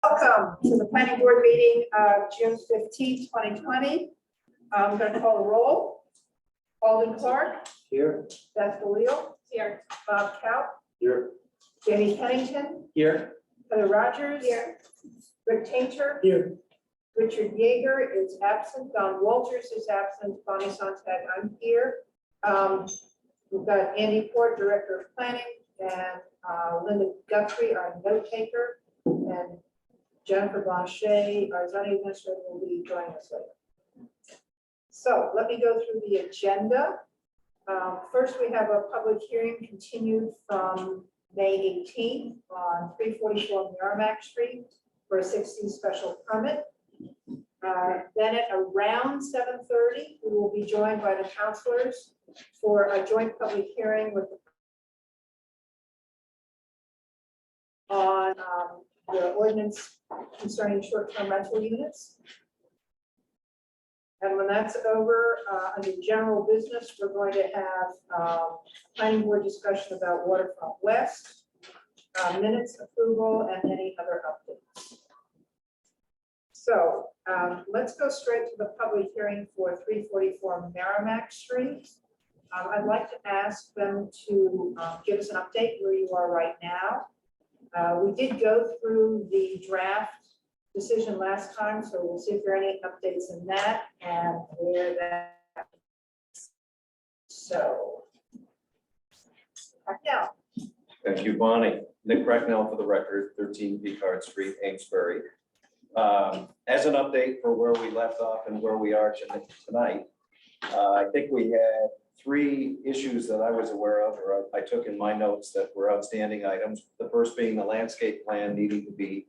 Welcome to the planning board meeting of June 15th, 2020. I'm going to call the roll. Alden Clark. Here. Beth DeLeo. Here. Bob Kaut. Here. Jamie Pennington. Here. Heather Rogers. Here. Rick Tainter. Here. Richard Yeager is absent. Don Walters is absent. Bonnie Sontag, I'm here. We've got Andy Port, Director of Planning, and Linda Guthrie, our note taker, and Jennifer Blanchet, our zoning administrator, will be joining us later. So let me go through the agenda. First, we have a public hearing continued from May 18th on 344 Merrimack Street for a 60 special permit. Then at around 7:30, we will be joined by the councilors for a joint public hearing with on the ordinance concerning short-term rental units. And when that's over, under general business, we're going to have planning board discussion about Waterfront West, minutes approval, and any other updates. So let's go straight to the public hearing for 344 Merrimack Street. I'd like to ask them to give us an update where you are right now. We did go through the draft decision last time, so we'll see if there are any updates in that and where that. So, now. Thank you, Bonnie. Nick Bracknell for the record, 13 Picard Street, Amesbury. As an update for where we left off and where we are tonight, I think we had 3 issues that I was aware of, or I took in my notes that were outstanding items. The first being the landscape plan needing to be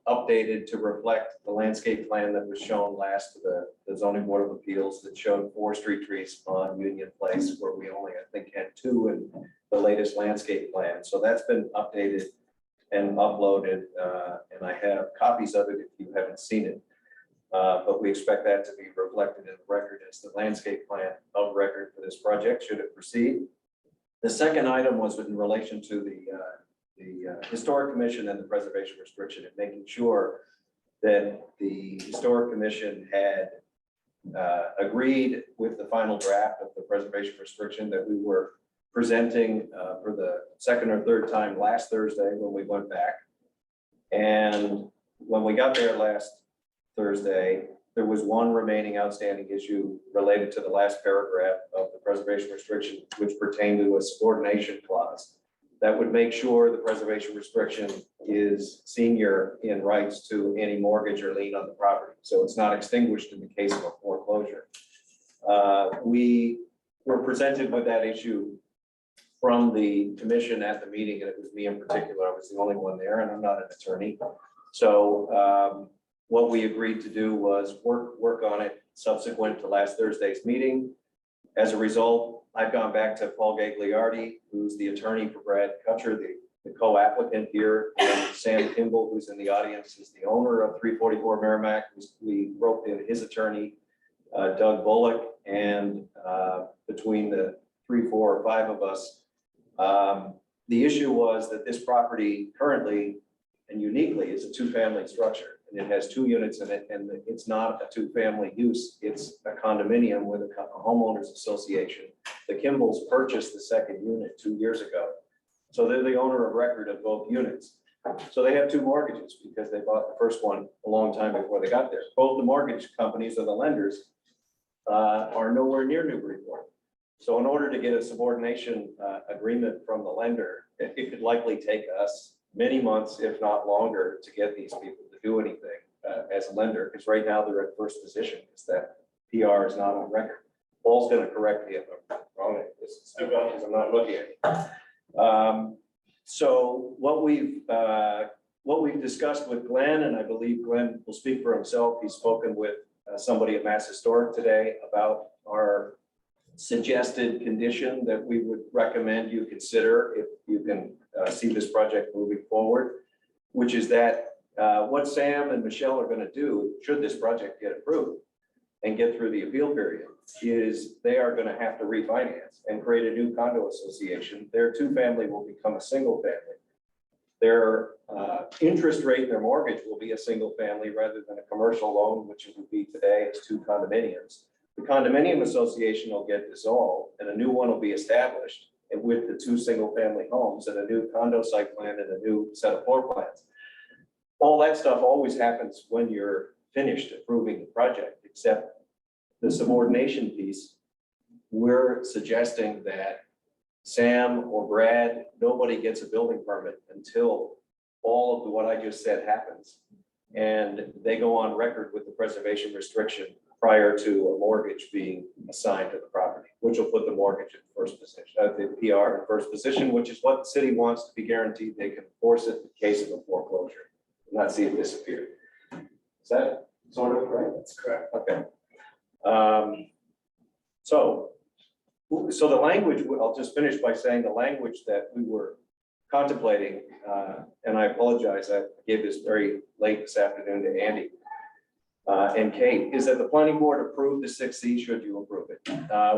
updated to reflect the landscape plan that was shown last to the zoning board of appeals that showed 4 street trees on Union Place, where we only, I think, had 2 in the latest landscape plan. So that's been updated and uploaded, and I have copies of it if you haven't seen it. But we expect that to be reflected in the record as the landscape plan of record for this project, should it proceed. The second item was in relation to the Historic Commission and the preservation restriction, and making sure that the Historic Commission had agreed with the final draft of the preservation restriction that we were presenting for the second or third time last Thursday when we went back. And when we got there last Thursday, there was one remaining outstanding issue related to the last paragraph of the preservation restriction, which pertained to a subordination clause that would make sure the preservation restriction is senior in rights to any mortgage or lien on the property. So it's not extinguished in the case of a foreclosure. We were presented with that issue from the commission at the meeting, and it was me in particular. I was the only one there, and I'm not an attorney. So what we agreed to do was work on it subsequent to last Thursday's meeting. As a result, I've gone back to Paul Gagliardi, who's the attorney for Brad Kutcher, the co-applicant here, and Sam Kimball, who's in the audience, is the owner of 344 Merrimack. We roped in his attorney, Doug Bullock, and between the 3, 4, or 5 of us, the issue was that this property currently and uniquely is a 2-family structure. And it has 2 units in it, and it's not a 2-family use. It's a condominium with a homeowners association. The Kimballs purchased the second unit 2 years ago. So they're the owner of record of both units. So they have 2 mortgages because they bought the first one a long time before they got there. Both the mortgage companies or the lenders are nowhere near Newburyport. So in order to get a subordination agreement from the lender, it could likely take us many months, if not longer, to get these people to do anything as a lender, because right now they're at first position, is that PR is not on record. Paul's going to correct me if I'm wrong, because I'm not looking at it. So what we've discussed with Glenn, and I believe Glenn will speak for himself. He's spoken with somebody at Mass Historic today about our suggested condition that we would recommend you consider if you can see this project moving forward, which is that what Sam and Michelle are going to do, should this project get approved and get through the appeal period, is they are going to have to refinance and create a new condo association. Their 2-family will become a single family. their interest rate in their mortgage will be a single family rather than a commercial loan, which it would be today as 2 condominiums. The condominium association will get dissolved and a new one will be established with the 2 single family homes and a new condo site plan and a new set of floor plans. All that stuff always happens when you're finished approving the project, except the subordination piece. We're suggesting that Sam or Brad, nobody gets a building permit until all of what I just said happens. And they go on record with the preservation restriction prior to a mortgage being assigned to the property, which will put the mortgage in first position, the PR in first position, which is what the city wants to be guaranteed they can force it in case of a foreclosure, not see it disappear. Is that sort of right? That's correct. Okay. So the language, I'll just finish by saying the language that we were contemplating, and I apologize, I gave this very late this afternoon to Andy and Kate, is that the planning board approved the 6C should you approve it,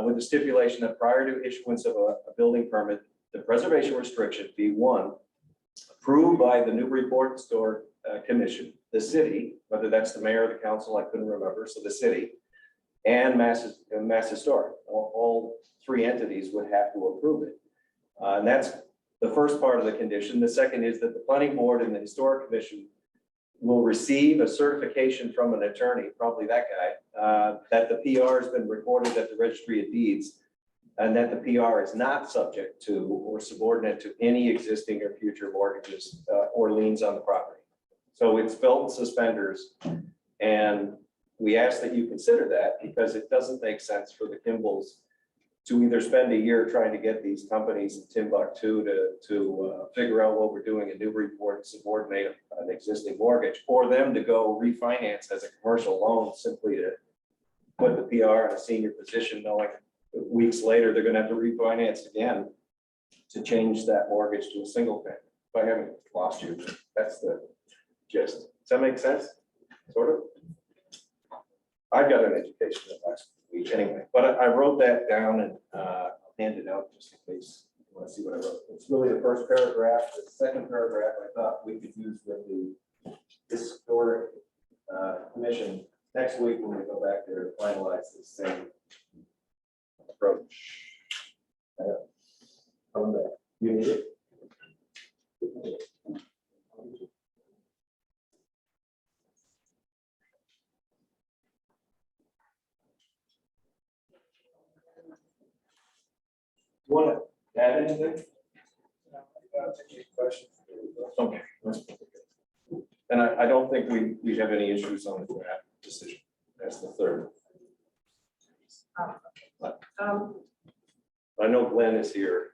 with the stipulation that prior to issuance of a building permit, the preservation restriction be one, approved by the Newburyport Historic Commission, the city, whether that's the mayor or the council, I couldn't remember, so the city, and Mass Historic, all 3 entities would have to approve it. And that's the first part of the condition. The second is that the planning board and the historic commission will receive a certification from an attorney, probably that guy, that the PR has been recorded at the registry of deeds and that the PR is not subject to or subordinate to any existing or future mortgages or liens on the property. So it's belt and suspenders. And we ask that you consider that because it doesn't make sense for the Kimballs to either spend a year trying to get these companies in Timbuktu to figure out what we're doing in Newburyport and subordinate an existing mortgage, or them to go refinance as a commercial loan simply to put the PR in a senior position, knowing weeks later they're going to have to refinance again to change that mortgage to a single family. If I haven't lost you, that's the gist. Does that make sense? Sort of. I got an education that last week anyway, but I wrote that down and I'll hand it out just in case you want to see what I wrote. It's really the first paragraph. The second paragraph I thought we could use with the historic commission next week when we go back there to finalize the same approach. You need it? Want to add anything? Okay. And I don't think we have any issues on the draft decision. That's the third. I know Glenn is here.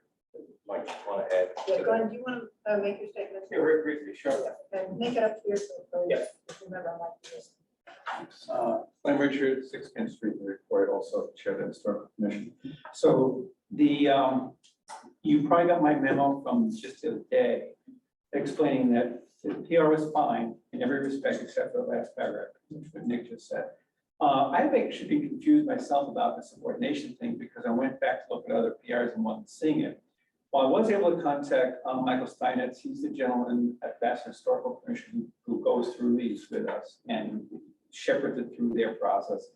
Might want to add. Yeah, Glenn, do you want to make your statement? Yeah, very briefly, sure. And make it up here. So Yes. remember, I like this. I'm Richard, 6 Kent Street, report, also chair of the historical commission. So the, you probably got my memo from just the other day explaining that the PR was fine in every respect except for the last paragraph, which what Nick just said. I think I should be confused myself about the subordination thing because I went back to look at other PRs and wasn't seeing it. Well, I was able to contact Michael Steinitz. He's the gentleman at Bass Historical Commission who goes through these with us and shepherds it through their process.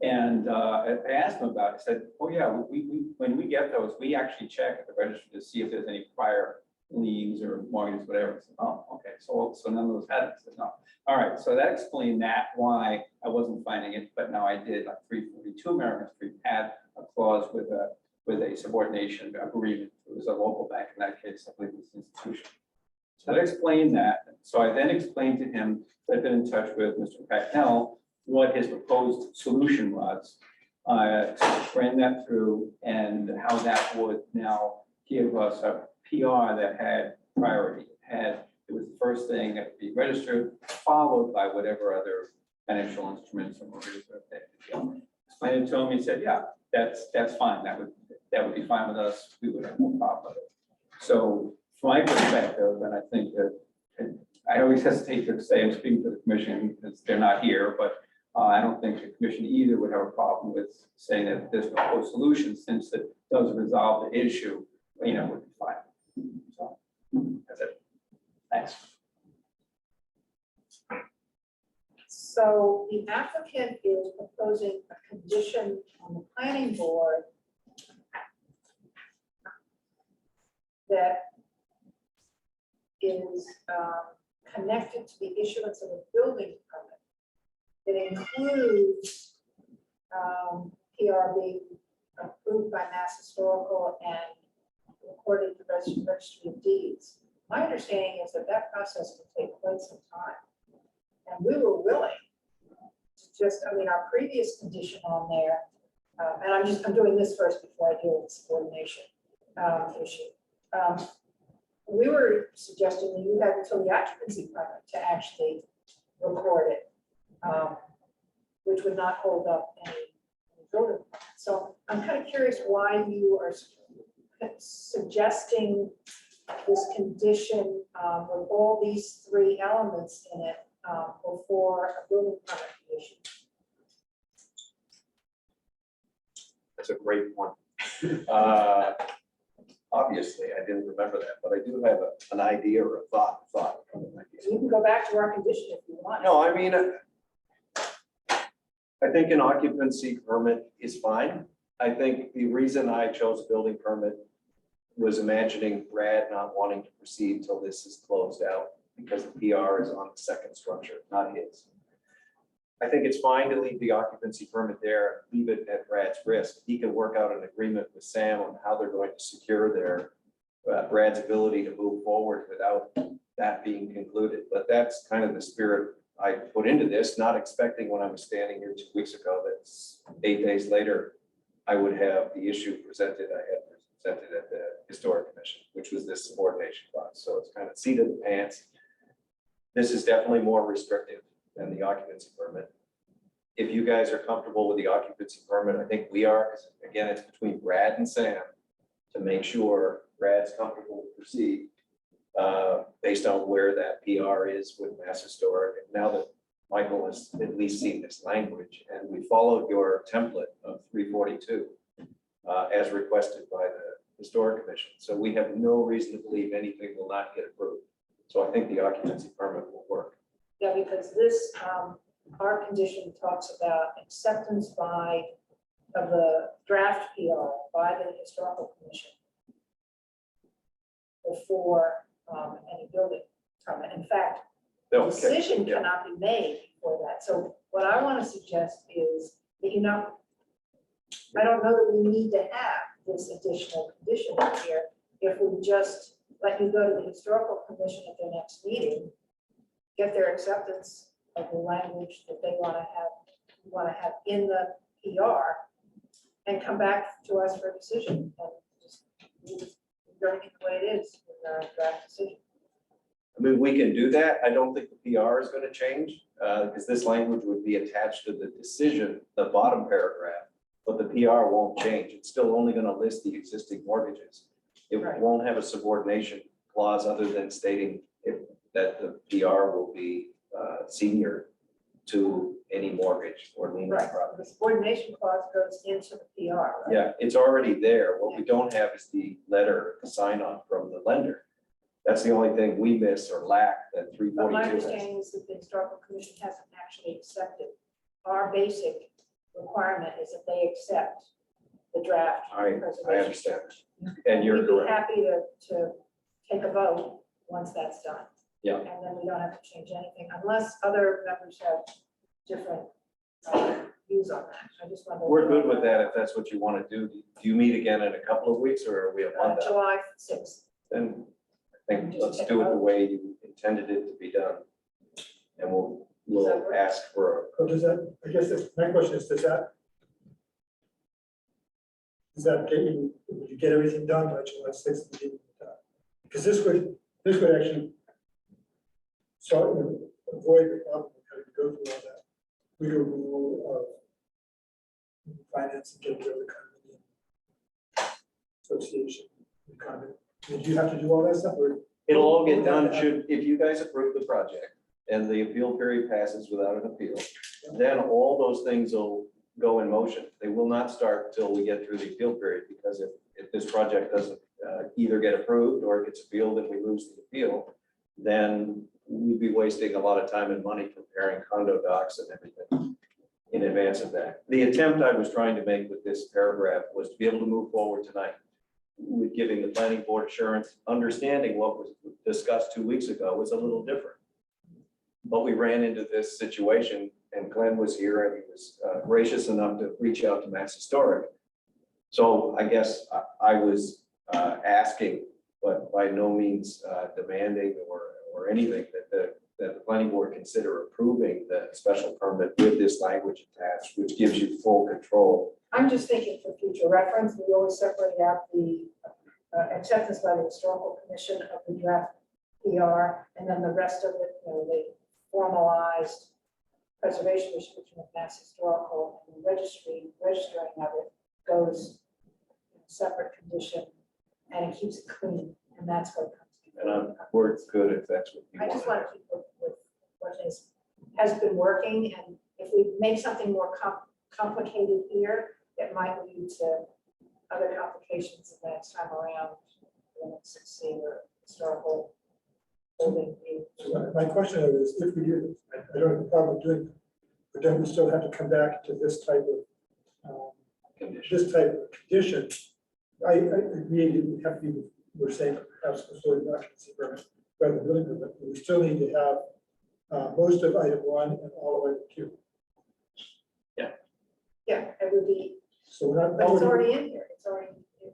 And I asked him about it. I said, oh yeah, when we get those, we actually check at the registry to see if there's any prior liens or mortgages, whatever. I said, oh, okay, so none of those had it. I said, no. All right, so that explained that, why I wasn't finding it, but now I did. Like 342 American Street had a clause with a subordination agreement. It was a local bank in that case, I believe it was an institution. So that explained that. So I then explained to him that I've been in touch with Mr. Packnell what his proposed solution was. Ran that through and how that would now give us a PR that had priority. It was the first thing that would be registered, followed by whatever other financial instruments or mortgages that they had. Explained it to him. He said, "Yeah, that's fine. That would be fine with us. We would have no problem with it." So, from my perspective, and I think that and I always hesitate to say I'm speaking for the commission because they're not here, but I don't think the commission either would have a problem with saying that this proposed solution, since it does resolve the issue, would be fine. So that's it. Yes. So the applicant is proposing a condition on the planning board that is connected to the issuance of a building permit. It includes PRB approved by Mass Historical and recorded at the Registry of Deeds. My understanding is that that process will take quite some time. And we were willing to just, I mean, our previous condition on there, and I'm doing this first before I deal with the subordination issue. We were suggesting that you had until the occupancy permit to actually record it, which would not hold up any building permit. So I'm kind of curious why you are suggesting this condition with all these three elements in it before a building permit be issued. That's a great one. Obviously, I didn't remember that, but I do have an idea or a thought. You can go back to our condition if you want. No, I mean, I think an occupancy permit is fine. I think the reason I chose a building permit was imagining Brad not wanting to proceed till this is closed out because the PR is on the second structure, not his. I think it's fine to leave the occupancy permit there, leave it at Brad's risk. He can work out an agreement with Sam on how they're going to secure their Brad's ability to move forward without that being concluded. But that's kind of the spirit I put into this, not expecting when I was standing here 2 weeks ago that 8 days later, I would have the issue presented. I had presented at the Historic Commission, which was this subordination clause. So it's kind of seat of the pants. This is definitely more restrictive than the occupancy permit. If you guys are comfortable with the occupancy permit, I think we are, because again, it's between Brad and Sam to make sure Brad's comfortable to proceed based on where that PR is with Mass Historic. And now that Michael has at least seen this language and we followed your template of 342 as requested by the Historic Commission. So we have no reason to believe anything will not get approved. So I think the occupancy permit will work. Yeah, because this, our condition talks about acceptance of the draft PR by the Historical Commission before any building permit. In fact, the Okay, decision yeah. cannot be made before that. So what I want to suggest is that, I don't know that we need to have this additional condition in here if we just let you go to the Historical Commission at their next meeting, get their acceptance of the language that they want to have in the PR, and come back to us for a decision, and just leave everything the way it is with our draft decision. I mean, we can do that. I don't think the PR is going to change because this language would be attached to the decision, the bottom paragraph, but the PR won't change. It's still only going to list the existing mortgages. It Right. won't have a subordination clause other than stating that the PR will be senior to any mortgage or lien on Right, property. the subordination clause goes into the PR, right? Yeah, it's already there. What we don't have is the letter, the sign off from the lender. That's the only thing we miss or lack that But my 342 has. understanding is that the Historical Commission hasn't actually accepted. Our basic requirement is that they accept the draft. I preservation understand. plan. And you're We'd be correct. happy to take a vote once that's done. Yeah. And then we don't have to change anything unless other members have different views on that. I just wonder. We're good with that if that's what you want to do. Do you meet again in a couple of weeks or are we a month out? July 6th. Then I think let's do it the way you intended it to be done. And we'll ask for, So does that, I guess my question is, does that get you, would you get everything done by July 6th? Because this would actually start to avoid the problem of having to go through all that rigmarole of finance and get rid of the condominium association. Do you have to do all that stuff or? it'll all get done if you guys approve the project and the appeal period passes without an appeal, then all those things will go in motion. They will not start until we get through the appeal period, because if this project doesn't either get approved or it gets appealed and we lose the appeal, then we'd be wasting a lot of time and money preparing condo docs and everything in advance of that. The attempt I was trying to make with this paragraph was to be able to move forward tonight with giving the planning board assurance, understanding what was discussed 2 weeks ago was a little different. But we ran into this situation, and Glenn was here and he was gracious enough to reach out to Mass Historic. So I guess I was asking, but by no means demanding or anything, that the planning board consider approving the special permit with this language attached, which gives you full control. I'm just thinking for future reference, we always separate out the acceptance by the historical commission of the draft PR, and then the rest of it, the formalized preservation restriction of Mass Historical, and the registering of it goes in a separate condition, and it keeps it clean, and that's what comes. And we're good if that's what you I want. just want to keep with what has been working, and if we make something more complicated here, it might lead to other complications the next time around, when it's succeed or historical building. So my question is, if we do this, I don't have a problem doing it, but then we still have to come back to this type of, condition. I agree, it would have to be, we're saying perhaps before the occupancy permit, rather than building permit, but we still need to have most of item 1 and all of item 2. Yeah, it would be, So we're not. but it's already in here,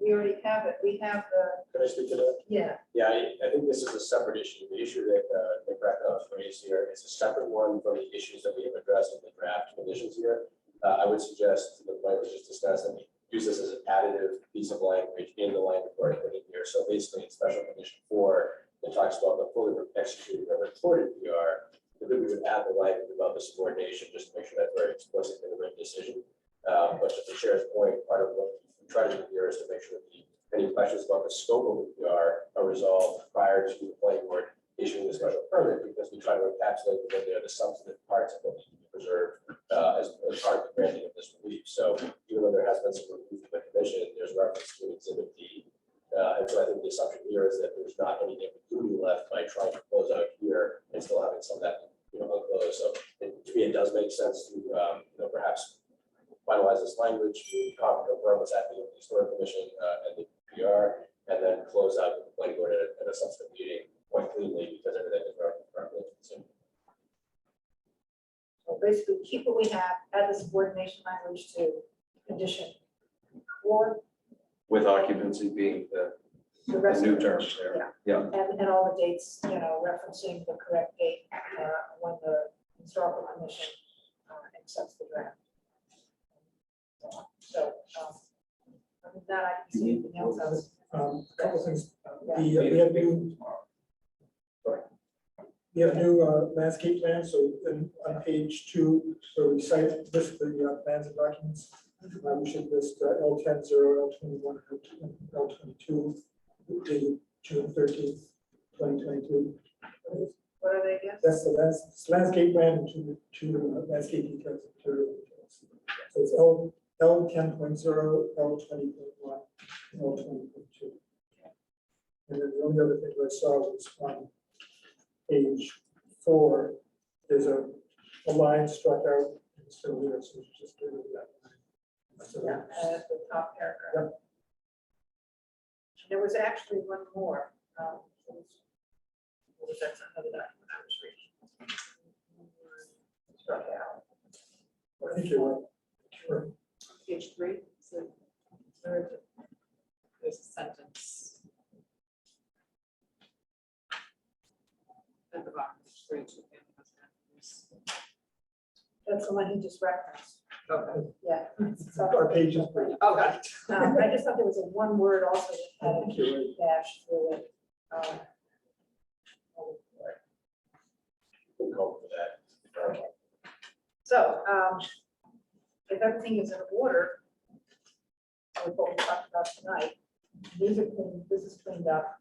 we already have it, we have the, Can I speak to that? yeah, Yeah, I think this is a separate issue. The issue that Nick Rakoff raised here is a separate one from the issues that we have addressed in the draft conditions here. I would suggest that Mike was just discussed that we use this as an additive piece of language in the language we're putting here. So basically, in special condition 4, it talks about the fully executed or recorded PR. But then we would add the language about the subordination just to make sure that's very explicit in the written decision. But to the chair's point, part of what we try to do here is to make sure that any questions about the scope of the PR are resolved prior to the planning board issuing the special permit, because we try to encapsulate within there the substantive parts of what needs to be preserved as part of the granting of this relief. So even though there has been some relief from the commission, there's reference to Exhibit D. And so I think the assumption here is that there's not any ambiguity left by trying to close out here and still having some of that, unclosed. So to me, it does make sense to, perhaps finalize this language, confirm what's happening with the historic commission and the PR, and then close out with the planning board at a subsequent meeting quite cleanly, because everything is running correctly. So basically keep what we have, add the subordination language to condition 4, With occupancy being the rest new of it. term there. Yeah. And all the dates, referencing the correct date when the historical commission accepts the draft. So, other than that, I can see anything else. A couple of things. We have new landscape plans, so on page 2, so we cite list the plans and documents. We should list L10, 0, L21, L22, dated June 13th, 2022. What are they again? That's the landscape plan and two landscape details, material details. So it's L10.0, L20.1, and L20.2. And then the only other thing I saw was on page 4, there's a line struck out, and it's still there, so we should just get rid of that line. So Yeah, the top paragraph. There was actually one more. What was that? Another document I was reading. Struck out. I think you're right. Sure. Page 3, so there's a sentence. At the bottom, page 3, 2 families. That's the one he just referenced. Okay. Yeah. Our page is pretty. Oh, got it. I just thought there was a one word also that I had think you're right. a dash through it. we'll go for that. Okay. So, if everything is in order, with what we talked about tonight, these are clean, this is cleaned up.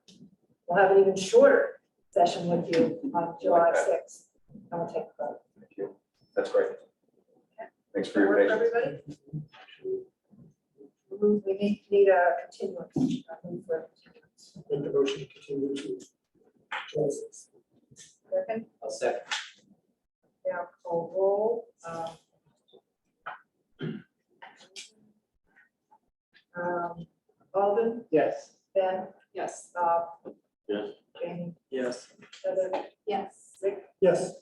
We'll have an even shorter session with you on July 6th. And we'll take a vote. Thank you. That's great. Thanks for Does that your work for patience. everybody? We need a continuance. I move for a continuance. Make the motion to continue to July 6th. second. Now, call roll. Alden, Yes. Ben, Yes. Bob. Yes. Jamie, Yes. Heather, Yes. Rick, Yes,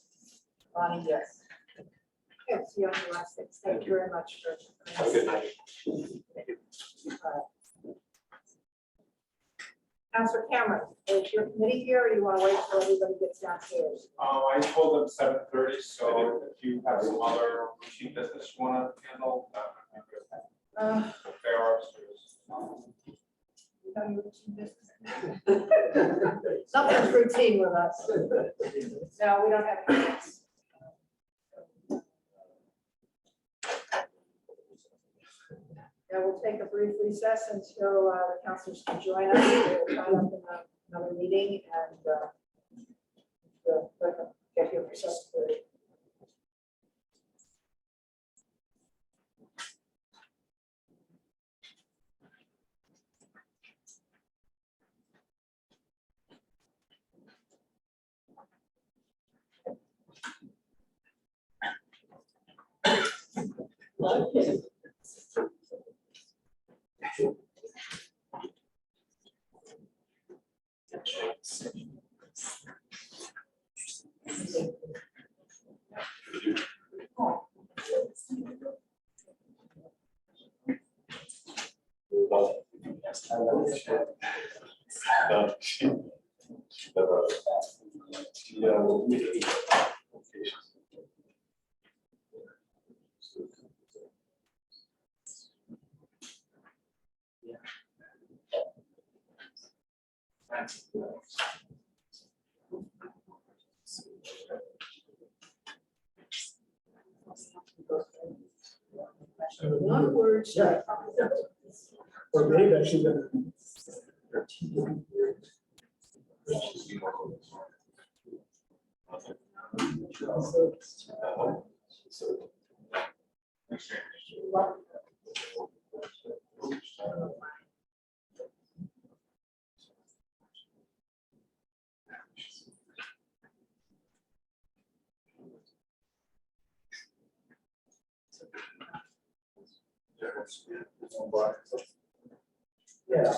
Bonnie, yes. Okay, see you on the last six. Thank you very much for. Have a good night. Counselor Cameron, is your committee here or you want to wait till everybody gets downstairs? I told them 7:30, so if you have some other routine business you want to handle, Uh, fair upstairs. you know your routine business? Nothing's routine with us. No, we don't have any. Now we'll take a brief recess until the councilors can join us. We're tied up in another meeting and get here for 7:30. One word. Yeah. or maybe actually been. Yeah.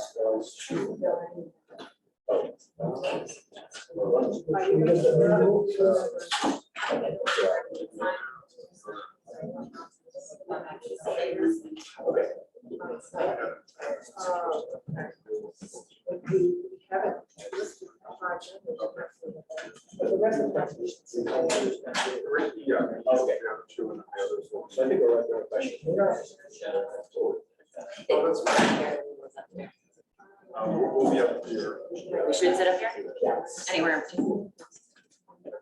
We haven't listed the project, but the rest of the resolutions. Yeah. Okay. Two and the others. So I think we're right there. Question. We'll be up here. We should sit up here? Anywhere.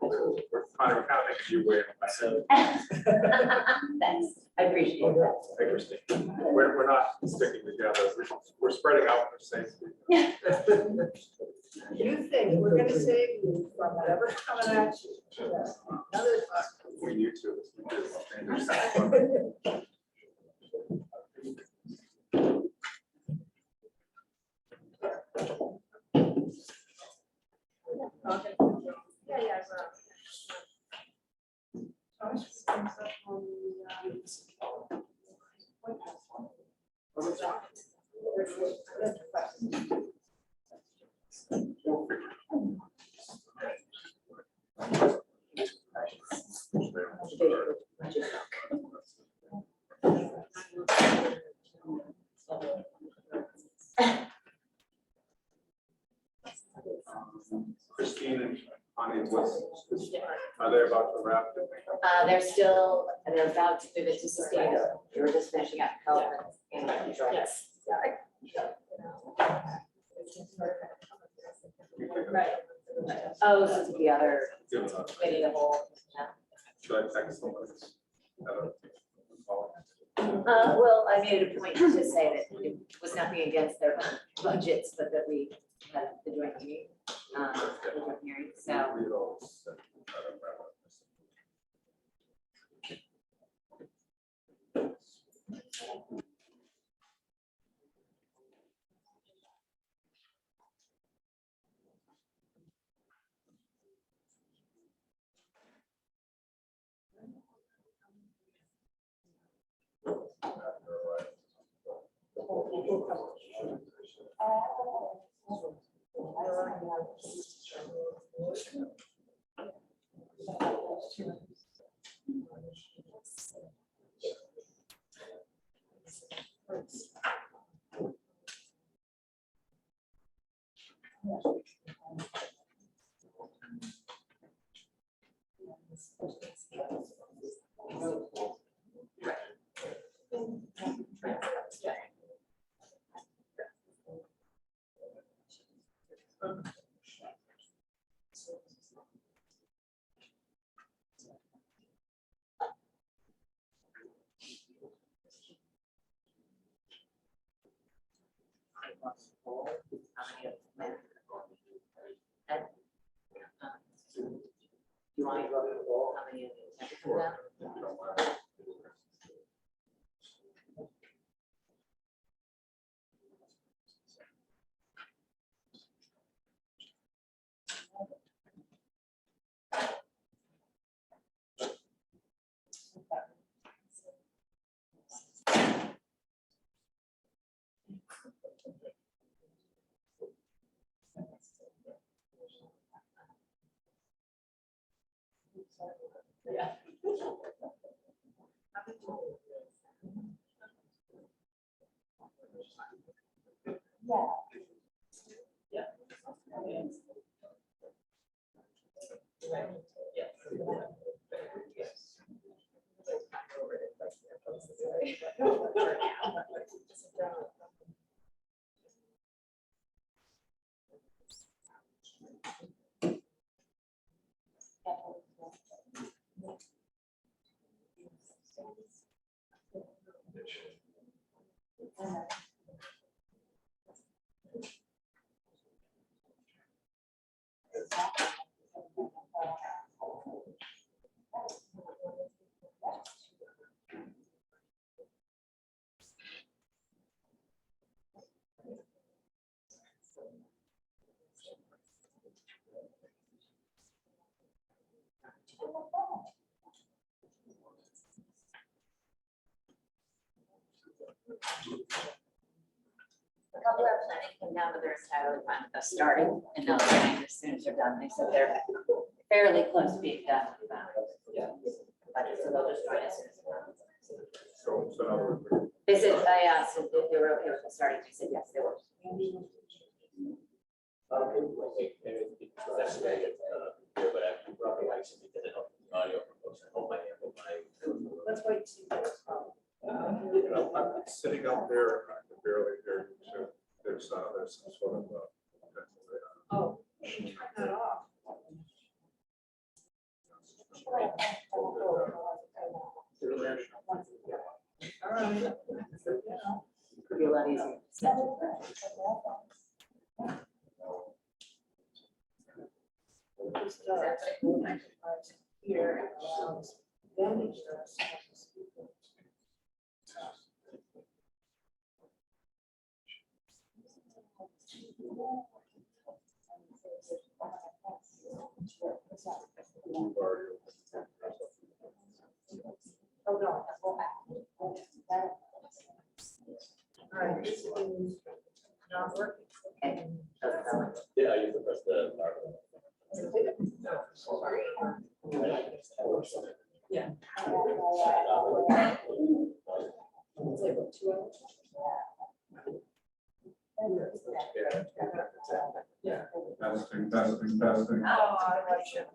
We're kind of thinking you wait. So, Thanks, I appreciate that. Hey, Christine, we're not sticking together. We're spreading out for safety. You think we're gonna save you from whatever's coming at you? Yes. Another We need to. Yeah, yeah. Thomas brings up on the, Christine and Connie, are they about to wrap? They're about to move it to sustainable. We were just finishing up health and insurance. Right. Oh, so it's the other committee, the whole. Should I text someone? Well, I made it a point to say that it was nothing against their budgets, but that we had the joint meeting, the joint hearing, so. You want to go to the wall? How many of you? Yeah. A couple of planning came down, but they're entirely fine with us starting, and they'll join as soon as they're done. They said they're fairly close to being done with that. But so they'll just join as soon as they're done. So in other words, They said, I asked if they were okay with us starting. They said, yes, they were. That's very good, but I'm probably like something that help the audio. Hope my. Let's wait. To see what's I'm sitting out there, I can barely hear you, so there's some sort of. Oh, turn that off. All right. Could be a lot easier. Just, here, then it's just- Oh, no. All right, this is not working. Yeah, you can press the. Yeah. It's like what, 2 hours? Testing. Oh, I should.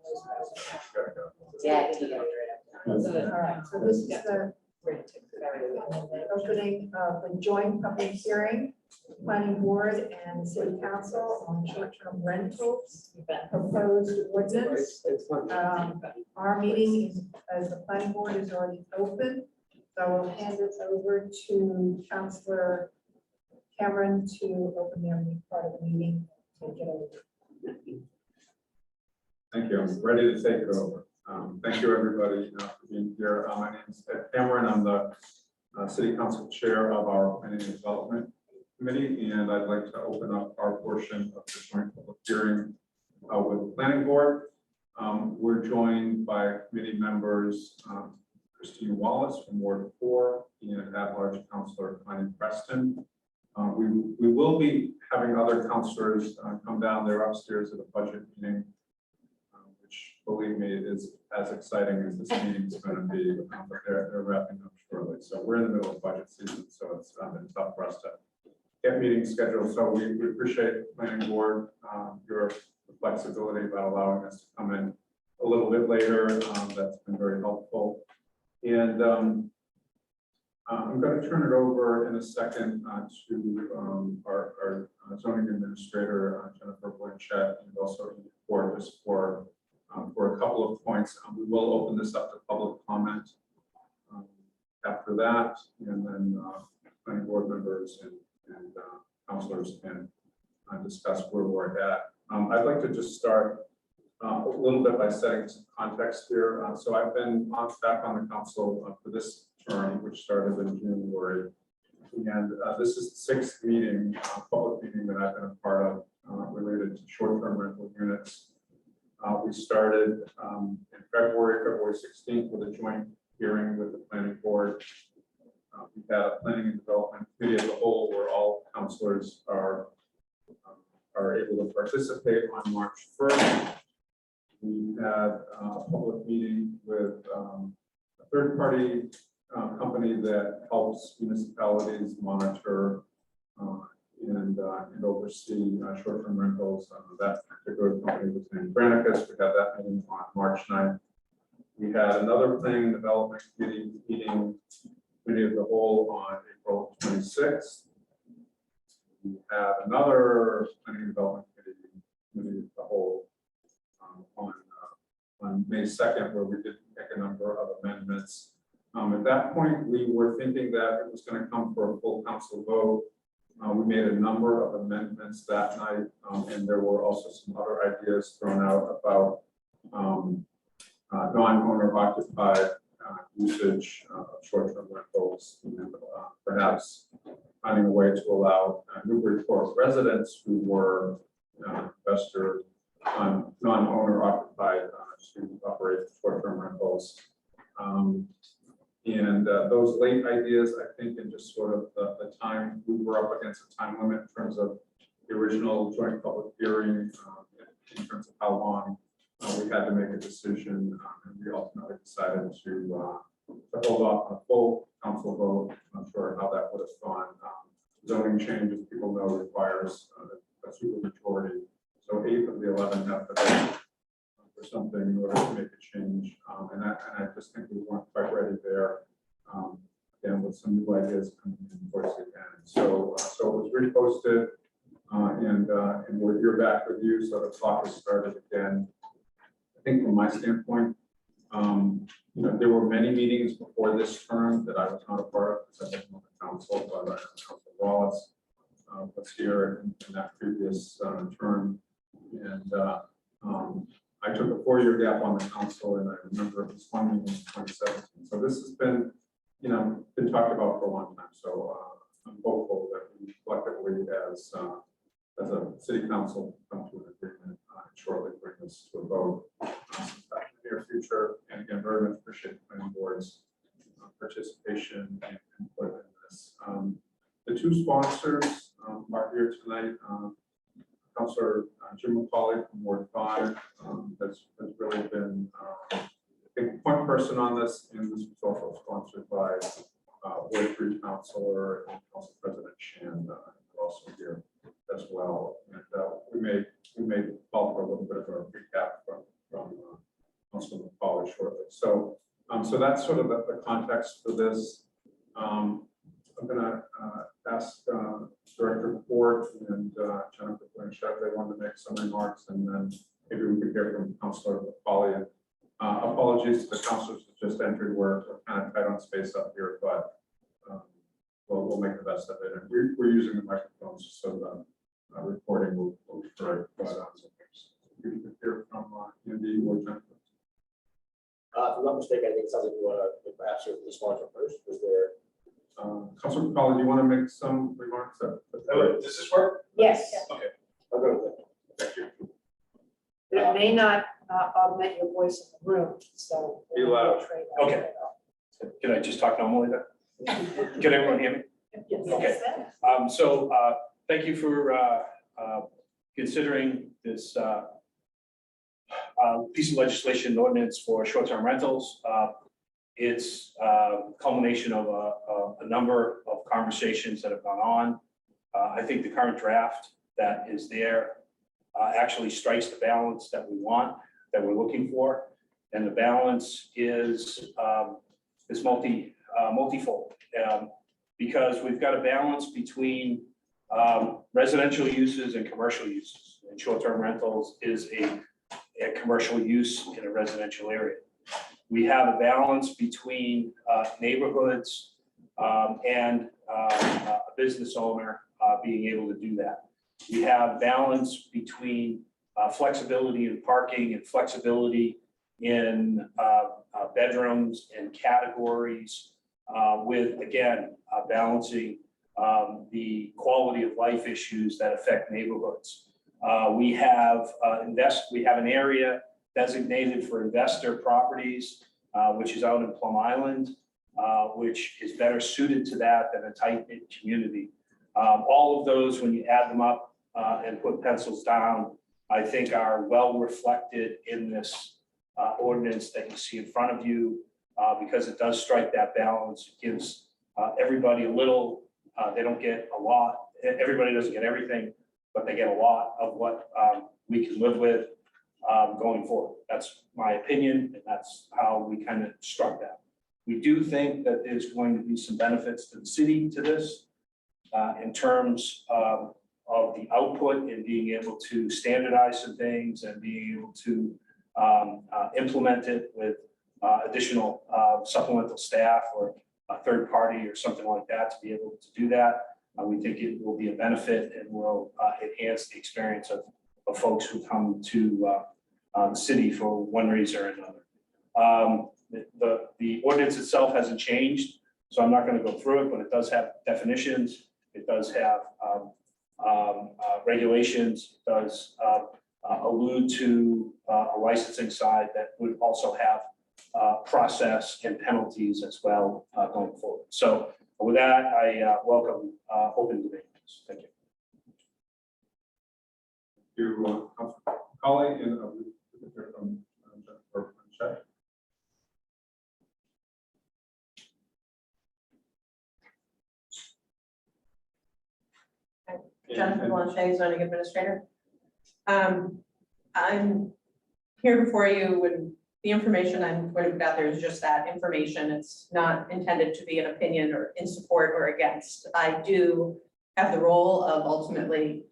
Yeah, I think you got it right up. All right, so this is the opening of the joint public hearing, planning board and city council on short-term rentals, proposed ordinance. Our meeting is, as the planning board is already open, so I'll hand it over to Councilor Cameron to open their part of the meeting. Take it over. Thank you. I'm ready to take it over. Thank you, everybody, for being here. My name is Ed Cameron. I'm the City Council Chair of our Planning and Development Committee, and I'd like to open up our portion of the joint public hearing with the Planning Board. We're joined by committee members Christine Wallace from Ward 4 and at-large Councilor Connie Preston We will be having other counselors come down there upstairs at a budget meeting, which, believe me, is as exciting as this meeting is going to be, but they're wrapping up shortly. So we're in the middle of budget season, so it's been tough for us to get meetings scheduled. So we appreciate planning board, your flexibility about allowing us to come in a little bit later. That's been very helpful. And I'm going to turn it over in a second to our zoning administrator, Jennifer Blanchett, and also for just for a couple of points. We will open this up to public comment after that, and then planning board members and counselors can discuss where we're at. I'd like to just start a little bit by setting some context here. So I've been back on the council for this term, which started in January. And this is the sixth meeting, public meeting that I've been a part of related to short-term rental units. We started in February 16th, with a joint hearing with the planning board. We've had a planning and development committee as a whole where all councilors are able to participate on March 1st. We had a public meeting with a third-party company that helps municipalities monitor and oversee short-term rentals. That particular company was named Granicus. We had that meeting on March 9th. We had another planning and development committee meeting, committee of the whole, on April 26th. We had another planning and development committee of the whole on May 2nd, where we did make a number of amendments. At that point, we were thinking that it was going to come for a full council vote. We made a number of amendments that night, and there were also some other ideas thrown out about non-owner occupied usage of short-term rentals, and perhaps finding a way to allow Newburyport residents who were investor non-owner occupied to operate short-term rentals. And those late ideas, I think, and just sort of the time, we were up against a time limit in terms of the original joint public hearing, in terms of how long we had to make a decision, and we ultimately decided to hold off on a full council vote. I'm not sure how that would have gone. Zoning change, as people know, requires a supermajority. So 8 of the 11 have to vote for something in order to make a change. And I just think we weren't quite ready there. Again, with some new ideas coming in towards the end. So it was reposted, and we're back with you. So the clock has started again. I think from my standpoint, there were many meetings before this term that I was not a part of because I wasn't on the council, but Council Wallace was here in that previous term. And I took a 4-year gap on the council, and I remember it was one meeting in 2017. So this has been, been talked about for a long time. So I'm hopeful that we collectively, as a city council, come to an agreement and shortly bring this to a vote in the near future. And again, very much appreciate the planning board's participation and input in this. The two sponsors are here tonight. Councilor Jim McCauley from Ward 5 has really been a point person on this, and this was also sponsored by Ward 3 Councilor and Council President Shan, also here as well. And we may call for a little bit of a recap from Councilor McCauley shortly. So that's sort of the context for this. I'm going to ask Director Ford and Jennifer Blanchett if they want to make some remarks, and then maybe we could hear from Councilor McCauley. Apologies to the councilors that just entered. We're kind of tight on space up here, but we'll make the best of it. And we're using the microphones, so the recording will be correct. But we could hear from Andy or Jennifer. If I'm not mistaken, I think it sounds like you want to perhaps hear from the sponsor first. Was there? Councilor McCauley, do you want to make some remarks? Does this work? Yes, Okay. I'll go with that. Thank you. but it may not augment your voice in the room, so. Be loud. Trade Okay. Can I just talk normally then? Can everyone hear me? Okay. Thank you for considering this piece of legislation and ordinance for short-term rentals. It's a culmination of a number of conversations that have gone on. I think the current draft that is there actually strikes the balance that we want, that we're looking for. And the balance is multifold. Because we've got a balance between residential uses and commercial uses. And short-term rentals is a commercial use in a residential area. We have a balance between neighborhoods and a business owner being able to do that. We have balance between flexibility in parking and flexibility in bedrooms and categories with, again, balancing the quality of life issues that affect neighborhoods. We have an area designated for investor properties, which is out in Plum Island, which is better suited to that than a tight-knit community. All of those, when you add them up and put pencils down, I think are well reflected in this ordinance that you see in front of you, because it does strike that balance. It gives everybody a little, they don't get a lot, everybody doesn't get everything, but they get a lot of what we can live with going forward. That's my opinion, and that's how we kind of struck that. We do think that there's going to be some benefits to the city to this in terms of the output and being able to standardize some things and being able to implement it with additional supplemental staff or a third party or something like that to be able to do that. We think it will be a benefit and will enhance the experience of folks who come to the city for one reason or another. The ordinance itself hasn't changed, so I'm not going to go through it, but it does have definitions. It does have regulations. It does allude to a licensing side that would also have process and penalties as well going forward. So with that, I welcome open debate. Thank you. You, colleague, and from Check. Jennifer Blanchet, zoning administrator. I'm here before you with the information I'm going to put out there is just that information. It's not intended to be an opinion or in support or against. I do have the role of ultimately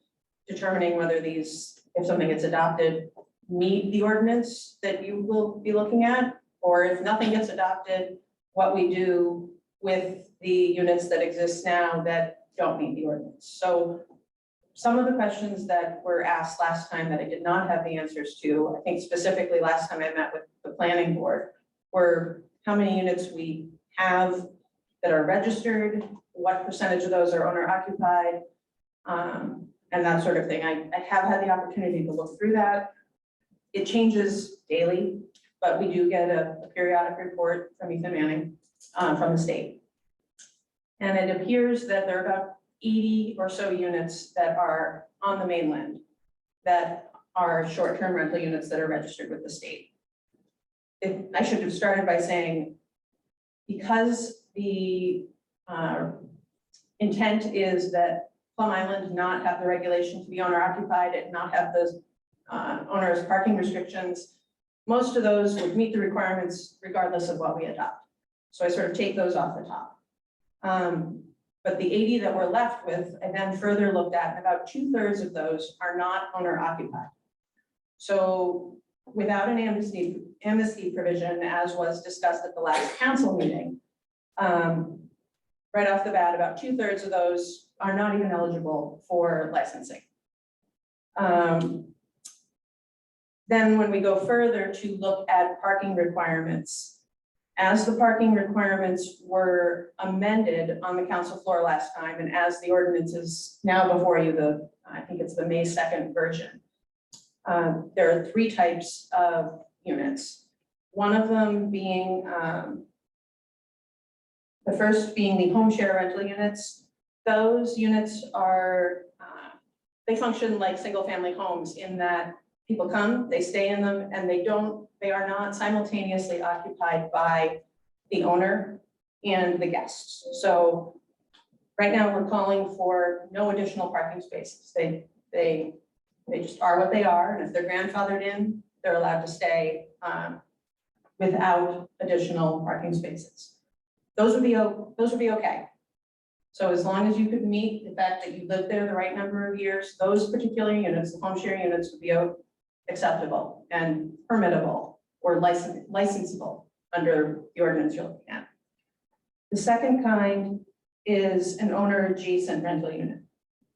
determining whether these, if something gets adopted, meet the ordinance that you will be looking at, or if nothing gets adopted, what we do with the units that exist now that don't meet the ordinance. So some of the questions that were asked last time that I did not have the answers to, I think specifically last time I met with the planning board, were how many units we have that are registered, what percentage of those are owner occupied, and that sort of thing. I have had the opportunity to look through that. It changes daily, but we do get a periodic report from Ethan Manning from the state. And it appears that there are about 80 or so units that are on the mainland that are short-term rental units that are registered with the state. I should have started by saying, because the intent is that Plum Island not have the regulation to be owner occupied and not have those onerous parking restrictions, most of those would meet the requirements regardless of what we adopt. So I sort of take those off the top. But the 80 that we're left with, I then further looked at, and about 2/3 of those are not owner occupied. So without an amnesty provision, as was discussed at the last council meeting, right off the bat, about 2/3 of those are not even eligible for licensing. Then when we go further to look at parking requirements, as the parking requirements were amended on the council floor last time, and as the ordinance is now before you, I think it's the May 2nd version, there are 3 types of units. One of them being, the first being the home share rental units, those units are, they function like single-family homes in that people come, they stay in them, and they are not simultaneously occupied by the owner and the guests. So right now, we're calling for no additional parking spaces. They just are what they are, and if they're grandfathered in, they're allowed to stay without additional parking spaces. Those would be okay. So as long as you could meet the fact that you lived there the right number of years, those particular units, the home sharing units, would be acceptable and permittable or licensable under the ordinance you're looking at. The second kind is an owner adjacent rental unit.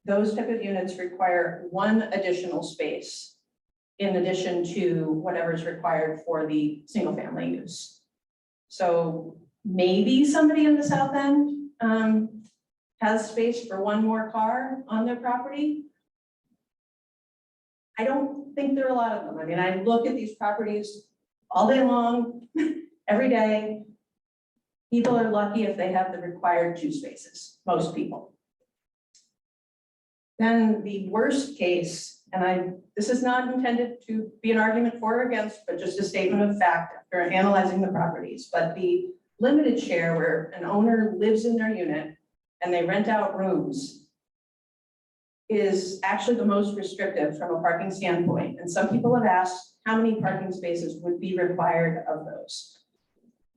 Those type of units require one additional space in addition to whatever is required for the single family use. So maybe somebody in the south end has space for one more car on their property. I don't think there are a lot of them. I mean, I look at these properties all day long, every day. People are lucky if they have the required 2 spaces, most people. Then the worst case, and this is not intended to be an argument for or against, but just a statement of fact after analyzing the properties, but the limited share where an owner lives in their unit and they rent out rooms is actually the most restrictive from a parking standpoint. And some people have asked how many parking spaces would be required of those.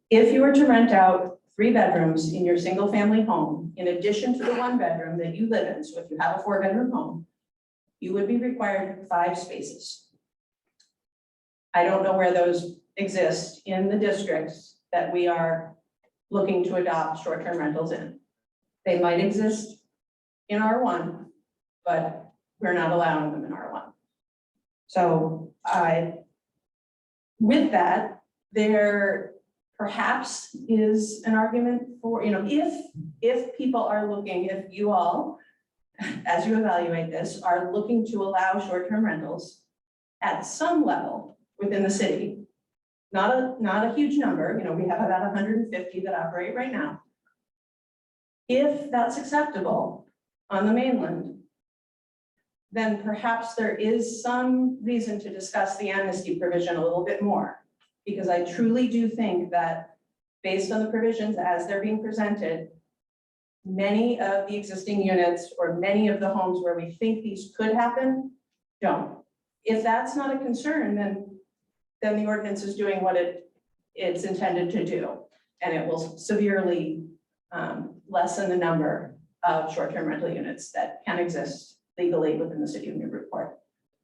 If you were to rent out 3 bedrooms in your single family home, in addition to the 1 bedroom that you live in, so if you have a 4-bedroom home, you would be required 5 spaces. I don't know where those exist in the districts that we are looking to adopt short-term rentals in. They might exist in R1, but we're not allowing them in R1. So with that, there perhaps is an argument for, if people are looking, if you all, as you evaluate this, are looking to allow short-term rentals at some level within the city, not a huge number, we have about 150 that operate right now. If that's acceptable on the mainland, then perhaps there is some reason to discuss the amnesty provision a little bit more. Because I truly do think that based on the provisions as they're being presented, many of the existing units or many of the homes where we think these could happen, don't. If that's not a concern, then the ordinance is doing what it's intended to do. And it will severely lessen the number of short-term rental units that can exist legally within the city of Newburyport.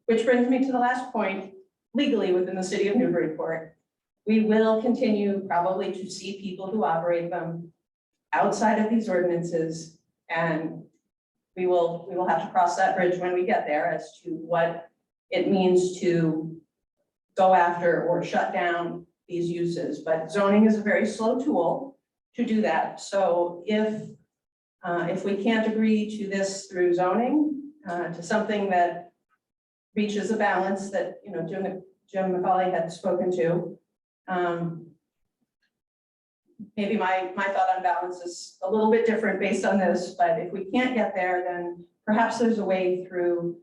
Which brings me to the last point, legally within the city of Newburyport. We will continue probably to see people who operate them outside of these ordinances, and we will have to cross that bridge when we get there as to what it means to go after or shut down these uses. But zoning is a very slow tool to do that. So if we can't agree to this through zoning, to something that reaches a balance that Jim McCauley had spoken to, maybe my thought on balance is a little bit different based on this, but if we can't get there, then perhaps there's a way through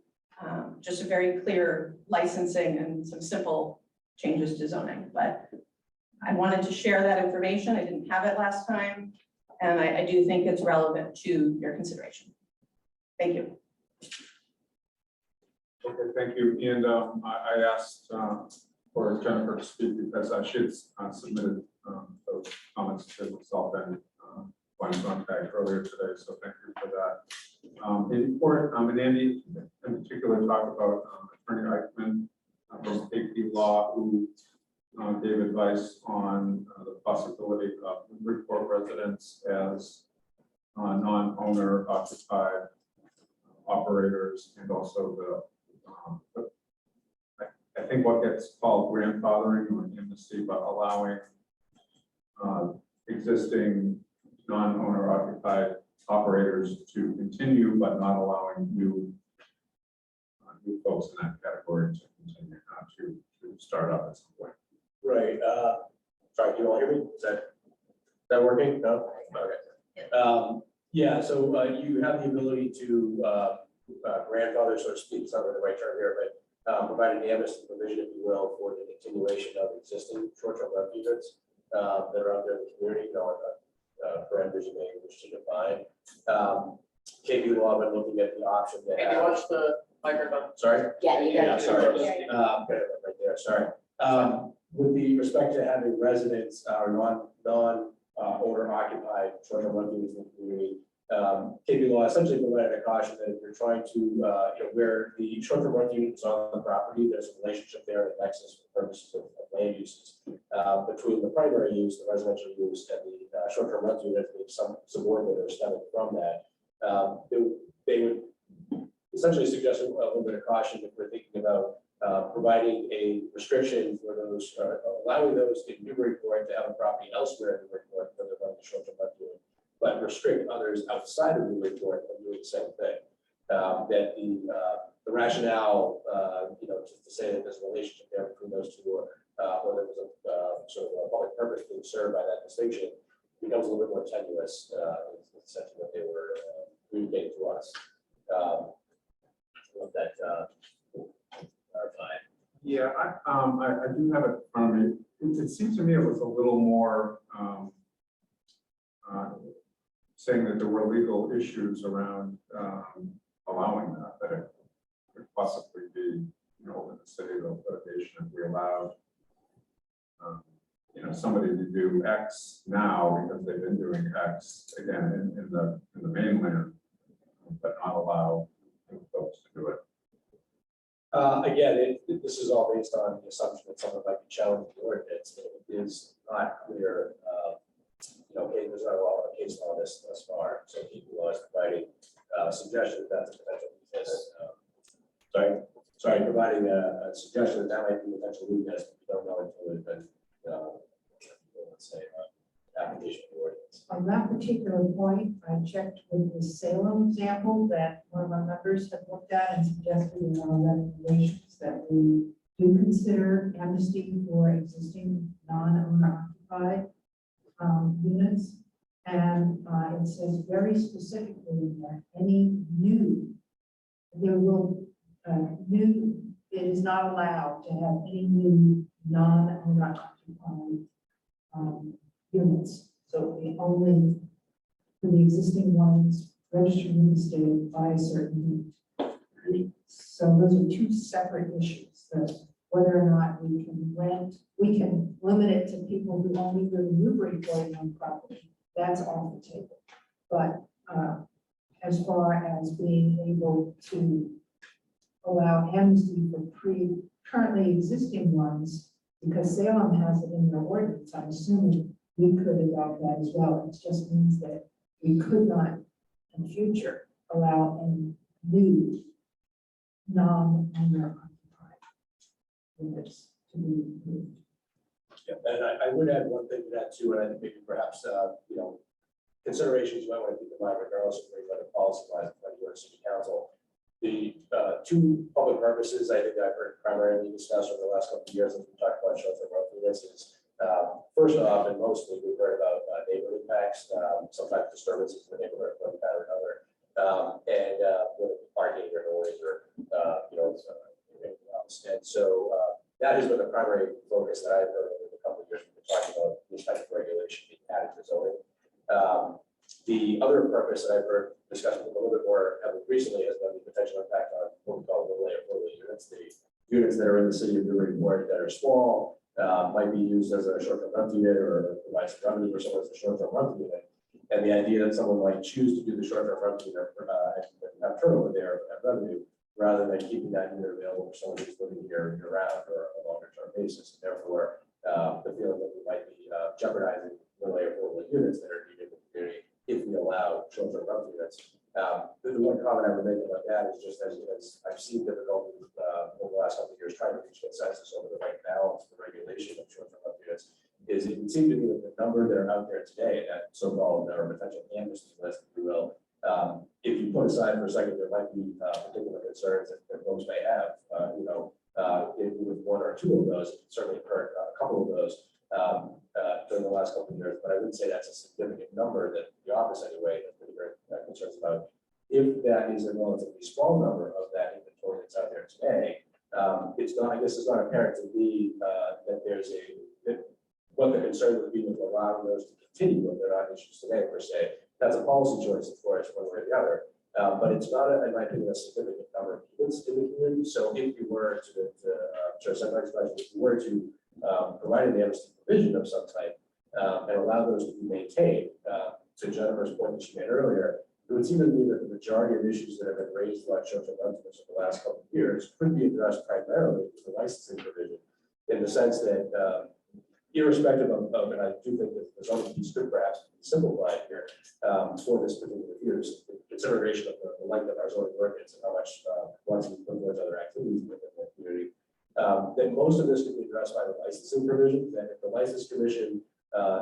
just a very clear licensing and some simple changes to zoning. But I wanted to share that information. I didn't have it last time, and I do think it's relevant to your consideration. Thank you. Okay, thank you. And I asked for Jennifer to speak because she had submitted those comments to myself and one contact earlier today. So thank you for that. In report, and Andy in particular talked about Attorney Eichmann from KP Law, who gave advice on the possibility of Newburyport residents as non-owner occupied operators, and also I think what gets called grandfathering or amnesty, but allowing existing non-owner occupied operators to continue, but not allowing new folks in that category to continue to start up at some point. Right, sorry, do you all hear me? Is that working? No? Okay. Yeah, so you have the ability to grandfather, so to speak, it's not really the right term here, but provide an amnesty provision, if you will, for the continuation of existing short-term rental units that are out there in the community, you know, parameters you may wish to define. KP Law, been looking at the option that. Maybe watch the microphone. Sorry? Yeah, you Yeah, got it. sorry. Yeah, yeah. Got it right there, sorry. With the respect to having residents or owner occupied short-term rental units in the community, KP Law essentially provided a caution that if you're trying to, where the short-term rental unit is on the property, there's a relationship there, an nexus for purposes of land uses between the primary use, the residential use, and the short-term rental unit, being some subordinate or stemming from that. They would essentially suggest a little bit of caution if we're thinking about providing a restriction for those, allowing those in Newburyport to have a property elsewhere in Newburyport for the short-term rental unit, but restrict others outside of Newburyport from doing the same thing. That the rationale, just to say that there's a relationship there between those two, or there was a sort of a public purpose being served by that distinction, becomes a little bit more tenuous in the sense of what they were communicating to us. Let that clarify. Yeah, I do have it in front of me. It seemed to me it was a little more saying that there were legal issues around allowing that it could possibly be, in the city of litigation if we allowed, somebody to do X now because they've been doing X again in the mainland, but not allow folks to do it. Again, this is all based on the assumption that someone might be challenging the ordinance. It is not clear, okay, there's not a lot of case law this thus far, so people are providing suggestion that that's a potential weakness. Providing a suggestion that that might be a potential weakness, but we don't know until it's been, let's say, application of the ordinance. On that particular point, I checked with the Salem example that one of our members had looked at and suggested in our recommendations that we do consider amnesty for existing non-owner occupied units. And it says very specifically that any it is not allowed to have any new non-owner occupied units. So the only for the existing ones registered in the state by a certain date. So those are two separate issues, that whether or not we can limit it to people who only live in Newburyport on property. That's off the table. But as far as being able to allow amnesty for currently existing ones, because Salem has it in their ordinance, I'm assuming we could adopt that as well. It just means that we could not in future allow any new non-owner occupied units to be moved. Yeah, and I would add one thing to that too, and I think maybe perhaps, considerations you might want to keep in mind regardless of where you want to policy wise in New York City Council. The two public purposes I think I've heard primarily discussed over the last couple of years as we talked about shelter rental units is first off, and mostly we've heard about neighborhood impacts, sometimes disturbances in the neighborhood of one kind or another, and whether it's parking or noise or anything else. And so that has been the primary focus that I've heard over the couple of years we've been talking about this type of regulation being added to zoning. The other purpose that I've heard discussed a little bit more recently has been the potential impact on what we call middle layer units, the units that are in the city of Newburyport that are small, might be used as a short-term rental unit or provides revenue for someone as a short-term rental unit. And the idea that someone might choose to do the short-term rental unit and have turnover there and revenue rather than keeping that unit available for someone who's living here year-round or on a longer-term basis. And therefore, the feeling that we might be jeopardizing middle layer units that are needed in the community if we allow short-term rental units. The one comment I would make about that is just as I've seen difficulty over the last couple of years trying to reach consensus over the right balance for regulation of short-term rental units, is it would seem to me that the number that are out there today, that so-called or potential amnesty list, if you will, if you put aside for a second, there might be particular concerns that folks may have, with one or two of those, certainly heard a couple of those during the last couple of years, but I wouldn't say that's a significant number that the office anyway, that concerns about. If that is a relatively small number of that inventory that's out there today, it's not, I guess it's not apparent to me that what the concern would be with allowing those to continue when they're not issues today per se. That's a policy choice, of course, one way or the other. But it's not, in my opinion, a significant number of units in the community. So if you were if you were to provide an amnesty provision of some type and allow those to be maintained, to Jennifer's point that she made earlier, it would seem to me that the majority of issues that have been raised about short-term rentals over the last couple of years could be addressed primarily with the licensing provision, in the sense that irrespective of, and I do think that there's only piece could perhaps be simplified here for this particular year's consideration of the length of our zoning ordinance and how much once we put towards other activities within the community. That most of this could be addressed by the licensing provision, that if the license commission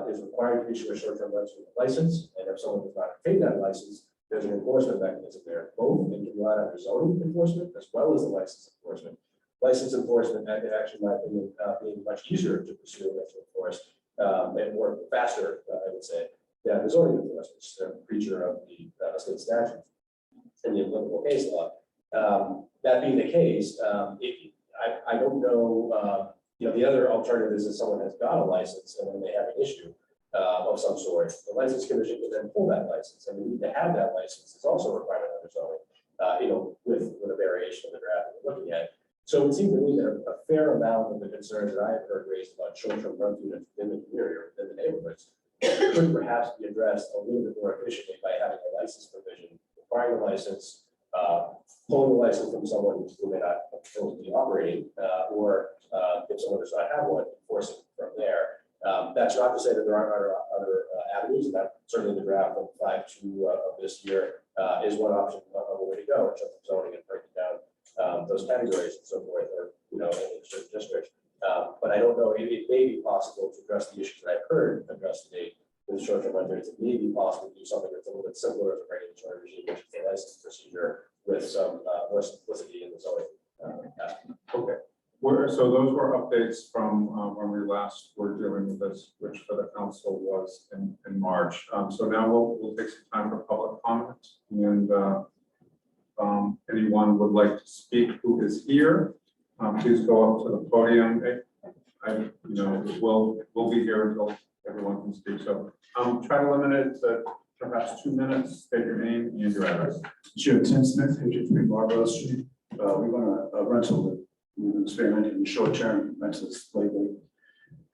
is required to issue a short-term rental license, and if someone does not obtain that license, there's an enforcement mechanism there, both in the zoning enforcement as well as the license enforcement. License enforcement, actually, in my opinion, being much easier to pursue and to enforce, and more faster, I would say, than the zoning enforcement, which is a creature of the state statute and the applicable case law. That being the case, I don't know, the other alternative is that someone has got a license and then they have an issue of some sort. The license commission can then pull that license, and the need to have that license is also required under zoning, with a variation of the draft that we're looking at. So it seems to me that a fair amount of the concerns that I have heard raised about short-term rental units within the community or within the neighborhoods could perhaps be addressed a little bit more efficiently by having a license provision, requiring a license, pulling a license from someone who may not be operating, or if someone does not have one, enforcing from there. That's not to say that there aren't other avenues, and that certainly the draft of 5.2 of this year is one option of a way to go in terms of zoning and breaking down those categories and so forth, or in a certain district. But I don't know, it may be possible to address the issues that I've heard addressed today with short-term renters. It may be possible to do something that's a little bit simpler as a regulatory regime, which is a license procedure with some more simplicity in the zoning. Okay. So those were updates from when we last were dealing with this, which for the council was in March. So now we'll take some time for public comment, and anyone would like to speak who is here, please go up to the podium. We'll be here until everyone can speak. So try to limit it to perhaps 2 minutes. State your name and your address. Sure, Tim Smith, 53 Barbara Street. We run a rental that we've been experimenting in short-term rentals lately.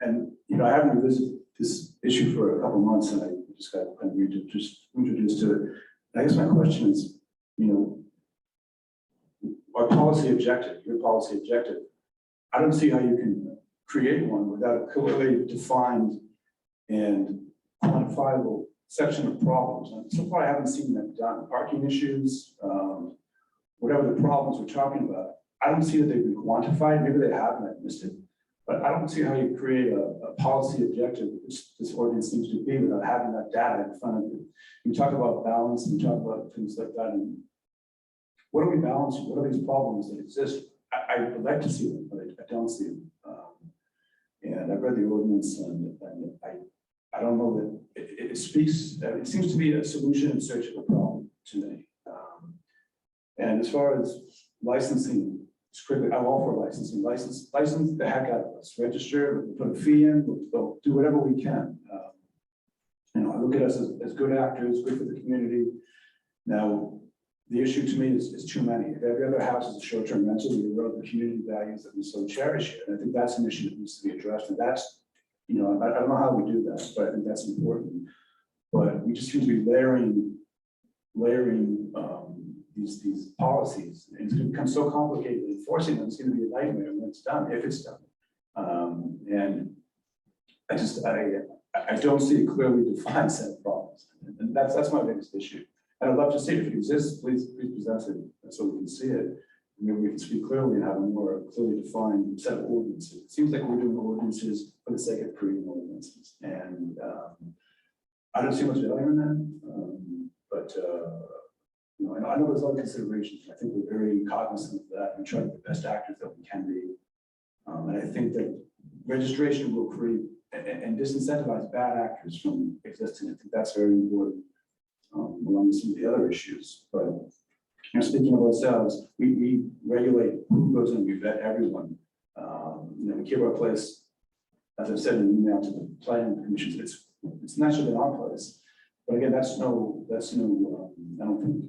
And, I haven't revisited this issue for a couple of months, and I just got introduced to it. And I guess my question is, our policy objective, your policy objective, I don't see how you can create one without a clearly defined and quantifiable section of problems. And so far, I haven't seen that done. Parking issues, whatever the problems we're talking about, I don't see that they've been quantified. Maybe they have, and I missed it. But I don't see how you create a policy objective, which this ordinance seems to be, without having that data in front of you. You talk about balance, you talk about things like that. And what are we balancing? What are these problems that exist? I would like to see them, but I don't see them. And I've read the ordinance, and I don't know that it speaks. It seems to be a solution in search of a problem to me. And as far as licensing, I'm all for licensing. License the heck out of us. Register, put a fee in, we'll do whatever we can. I look at us as good actors, good for the community. Now, the issue to me is too many. If every other house is a short-term rental, we erode the community values that we so cherish here. And I think that's an issue that needs to be addressed. And that's, I don't know how we do that, but I think that's important. But we just seem to be layering these policies. And it's going to become so complicated. Enforcing them is going to be a nightmare when it's done, if it's done. And I don't see a clearly defined set of problems. And that's my biggest issue. And I'd love to see it. If it exists, please present it so we can see it. Maybe we can speak clearly and have a more clearly defined set of ordinances. It seems like we're doing ordinances for the sake of creating ordinances. And I don't see much value in that. I know there's other considerations. I think we're very cognizant of that. We try to be the best actors that we can be. And I think that registration will create and disincentivize bad actors from existing. I think that's very important. along with some of the other issues, but speaking of ourselves, we regulate who goes in, we vet everyone. We keep our place, as I've said in an email to the planning commissions, it's naturally our place. But again, that's no, I don't think,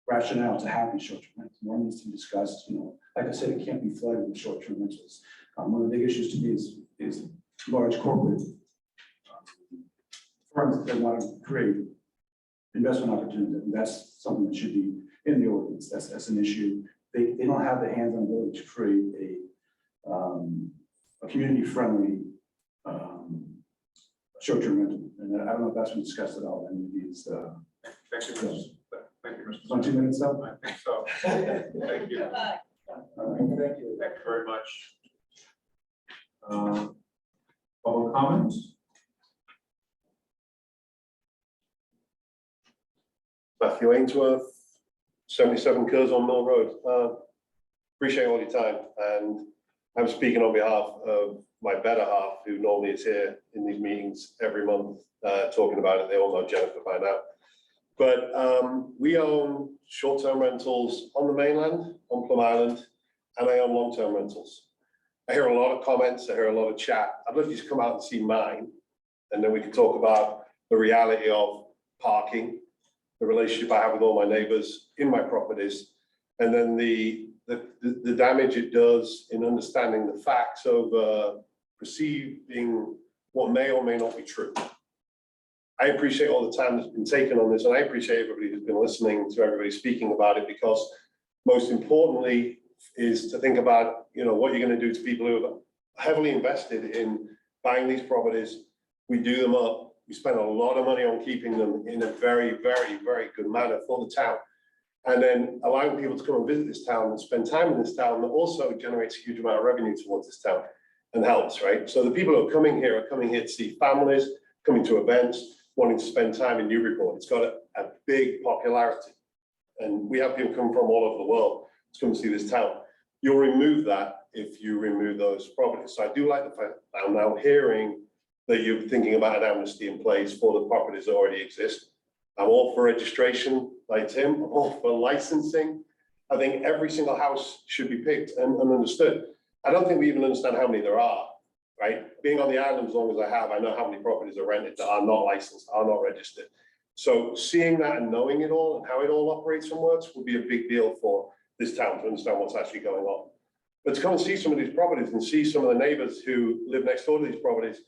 rationale to have these short-term rentals. More needs to be discussed, like I said, it can't be flooded with short-term rentals. One of the big issues to me is large corporate firms that want to create investment opportunities, and that's something that should be in the ordinance. That's an issue. They don't have the hands-on ability to create a community-friendly short-term rental. And I don't know if that's been discussed at all. Any of these. Thank you, thank you, Mr. 20 minutes up. I think so. Thank you. Thank you very much. Public comments? Matthew Ainsworth, 77 Curzon Mill Road. Appreciate all your time, and I'm speaking on behalf of my better half, who normally is here in these meetings every month talking about it. They all know Jennifer by now. But we own short-term rentals on the mainland, on Plum Island, and I own long-term rentals. I hear a lot of comments, I hear a lot of chat. I'd love you to come out and see mine, and then we can talk about the reality of parking, the relationship I have with all my neighbors in my properties, and then the damage it does in understanding the facts of perceiving what may or may not be true. I appreciate all the time that's been taken on this, and I appreciate everybody who's been listening to everybody speaking about it, because most importantly is to think about, what you're going to do to people who have heavily invested in buying these properties. We do them up. We spend a lot of money on keeping them in a very, very, very good manner for the town. And then allowing people to come and visit this town and spend time in this town that also generates a huge amount of revenue towards this town and helps, right? So the people who are coming here to see families, coming to events, wanting to spend time in Newburyport. It's got a big popularity. And we have people come from all over the world to come and see this town. You'll remove that if you remove those properties. So I do like the fact that I'm now hearing that you're thinking about an amnesty in place for the properties that already exist. I'm all for registration, like Tim. I'm all for licensing. I think every single house should be picked and understood. I don't think we even understand how many there are, right? Being on the island as long as I have, I know how many properties are rented that are not licensed, are not registered. So seeing that and knowing it all and how it all operates and works will be a big deal for this town to understand what's actually going on. But to come and see some of these properties and see some of the neighbors who live next door to these properties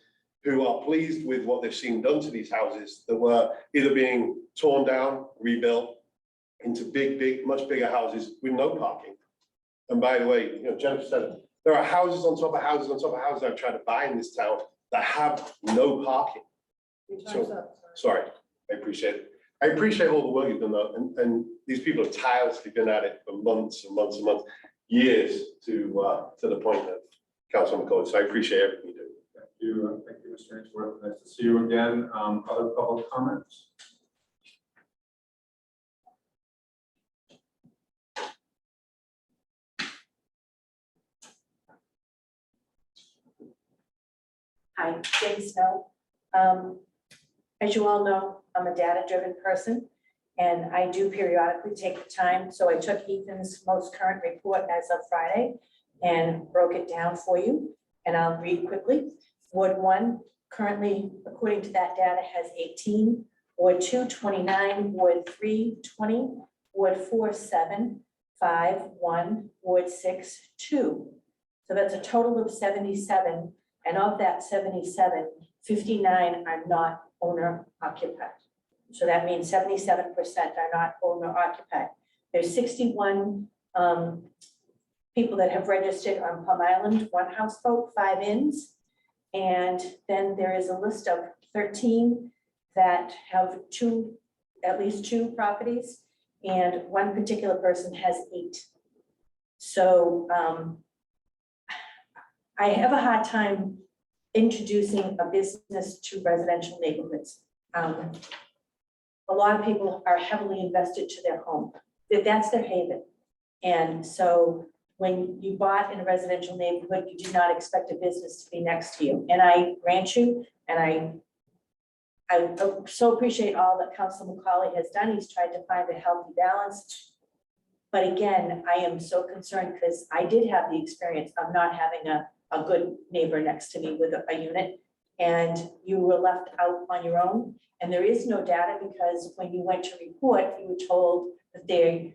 who are pleased with what they've seen done to these houses that were either being torn down, rebuilt into big, much bigger houses with no parking. And by the way, Jennifer said, there are houses on top of houses on top of houses I've tried to buy in this town that have no parking. Your time's up. Sorry, I appreciate it. I appreciate all the work you've done though. And these people have tirelessly been at it for months and months and months, years to the point of Councilman McCoy. So I appreciate everything you do. Thank you, Mr. Ainsworth. Nice to see you again. Other public comments? Hi, Jane Snow. As you all know, I'm a data-driven person, and I do periodically take the time. So I took Ethan's most current report as of Friday and broke it down for you, and I'll read quickly. Ward 1 currently, according to that data, has 18. Ward 2, 29. Ward 3, 20. Ward 4, 7. 5, 1. Ward 6, 2. So that's a total of 77. And of that 77, 59 are not owner occupied. So that means 77% are not owner occupied. There's 61 people that have registered on Plum Island, 1 houseboat, 5 inns. And then there is a list of 13 that have at least two properties, and 1 particular person has 8. So I have a hard time introducing a business to residential neighborhoods. A lot of people are heavily invested to their home. That's their haven. And so when you bought in a residential neighborhood, you do not expect a business to be next to you. And I grant you, and I so appreciate all that Council McCauley has done. He's tried to find a healthy balance. But again, I am so concerned because I did have the experience of not having a good neighbor next to me with a unit. And you were left out on your own. And there is no data because when you went to report, you were told that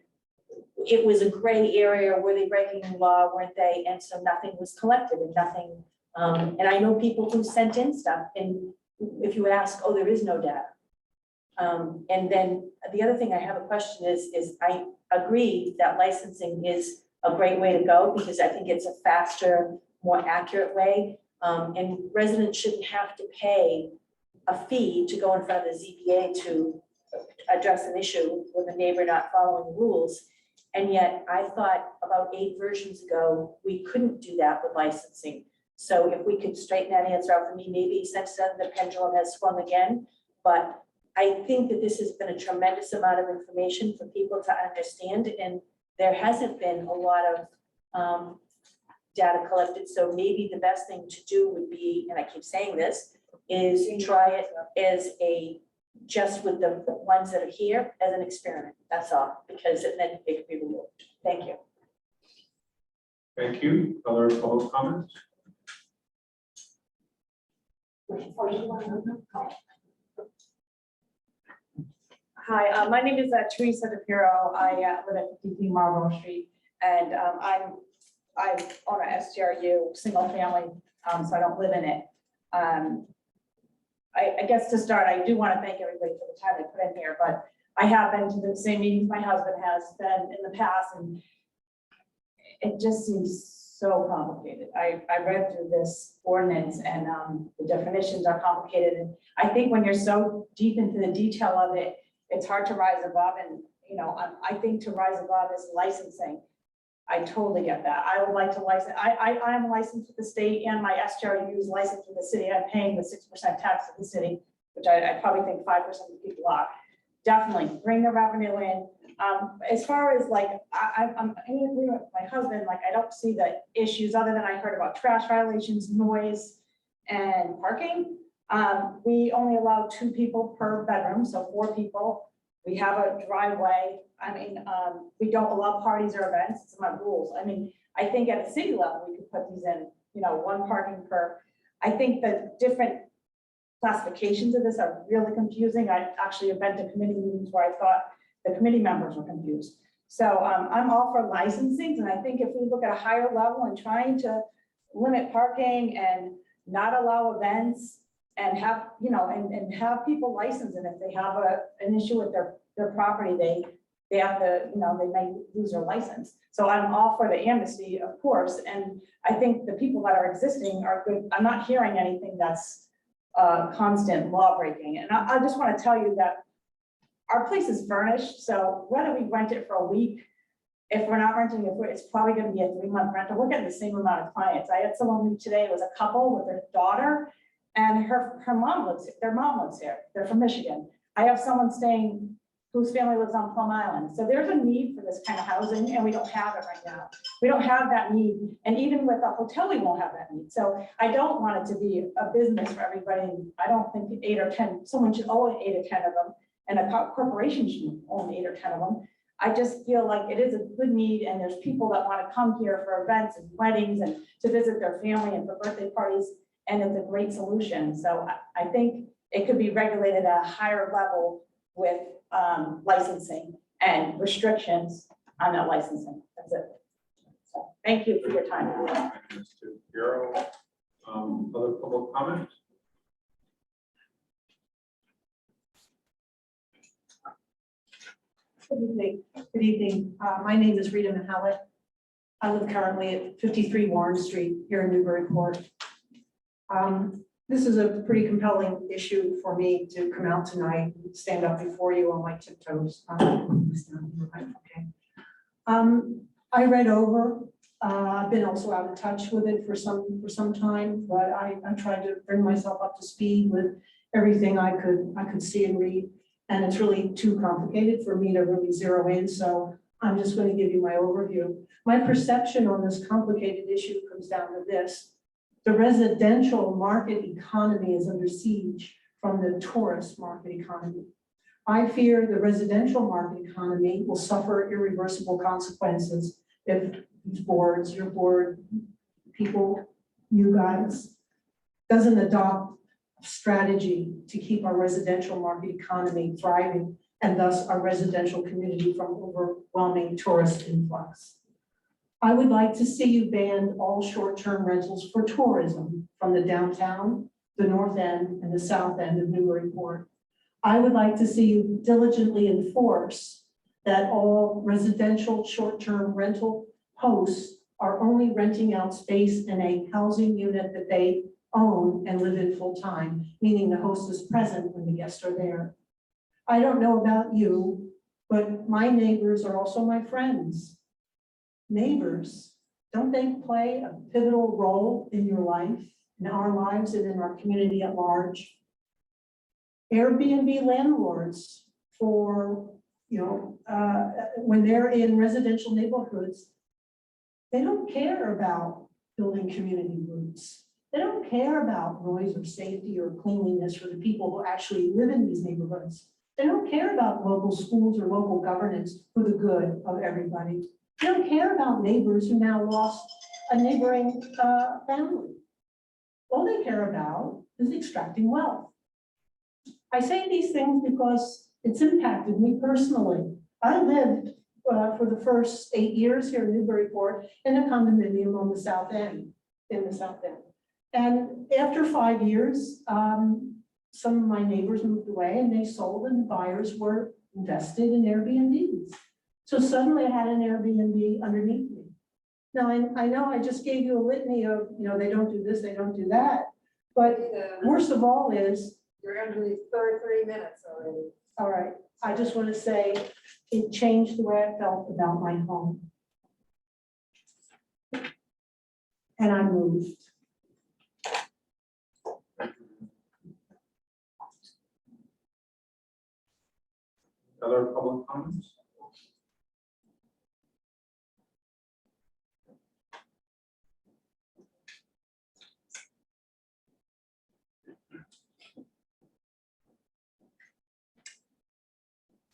it was a gray area. Were they breaking the law? Weren't they? And so nothing was collected and nothing. And I know people who sent in stuff, and if you ask, oh, there is no data. And then the other thing I have a question is I agree that licensing is a great way to go because I think it's a faster, more accurate way. And residents shouldn't have to pay a fee to go in front of the ZBA to address an issue with a neighbor not following rules. And yet I thought about 8 versions ago, we couldn't do that with licensing. So if we could straighten that answer out for me, maybe since then the pendulum has swung again. But I think that this has been a tremendous amount of information for people to understand. And there hasn't been a lot of data collected. So maybe the best thing to do would be, and I keep saying this, is try it as just with the ones that are here as an experiment. That's all, because then it could be removed. Thank you. Thank you. Other public comments? Hi, my name is Teresa DePiro. I live at 53 Marlborough Street, and I own a STRU, single family, so I don't live in it. I guess to start, I do want to thank everybody for the time they put in here, but I have been to the same meetings my husband has been in the past, and it just seems so complicated. I read through this ordinance and the definitions are complicated. And I think when you're so deep into the detail of it, it's hard to rise above. And, you know, I think to rise above is licensing. I totally get that. I would like to license. I am licensed with the state and my STRU is licensed with the city. I'm paying the 6% tax of the city, which I probably think 5% of people are. Definitely bring the revenue in. As far as like, I'm in agreement with my husband, like I don't see the issues other than I heard about trash violations, noise, and parking. We only allow 2 people per bedroom, so 4 people. We have a driveway. I mean, we don't allow parties or events. It's my rules. I mean, I think at a city level, we could put these in, you know, 1 parking per. I think the different classifications of this are really confusing. I actually have been to committee meetings where I thought the committee members were confused. So I'm all for licensing. And I think if we look at a higher level and trying to limit parking and not allow events and have, you know, and have people licensed, and if they have an issue with their property, they have to, you know, they may lose their license. So I'm all for the amnesty, of course. And I think the people that are existing are good. I'm not hearing anything that's constant law breaking. And I just want to tell you that our place is furnished. So whether we rent it for a week, if we're not renting it, it's probably going to be a 3-month rental. We're getting the same amount of clients. I had someone leave today. It was a couple with their daughter, and her mom lives. Their mom lives here. They're from Michigan. I have someone staying whose family lives on Plum Island. So there's a need for this kind of housing, and we don't have it right now. We don't have that need. And even with a hotel, we won't have that need. So I don't want it to be a business for everybody. I don't think 8 or 10, someone should own 8 or 10 of them, and a corporation should own 8 or 10 of them. I just feel like it is a good need, and there's people that want to come here for events and weddings and to visit their family and for birthday parties, and it's a great solution. So I think it could be regulated at a higher level with licensing and restrictions on that licensing. That's it. So thank you for your time. Thank you, Mr. Bureau. Other public comment? Good evening. Good evening. My name is Rita Mahalet. I live currently at 53 Warren Street here in Newburyport. This is a pretty compelling issue for me to come out tonight and stand up before you on my tiptoes. Okay. I read over. I've been also out of touch with it for some time, but I tried to bring myself up to speed with everything I could see and read. And it's really too complicated for me to really zero in. So I'm just going to give you my overview. My perception on this complicated issue comes down to this. The residential market economy is under siege from the tourist market economy. I fear the residential market economy will suffer irreversible consequences if these boards, your board, people, you guys, doesn't adopt a strategy to keep our residential market economy thriving and thus our residential community from overwhelming tourist influx. I would like to see you ban all short-term rentals for tourism from the downtown, the north end, and the south end of Newburyport. I would like to see you diligently enforce that all residential short-term rental hosts are only renting out space in a housing unit that they own and live in full-time, meaning the host is present when the guests are there. I don't know about you, but my neighbors are also my friends. Neighbors, don't they play a pivotal role in your life, in our lives, and in our community at large? Airbnb landlords when they're in residential neighborhoods, they don't care about building community groups. They don't care about noise or safety or cleanliness for the people who actually live in these neighborhoods. They don't care about local schools or local governance for the good of everybody. They don't care about neighbors who now lost a neighboring family. All they care about is extracting wealth. I say these things because it's impacted me personally. I lived for the first 8 years here in Newburyport in a condominium on the south end, And after 5 years, some of my neighbors moved away and they sold, and the buyers were invested in Airbnbs. So suddenly I had an Airbnb underneath me. Now, I know I just gave you a litany of, they don't do this, they don't do that. But worst of all is, You're under the third 3 minutes already. all right, I just want to say it changed the way I felt about my home. And I moved. Other public comments?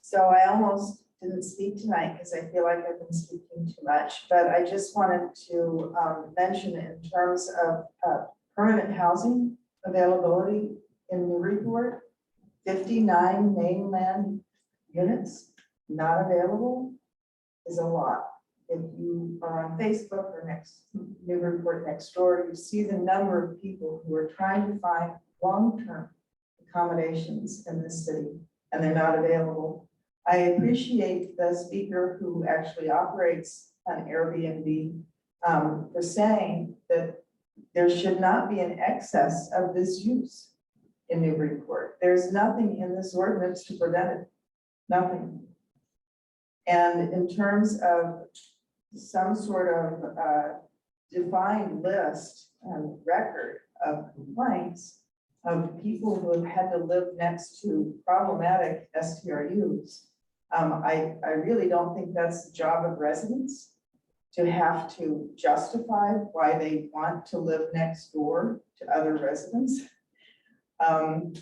So I almost didn't speak tonight because I feel like I've been speaking too much, but I just wanted to mention in terms of permanent housing availability in Newburyport, 59 mainland units not available is a lot. If you are on Facebook or Newburyport Next Door, you see the number of people who are trying to find long-term accommodations in this city, and they're not available. I appreciate the speaker who actually operates an Airbnb for saying that there should not be an excess of this use in Newburyport. There's nothing in this ordinance to prevent it, nothing. And in terms of some sort of defined list and record of complaints of people who have had to live next to problematic STRUs, I really don't think that's the job of residents to have to justify why they want to live next door to other residents. And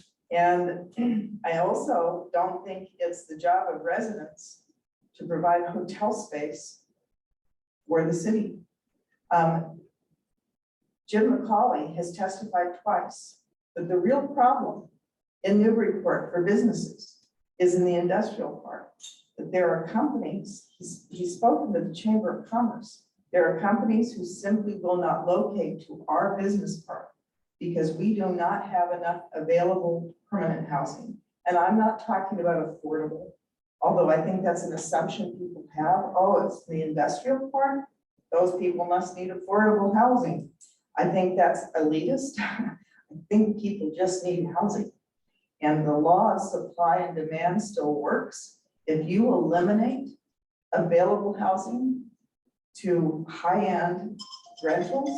I also don't think it's the job of residents to provide hotel space for the city. Jim McCauley has testified twice that the real problem in Newburyport for businesses is in the industrial part. That there are companies, he's spoken to the Chamber of Commerce, there are companies who simply will not locate to our business park because we do not have enough available permanent housing. And I'm not talking about affordable, although I think that's an assumption people have. Oh, it's the industrial part, those people must need affordable housing. I think that's elitist. I think people just need housing. And the law of supply and demand still works. If you eliminate available housing to high-end rentals,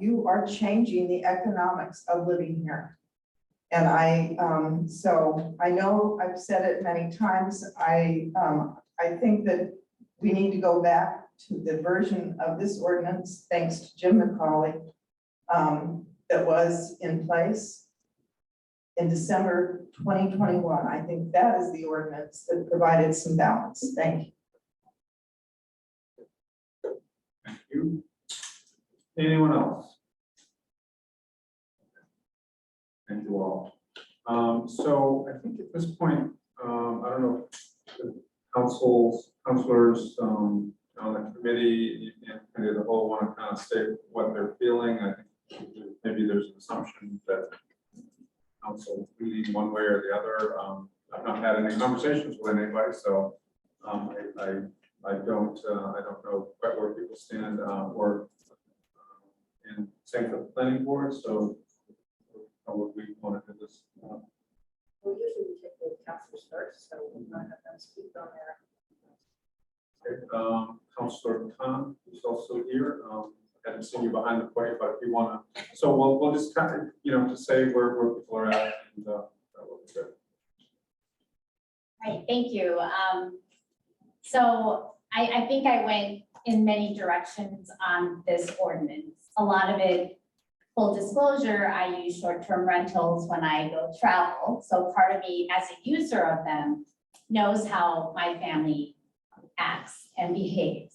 you are changing the economics of living here. And so I know I've said it many times. I think that we need to go back to the version of this ordinance, thanks to Jim McCauley, that was in place. in December 2021. I think that is the ordinance that provided some balance. Thank you. Thank you. Anyone else? Thank you all. So I think at this point, I don't know, if the counselors, on the committee and the whole want to kind of state what they're feeling. I think maybe there's an assumption that council leaning one way or the other. I've not had any conversations with anybody, so I don't know quite where people stand, or and same for the planning board. So how would we want to do this? Well, usually we take the councilors first, so we're not have them speak on their. Councilor Khan is also here. I haven't seen you behind the plate, but if you want to, so we'll just kind of, to say where people are at, and that will be good. Right, thank you. So I think I went in many directions on this ordinance. A lot of it, full disclosure, I use short-term rentals when I go travel. So part of me as a user of them knows how my family acts and behaves.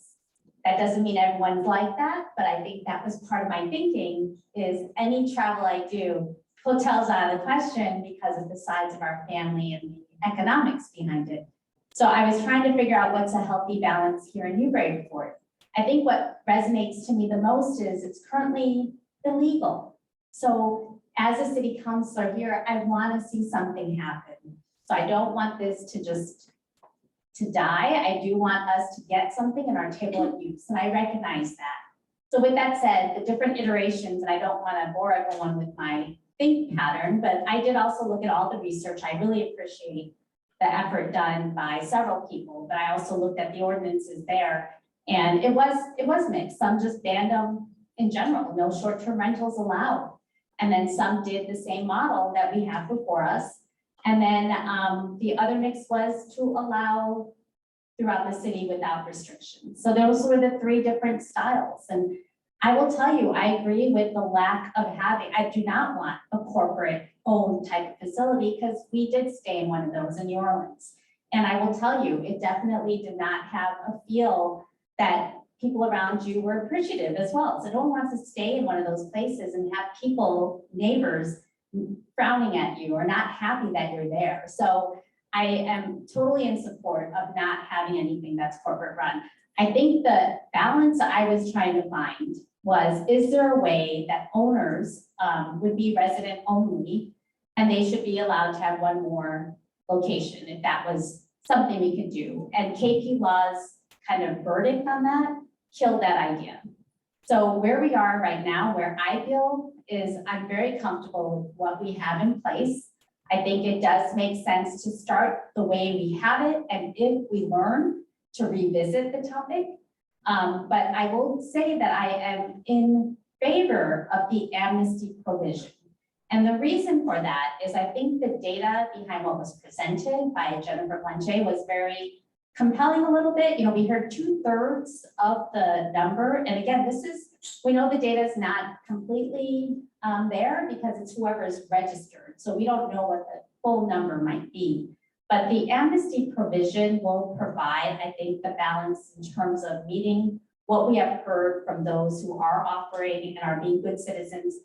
That doesn't mean everyone's like that, but I think that was part of my thinking is any travel I do, hotels out of the question because of the size of our family and the economics behind it. So I was trying to figure out what's a healthy balance here in Newburyport. I think what resonates to me the most is it's currently illegal. So as a city councilor here, I want to see something happen. So I don't want this to just die. I do want us to get something in our table of use, and I recognize that. So with that said, the different iterations, and I don't want to bore everyone with my think pattern, but I did also look at all the research. I really appreciate the effort done by several people, but I also looked at the ordinances there, and it was mixed. Some just banned them in general, no short-term rentals allowed. And then some did the same model that we have before us. And then the other mix was to allow throughout the city without restrictions. So those were the three different styles. And I will tell you, I agree with the lack of having, I do not want a corporate owned type of facility because we did stay in one of those in New Orleans. And I will tell you, it definitely did not have a feel that people around you were appreciative as well. So no one wants to stay in one of those places and have people, neighbors, frowning at you or not happy that you're there. So I am totally in support of not having anything that's corporate run. I think the balance I was trying to find was, is there a way that owners would be resident only and they should be allowed to have one more location if that was something we could do? And KP Law's kind of verdict on that killed that idea. So where we are right now, where I feel is I'm very comfortable with what we have in place. I think it does make sense to start the way we have it, and if we learn to revisit the topic. But I will say that I am in favor of the amnesty provision. And the reason for that is I think the data behind what was presented by Jennifer Blanche was very compelling a little bit. We heard 2/3 of the number. And again, we know the data is not completely there because it's whoever is registered. So we don't know what the full number might be. But the amnesty provision will provide, I think, the balance in terms of meeting what we have heard from those who are operating and are being good citizens.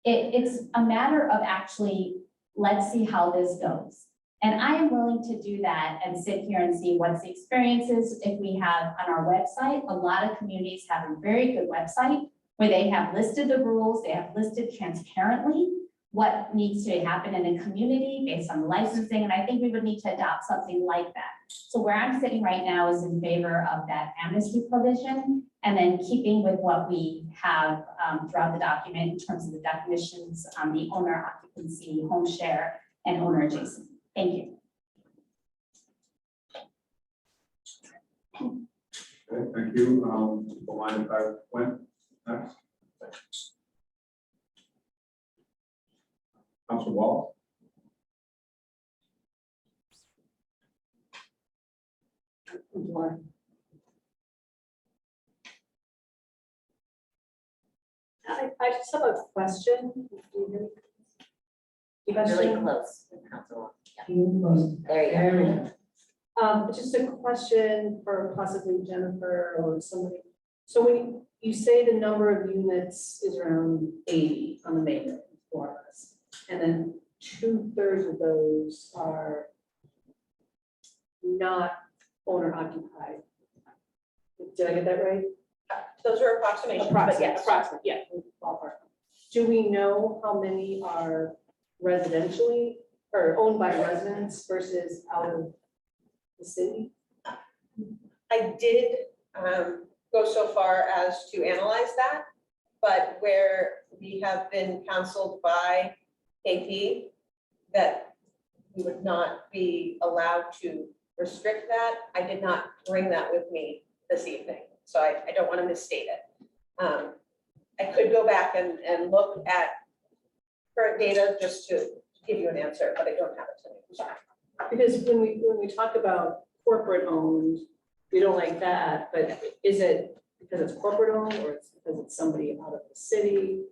It's a matter of actually, let's see how this goes. And I am willing to do that and sit here and see what's the experiences. If we have on our website, a lot of communities have a very good website where they have listed the rules, they have listed transparently what needs to happen in a community based on licensing. And I think we would need to adopt something like that. So where I'm sitting right now is in favor of that amnesty provision and then keeping with what we have throughout the document in terms of the definitions on the owner occupancy, home share, and owner adjacent. Thank you. Okay, thank you. The line if I went next. Councilor Wall. I just have a question. Really close, council. Yeah. There you go. Just a question for possibly Jennifer or somebody. So when you say the number of units is around 80 on the main floor, and then 2/3 of those are not owner occupied. Did I get that right? Those are approximations, but Approximate, yes. approximate, yeah, ballpark. Do we know how many are residentially or owned by residents versus out of the city? I did go so far as to analyze that, but where we have been counseled by KP that we would not be allowed to restrict that, I did not bring that with me this evening, so I don't want to misstate it. I could go back and look at current data just to give you an answer, but I don't have it tonight. Because when we talk about corporate owned, we don't like that, but is it because it's corporate owned or it's because it's somebody out of the city?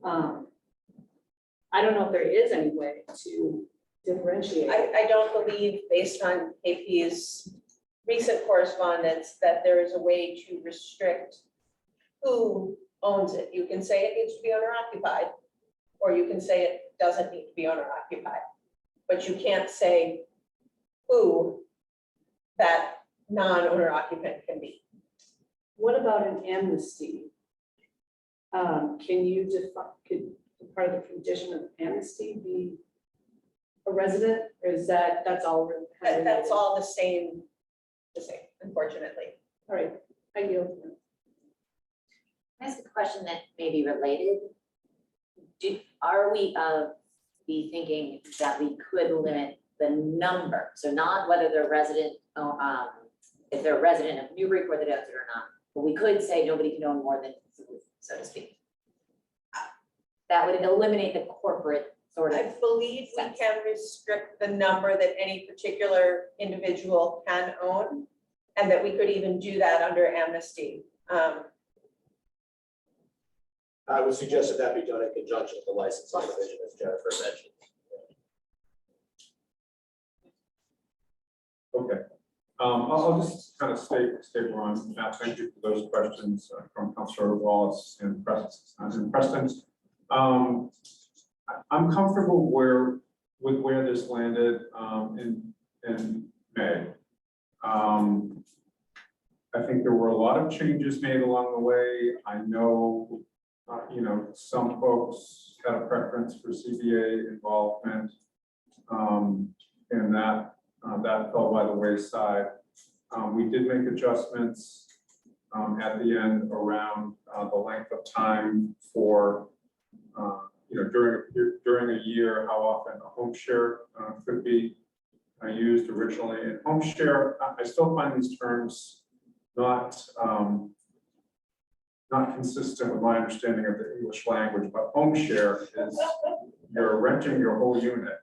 I don't know if there is any way to differentiate. I don't believe, based on KP's recent correspondence, that there is a way to restrict who owns it. You can say it needs to be owner occupied, or you can say it doesn't need to be owner occupied. But you can't say who that non-owner occupant can be. What about an amnesty? Can you could part of the condition of amnesty be a resident, or is that's all? That's all the same, unfortunately. All right, I yield. Can I ask a question that may be related? Are we be thinking that we could limit the number? So not whether they're resident, if they're a resident of Newburyport that owns it or not, but we could say nobody can own more than, so to speak. That would eliminate the corporate sort of. I believe we can restrict the number that any particular individual can own, and that we could even do that under amnesty. I would suggest that that be done in conjunction with the licensing division, as Jennifer mentioned. Okay. I'll just kind of stay where I'm at. Thank you for those questions from Councilor Wallace and Preston. I'm comfortable with where this landed in May. I think there were a lot of changes made along the way. I know, some folks had a preference for CBA involvement, and that fell by the wayside. We did make adjustments at the end around the length of time for, during a year, how often a home share could be used originally. And home share, I still find these terms not consistent with my understanding of the English language, but home share is you're renting your whole unit.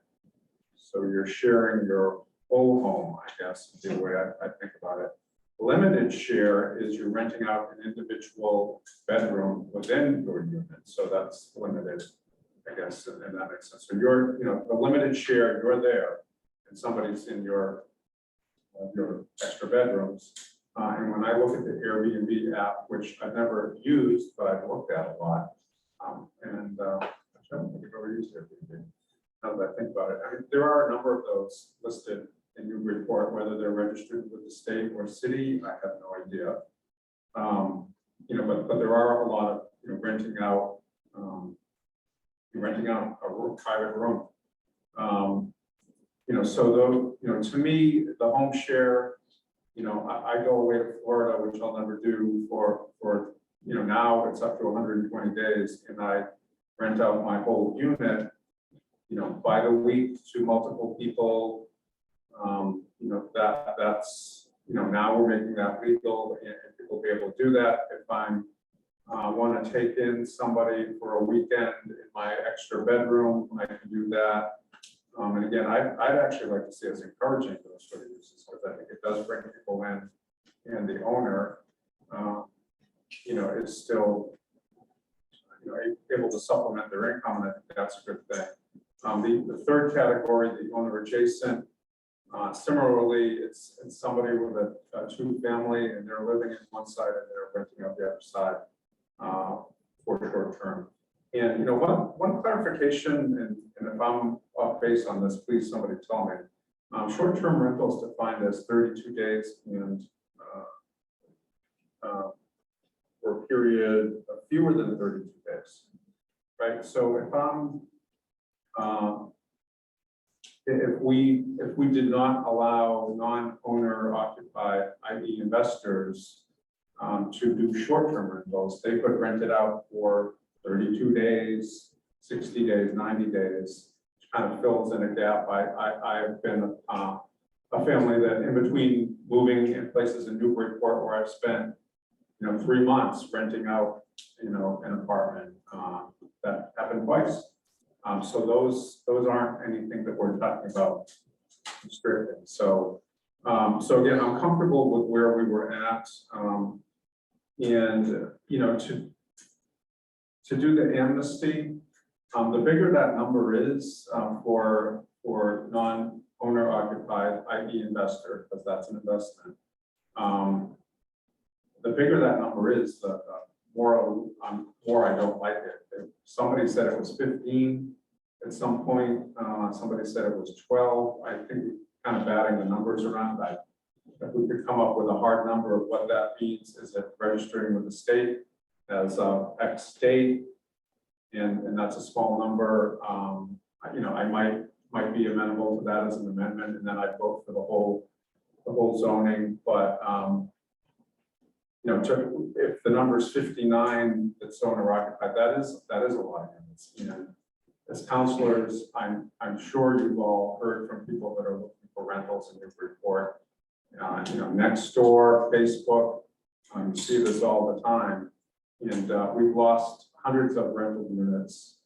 So you're sharing your whole home, I guess, is the way I think about it. Limited share is you're renting out an individual bedroom within your unit. So that's limited, I guess, and that makes sense. So you're, the limited share, you're there, and somebody's in your extra bedrooms. And when I look at the Airbnb app, which I've never used, but I've looked at a lot, and I don't think I've ever used Airbnb. Now that I think about it, I mean, there are a number of those listed in Newburyport, whether they're registered with the state or city, I have no idea. But there are a lot of renting out a room, private room. So though, to me, the home share, I go away to Florida, which I'll never do for now it's up to 120 days, and I rent out my whole unit, by the week to multiple people. That's now we're making that legal, and people will be able to do that. If I'm want to take in somebody for a weekend in my extra bedroom, I can do that. And again, I'd actually like to see us encouraging those sort of uses, because I think it does bring people in, and the owner, is still, able to supplement their income, and I think that's a good thing. The third category, the owner adjacent, similarly, it's somebody with a two-family and they're living in one side and they're renting out the other side for short term. And, you know, one clarification, and if I'm off base on this, please somebody tell me. Short-term rentals defined as 32 days and for a period of fewer than 32 days, right? So if I'm if we did not allow non-owner occupied, i.e. investors, to do short-term rentals, they could rent it out for 32 days, 60 days, 90 days, which kind of fills in a gap. I've been a family that in between moving in places in Newburyport where I've spent, 3 months renting out, an apartment, that happened twice. So those aren't anything that we're talking about restricting. So again, I'm comfortable with where we were at. To do the amnesty, the bigger that number is for non-owner occupied, i.e. investor, because that's an investment. The bigger that number is, the more I don't like it. Somebody said it was 15 at some point. Somebody said it was 12. I think kind of batting the numbers around that. If we could come up with a hard number of what that means, is it registering with the state as X state, and that's a small number. I might be amenable to that as an amendment, and then I'd vote for the whole zoning. But if the number is 59 that's owner occupied, that is a lot. And as counselors, I'm sure you've all heard from people that are looking for rentals in Newburyport. Next door, Facebook, you see this all the time. And we've lost hundreds of rental units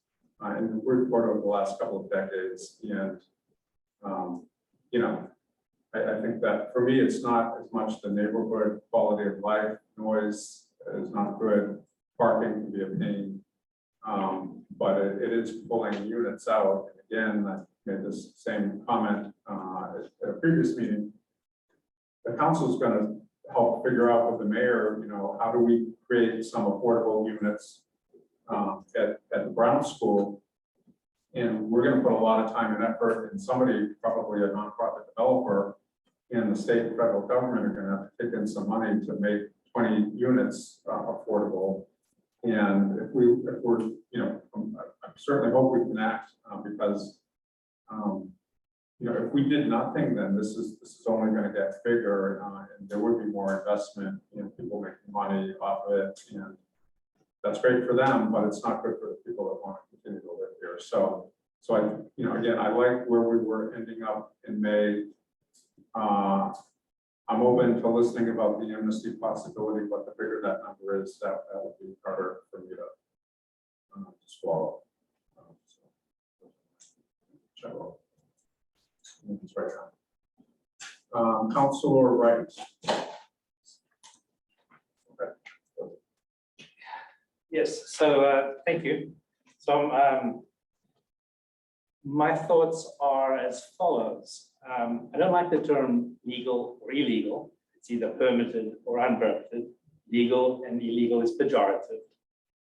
in Newburyport over the last couple of decades. And, I think that for me, it's not as much the neighborhood quality of life. Noise is not good. Parking can be a pain. But it is pulling units out. And again, I made this same comment at a previous meeting. The council is going to help figure out with the mayor, how do we create some affordable units at the Brown School. And we're going to put a lot of time and effort, and somebody, probably a nonprofit developer in the state and federal government, are going to have to kick in some money to make 20 units affordable. And if we're, I certainly hope we can act because, if we did nothing, then this is only going to get bigger, and there would be more investment in people making money off of it, and that's great for them, but it's not good for the people that want to continue to live here. So I, again, I like where we were ending up in May. I'm open to listening about the amnesty possibility, but the bigger that number is, that would be harder for me to swallow. Check out. It's right now. Councilor Wright. Okay. Yes, so thank you. So my thoughts are as follows. I don't like the term legal or illegal. It's either permitted or unpermitted. Legal and illegal is pejorative.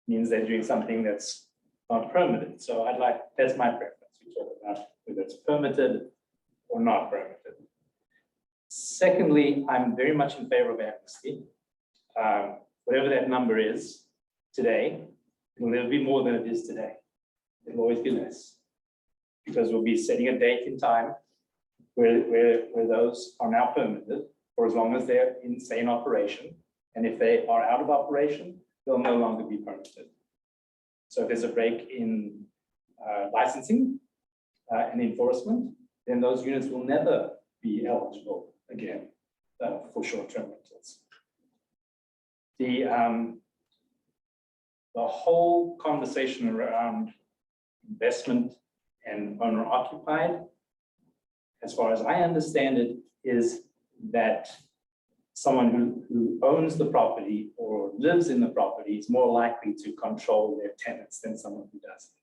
Means they're doing something that's not permitted. So that's my preference. We talk about whether it's permitted or not permitted. Secondly, I'm very much in favor of amnesty. Whatever that number is today, it will never be more than it is today. It will always be less, because we'll be setting a date in time where those are now permitted for as long as they're in sane operation. And if they are out of operation, they'll no longer be permitted. So if there's a break in licensing and enforcement, then those units will never be eligible again for short-term rentals. The whole conversation around investment and owner-occupied, as far as I understand it, is that someone who owns the property or lives in the property is more likely to control their tenants than someone who doesn't.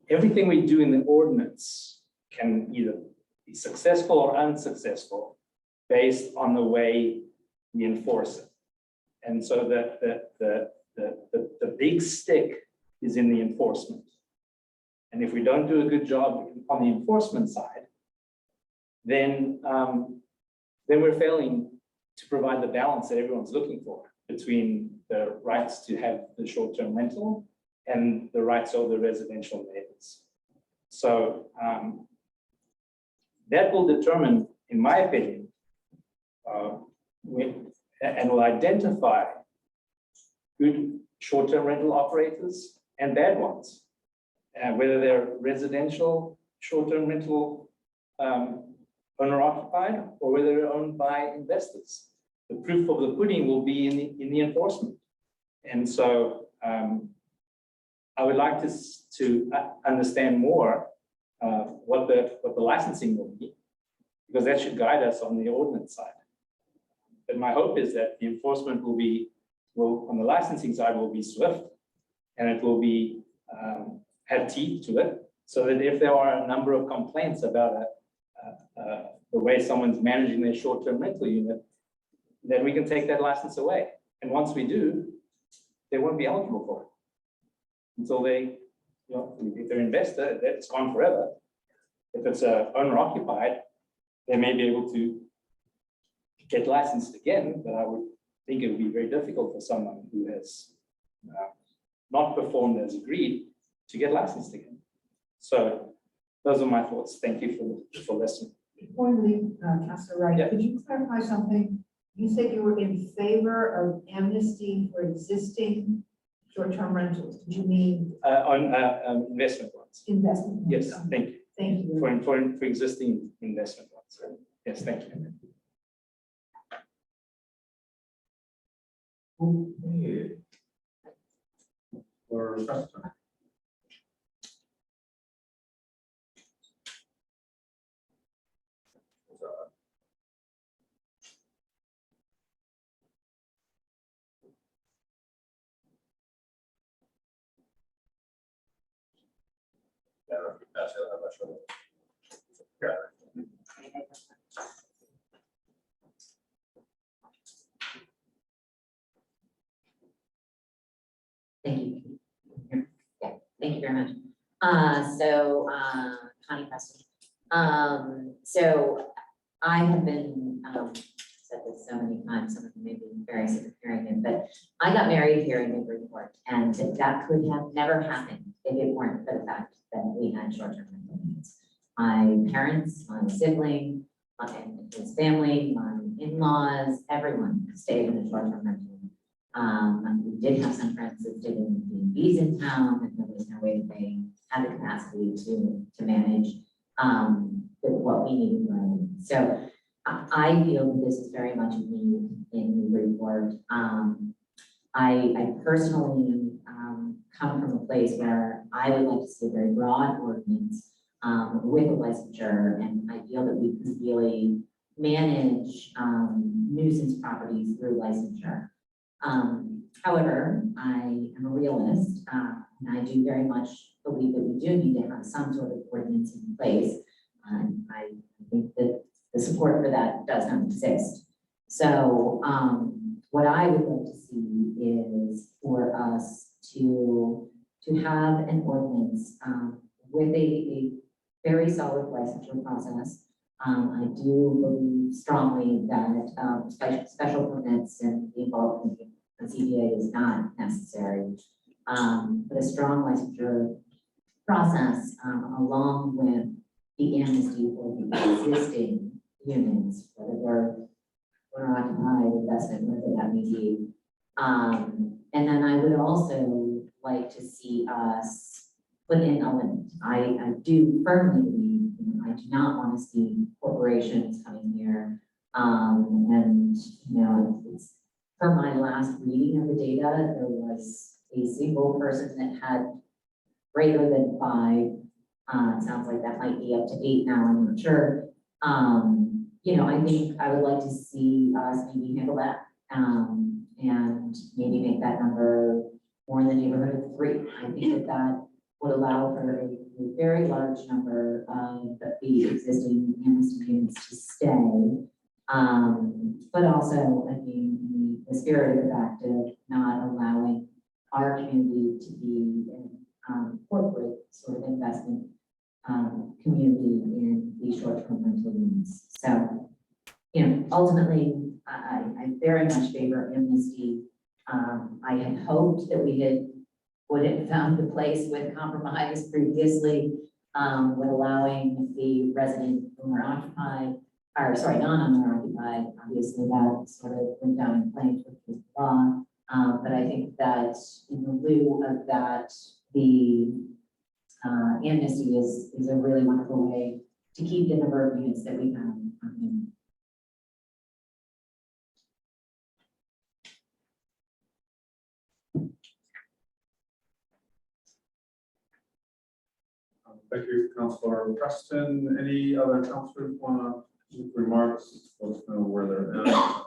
everything we do in the ordinance can either be successful or unsuccessful based on the way we enforce it. And so the big stick is in the enforcement. And if we don't do a good job on the enforcement side, then we're failing to provide the balance that everyone's looking for between the rights to have the short-term rental and the rights of the residential neighbors. So that will determine, in my opinion, and will identify good short-term rental operators and bad ones, whether they're residential short-term rental owner-occupied or whether they're owned by investors. The proof of the pudding will be in the enforcement. And so I would like to understand more what the licensing will be, because that should guide us on the ordinance side. But my hope is that the enforcement will on the licensing side will be swift, and it will be have teeth to it, so that if there are a number of complaints about the way someone's managing their short-term rental unit, then we can take that license away. And once we do, they won't be eligible for it until they, if they're an investor, that's gone forever. If it's owner occupied, they may be able to get licensed again, but I would think it would be very difficult for someone who has not performed as agreed to get licensed again. So those are my thoughts. Thank you for listening. Before we leave, Councilor Wright, Yeah. could you clarify something? You said you were in favor of amnesty for existing short-term rentals. Did you mean On investment ones. investment? Yes, thank you. Thank you. For existing investment ones. Yes, thank you. Okay. For question. I don't know if you passed it, I'm not sure. Yeah. Thank you. Yeah, thank you very much. Connie Preston. So I have been, said this so many times, some of you may be very sick of hearing it, but I got married here in Newburyport, and that could have never happened if it weren't for the fact that we had short-term rental units. My parents, my sibling, and his family, my in-laws, everyone stayed in a short-term rental. We did have some friends that did B&Bs in town, and there was no way that they had the capacity to manage what we needed. Right? So I feel that this is very much a need in Newburyport. I personally come from a place where I would like to see a very broad ordinance with a licensure, and I feel that we can really manage nuisance properties through licensure. However, I am a realist, and I do very much believe that we do need to have some sort of ordinance in place. I think that the support for that does not exist. So what I would like to see is for us to have an ordinance with a very solid licensure process. I do believe strongly that special permits and the involvement of the CBA is not necessary, but a strong licensure process along with the amnesty for the existing units, whether they're owner-occupied, investment, whatever that may be. And then I would also like to see us put in a limit. I do firmly believe, I do not want to see corporations coming here. And, it's per my last reading of the data, there was a single person that had greater than 5. It sounds like that might be up to 8 now, I'm not sure. I think I would like to see us maybe handle that and maybe make that number more in the neighborhood of 3. I think that would allow for a very large number of the existing amnesty units to stay. But also, I mean, in the spirit of the fact of not allowing our community to be an corporate sort of investment community in these short-term rental units. So, you know, ultimately, I very much favor amnesty. I had hoped that we would have found the place with compromise previously, with allowing the resident owner occupied, or sorry, non-owner occupied, obviously that sort of went down in flames with the law. But I think that in the lieu of that, the amnesty is a really wonderful way to keep the number of units that we have. Thank you, Councilor Preston. Any other councilors want to make remarks? Let us know where they're at.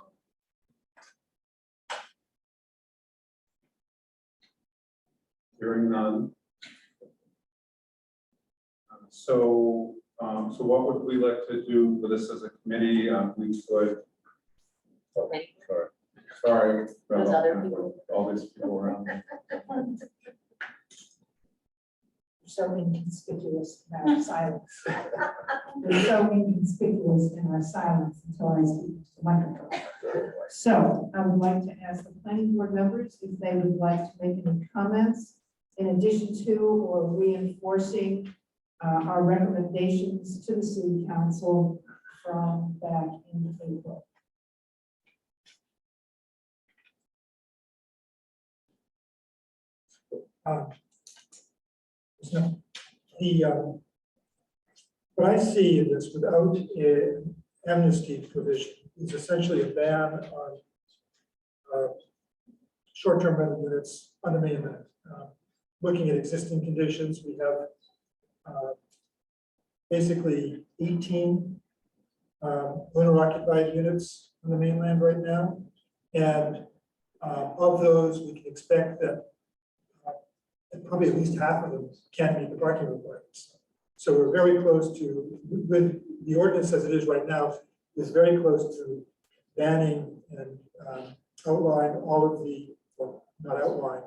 Hearing none. So what would we like to do with this as a committee? We could. Oh, sorry. Those other people. All these people around. So inconspicuous in our silence. We're so inconspicuous in our silence until I speak to the microphone. So I would like to ask the planning board members if they would like to make any comments in addition to or reinforcing our recommendations to the city council from back in April. So what I see in this without an amnesty provision is essentially a ban on short-term rental units on the mainland. Looking at existing conditions, we have basically 18 owner-occupied units on the mainland right now. And of those, we can expect that probably at least half of them can't meet the parking requirements. So we're very close to, with the ordinance as it is right now, is very close to banning and outlawing all of the, well, not outlawing,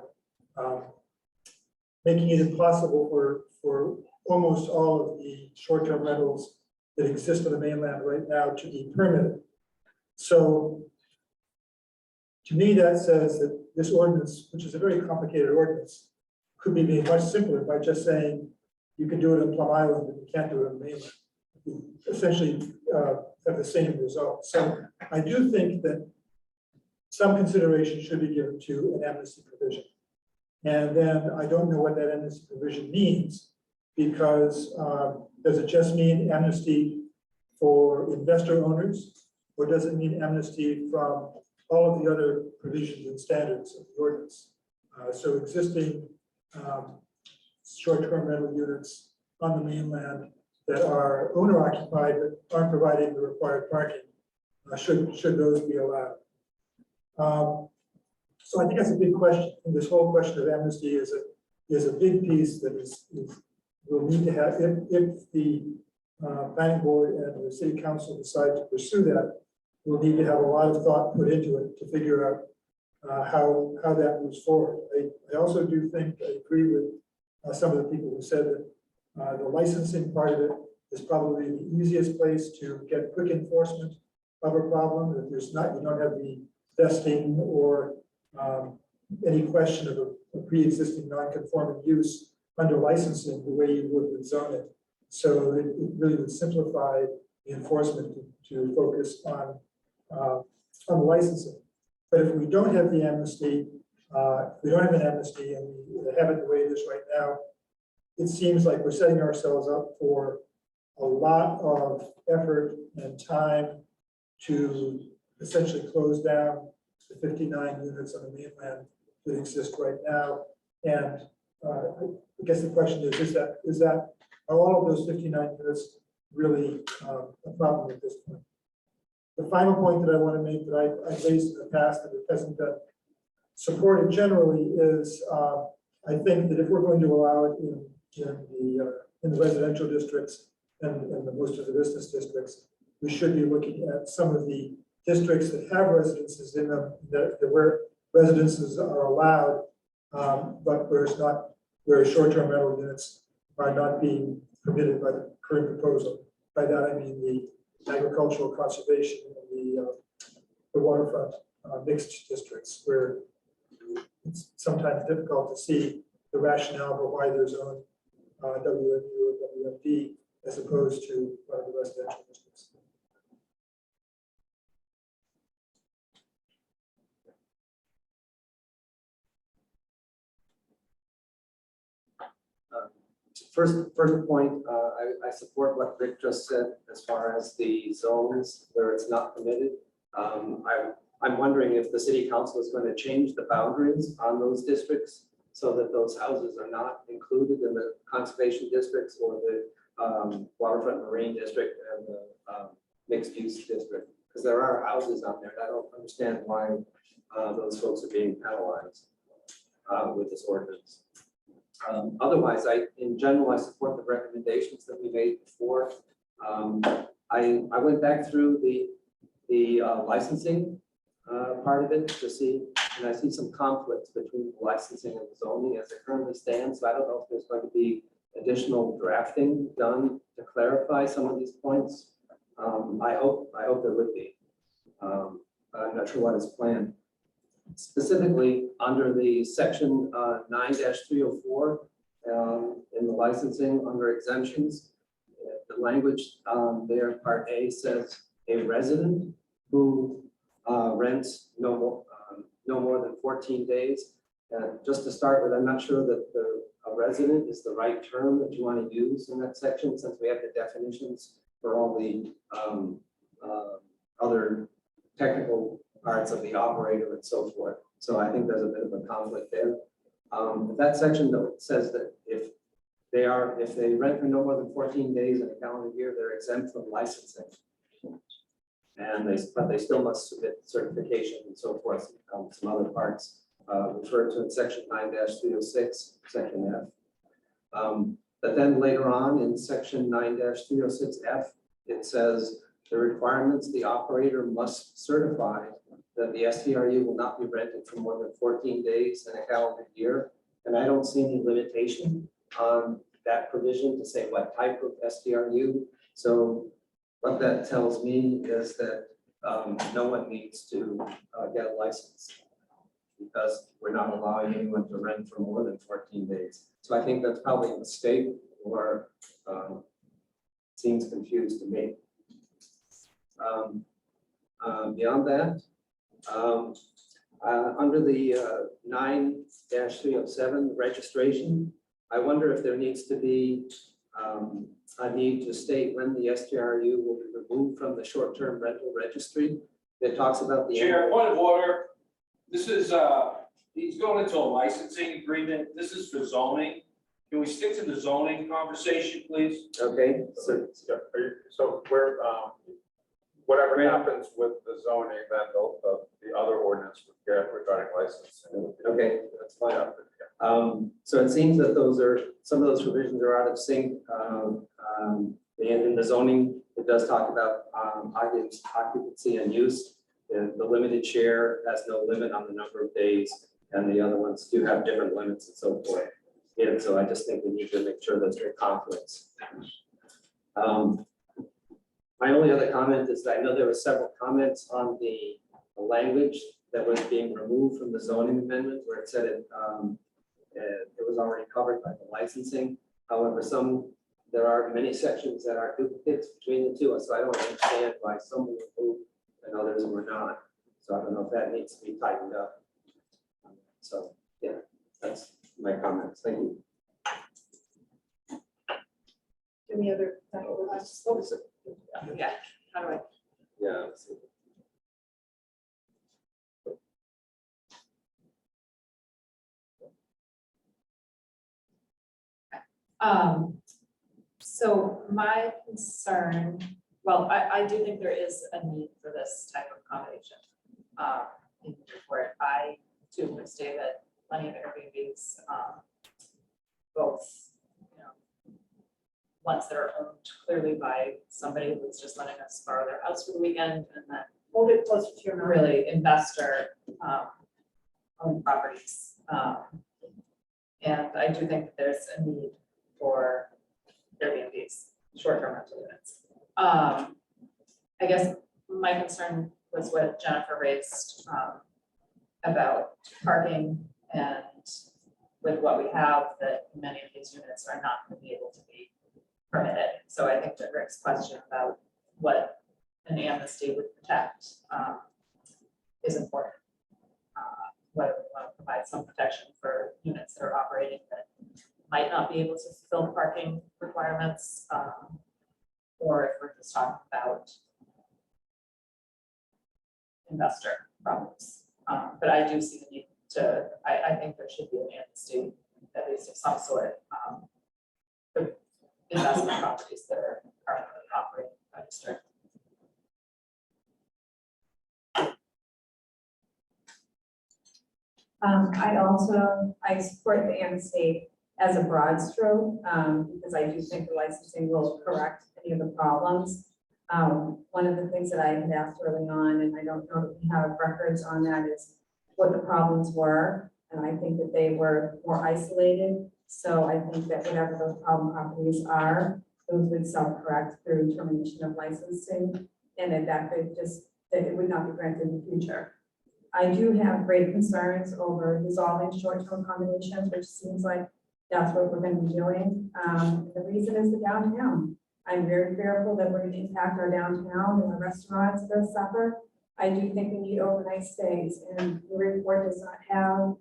making it impossible for almost all of the short-term rentals that exist on the mainland right now to be permitted. So to me, that says that this ordinance, which is a very complicated ordinance, could be made much simpler by just saying you can do it in Plum Island, but you can't do it on the mainland. You essentially have the same result. So I do think that some consideration should be given to an amnesty provision. And then I don't know what that amnesty provision means, because does it just mean amnesty for investor owners, or does it mean amnesty from all of the other provisions and standards of the ordinance? So existing short-term rental units on the mainland that are owner-occupied but aren't providing the required parking, should those be allowed? So I think that's a big question. And this whole question of amnesty is a big piece that will need to have, if the planning board and the city council decide to pursue that, we'll need to have a lot of thought put into it to figure out how that moves forward. I also do think, I agree with some of the people who said that the licensing part of it is probably the easiest place to get quick enforcement of a problem. That there's not, you don't have the vesting or any question of a pre-existing non-conforming use under licensing the way you would with zoning. So it really would simplify the enforcement to focus on licensing. But if we don't have the amnesty, if we don't have an amnesty and we have it the way it is right now, it seems like we're setting ourselves up for a lot of effort and time to essentially close down the 59 units on the mainland that exist right now. And I guess the question is that are all of those 59 units really a problem at this point? The final point that I want to make that I've raised in the past that it hasn't been supported generally is I think that if we're going to allow it in the residential districts and the most of the business districts, we should be looking at some of the districts that have residences in them, where residences are allowed, but where it's not, where short-term rental units are not being permitted by the current proposal. By that, I mean the agricultural conservation and the waterfront mixed districts, where it's sometimes difficult to see the rationale for why there's own WMU or WMD as opposed to one of the residential districts. First point, I support what Rick just said as far as the zones where it's not permitted. I'm wondering if the city council is going to change the boundaries on those districts so that those houses are not included in the conservation districts or the waterfront marine district and the mixed use district. Because there are houses on there. I don't understand why those folks are being penalized with this ordinance. Otherwise, in general, I support the recommendations that we made before. I went back through the licensing part of it to see, and I see some conflicts between the licensing and the zoning as it currently stands. So I don't know if there's going to be additional drafting done to clarify some of these points. I hope there would be. But I'm not sure what is planned. Specifically, under the section 9-304 in the licensing under exemptions, the language there, part A says a resident who rents no more than 14 days. Just to start with, I'm not sure that a resident is the right term that you want to use in that section, since we have the definitions for all the other technical parts of the operator and so forth. So I think there's a bit of a conflict there. That section though says that if they rent for no more than 14 days in a calendar year, they're exempt from licensing. But they still must submit certification and so forth, some other parts referred to in section 9-306, section F. But then later on in section 9-306F, it says the requirements the operator must certify that the STRU will not be rented for more than 14 days in a calendar year. And I don't see any limitation on that provision to say what type of STRU. So what that tells me is that no one needs to get a license because we're not allowing anyone to rent for more than 14 days. So I think that's probably a mistake or seems confused to me. Beyond that, under the 9-307 registration, I wonder if there needs to be a need to state when the STRU will be removed from the short-term rental registry. That talks about the Chair, point of order. This is he's going into a licensing agreement. This is for zoning. Can we stick to the zoning conversation, please? Okay. So we're, whatever happens with the zoning, then the other ordinance would get regarding licensing. Okay, that's fine. So it seems that some of those provisions are out of sync. In the zoning, it does talk about occupancy and use. The limited share has no limit on the number of days, and the other ones do have different limits and so forth. And so I just think we need to make sure that there are conflicts. My only other comment is that I know there were several comments on the language that was being removed from the zoning amendment where it said it was already covered by the licensing. However, there are many sections that are duplicates between the two, so I don't understand why some were removed and others were not. So I don't know if that needs to be tightened up. So yeah, that's my comments. Thank you. Any other? Yeah, how do I? Yeah. So my concern, well, I do think there is a need for this type of accommodation. In Newburyport, I too would say that plenty of Airbnbs ones that are owned clearly by somebody who's just letting us borrow their house for the weekend, and then Hold it closer to your mouth. really investor owned properties. And I do think that there's a need for Airbnbs, short-term rental units. I guess my concern was what Jennifer raised about parking, and with what we have, that many of these units are not going to be able to be permitted. So I think that Rick's question about what an amnesty would protect is important. Whether we want to provide some protection for units that are operating that might not be able to fulfill the parking requirements, or if we're just talking about investor problems. But I do see the need to, I think there should be an amnesty, at least of some sort, for investment properties that are currently operating by district. I support the amnesty as a broad stroke, because I do think the licensing will correct any of the problems. One of the things that I had asked early on, and I don't know that we have records on that, is what the problems were. And I think that they were more isolated. So I think that whatever those problem properties are, those would self-correct through termination of licensing, and that could just, that it would not be granted in the future. I do have great concerns over dissolving short-term accommodations, which seems like that's what we're going to be doing. The reason is the downtown. I'm very fearful that we're going to impact our downtown and the restaurants that suffer. I do think we need overnight stays, and Newburyport does not have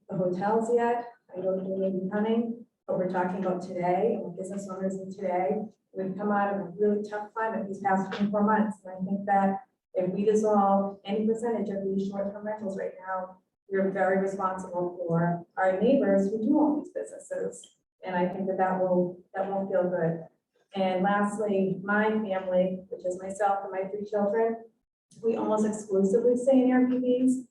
the hotels yet. I know they may be coming, but we're talking about today, and business owners of today. We've come out of a really tough climate these past 24 months, and I think that if we dissolve any percentage of these short-term rentals right now, we're very responsible for our neighbors who do own these businesses. And I think that that won't feel good. And lastly, my family, which is myself and my 3 children, we almost exclusively stay in Airbnbs.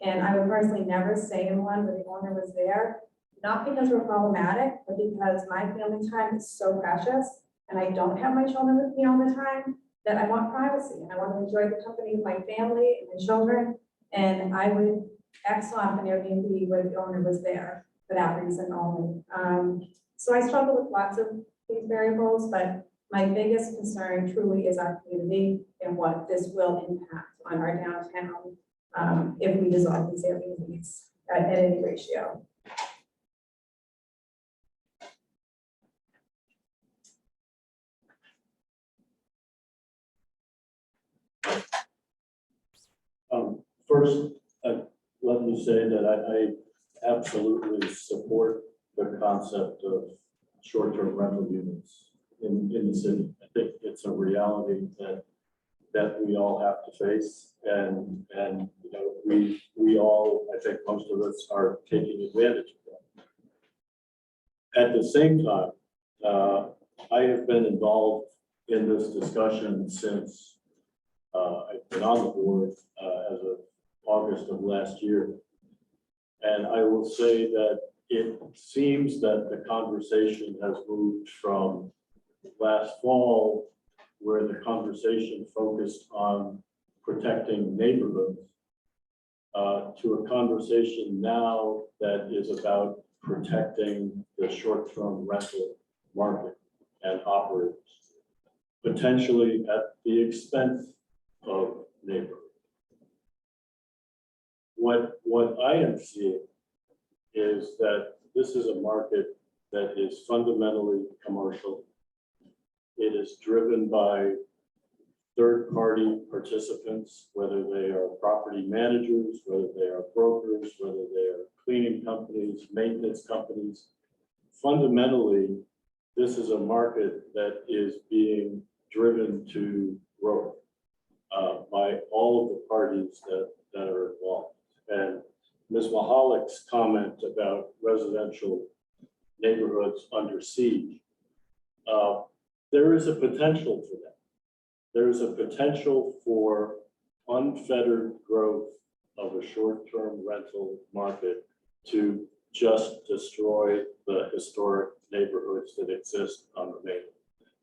And I would personally never stay in one where the owner was there, not because we're problematic, but because my family time is so precious. And I don't have my children with me all the time, that I want privacy and I want to enjoy the company of my family and my children. And I would X off an Airbnb where the owner was there for that reason only. So I struggle with lots of these variables, but my biggest concern truly is our community and what this will impact on our downtown if we dissolve these Airbnbs at any ratio. First, let me say that I absolutely support the concept of short-term rental units in the city. I think it's a reality that we all have to face, and you know, we all, I think most of us are taking advantage of that. At the same time, I have been involved in this discussion since I've been on the board as of August of last year. And I will say that it seems that the conversation has moved from last fall, where the conversation focused on protecting neighborhoods, to a conversation now that is about protecting the short-term rental market and operators, potentially at the expense of neighborhoods. What I am seeing is that this is a market that is fundamentally commercial. It is driven by third-party participants, whether they are property managers, whether they are brokers, whether they are cleaning companies, maintenance companies. Fundamentally, this is a market that is being driven to growth by all of the parties that are involved. And Ms. Mahalick's comment about residential neighborhoods under siege, there is a potential for that. There is a potential for unfettered growth of a short-term rental market to just destroy the historic neighborhoods that exist on the mainland.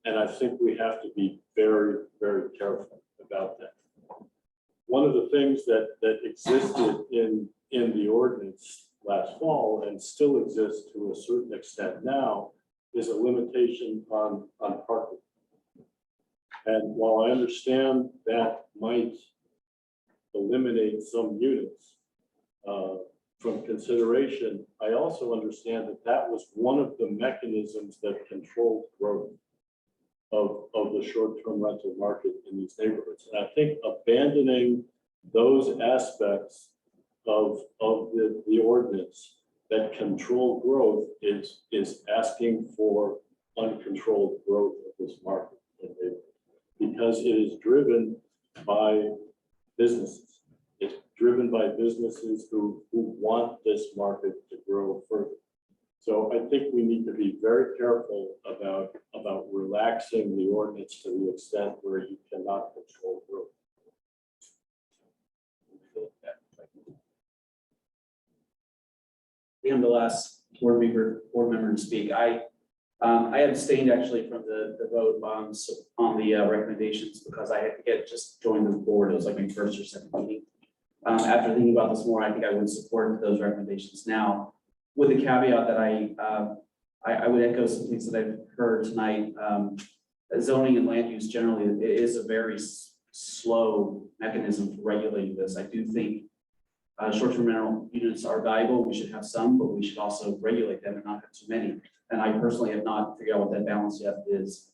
And I think we have to be very, very careful about that. One of the things that existed in the ordinance last fall and still exists to a certain extent now is a limitation on parking. And while I understand that might eliminate some units from consideration, I also understand that that was one of the mechanisms that controlled growth of the short-term rental market in these neighborhoods. And I think abandoning those aspects of the ordinance that control growth is asking for uncontrolled growth of this market in neighborhoods, because it is driven by businesses. It's driven by businesses who want this market to grow further. So I think we need to be very careful about relaxing the ordinance to the extent where you cannot control growth. I'm the last board member to speak. I abstained actually from the vote on the recommendations because I had just joined the board. It was like my first or second meeting. After thinking about this more, I think I would support those recommendations now, with the caveat that I would echo some things that I've heard tonight. Zoning and land use generally is a very slow mechanism for regulating this. I do think short-term rental units are valuable. We should have some, but we should also regulate them and not have too many. And I personally have not figured out what that balance yet is.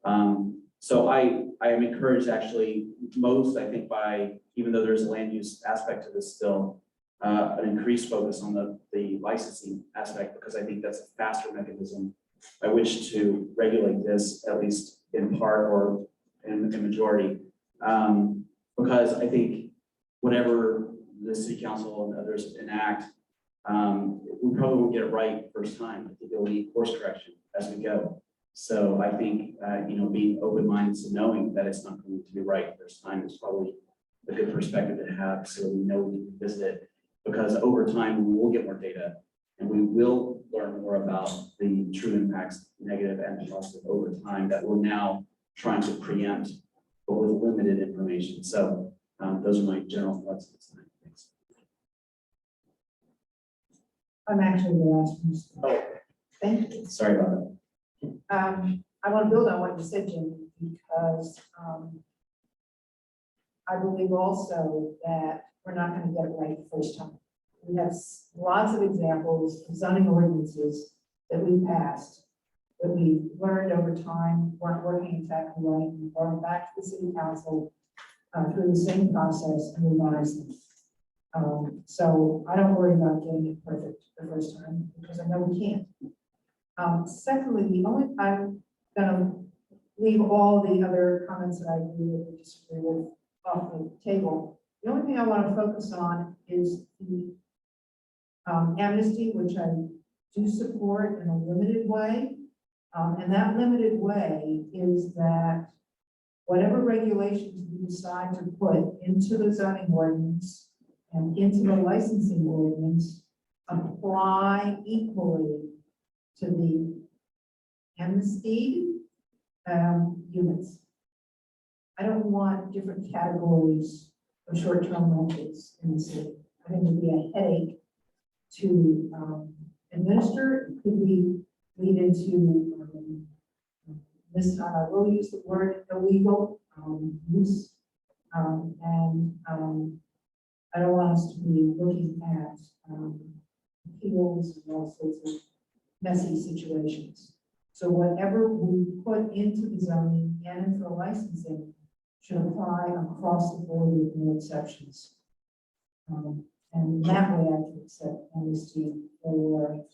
So I am encouraged actually most, I think, by, even though there's a land use aspect to this still, an increased focus on the licensing aspect, because I think that's a faster mechanism by which to regulate this, at least in part or in the majority. Because I think whatever the city council and others enact, we probably won't get it right first time. I think it will need course correction as we go. So I think, being open-minded to knowing that it's not going to be right first time is probably a good perspective to have, so we know we can visit it. Because over time, we will get more data and we will learn more about the true impacts, negative and positive, over time that we're now trying to preempt, but with limited information. So those are my general thoughts this time. Thanks. I'm actually the last one. Oh, Thank you. sorry about that. I want to build on what you said, Jimmy, because I believe also that we're not going to get it right the first time. We have lots of examples of zoning ordinances that we passed, that we learned over time weren't working exactly right, and brought it back to the city council through the same process and revised them. So I don't worry about getting it perfect the first time, because I know we can't. Secondly, I'm gonna leave all the other comments that I agree with or disagree with off the table. The only thing I want to focus on is the amnesty, which I do support in a limited way. And that limited way is that whatever regulations we decide to put into the zoning ordinance and into the licensing ordinance apply equally to the amnesty units. I don't want different categories of short-term rentals in the city. I think it'd be a headache to administer. It could lead into this. I will use the word illegal use, and I don't want us to be looking at appeals and all sorts of messy situations. So whatever we put into the zoning and into the licensing should apply across the board with no exceptions. And that way I can accept amnesty for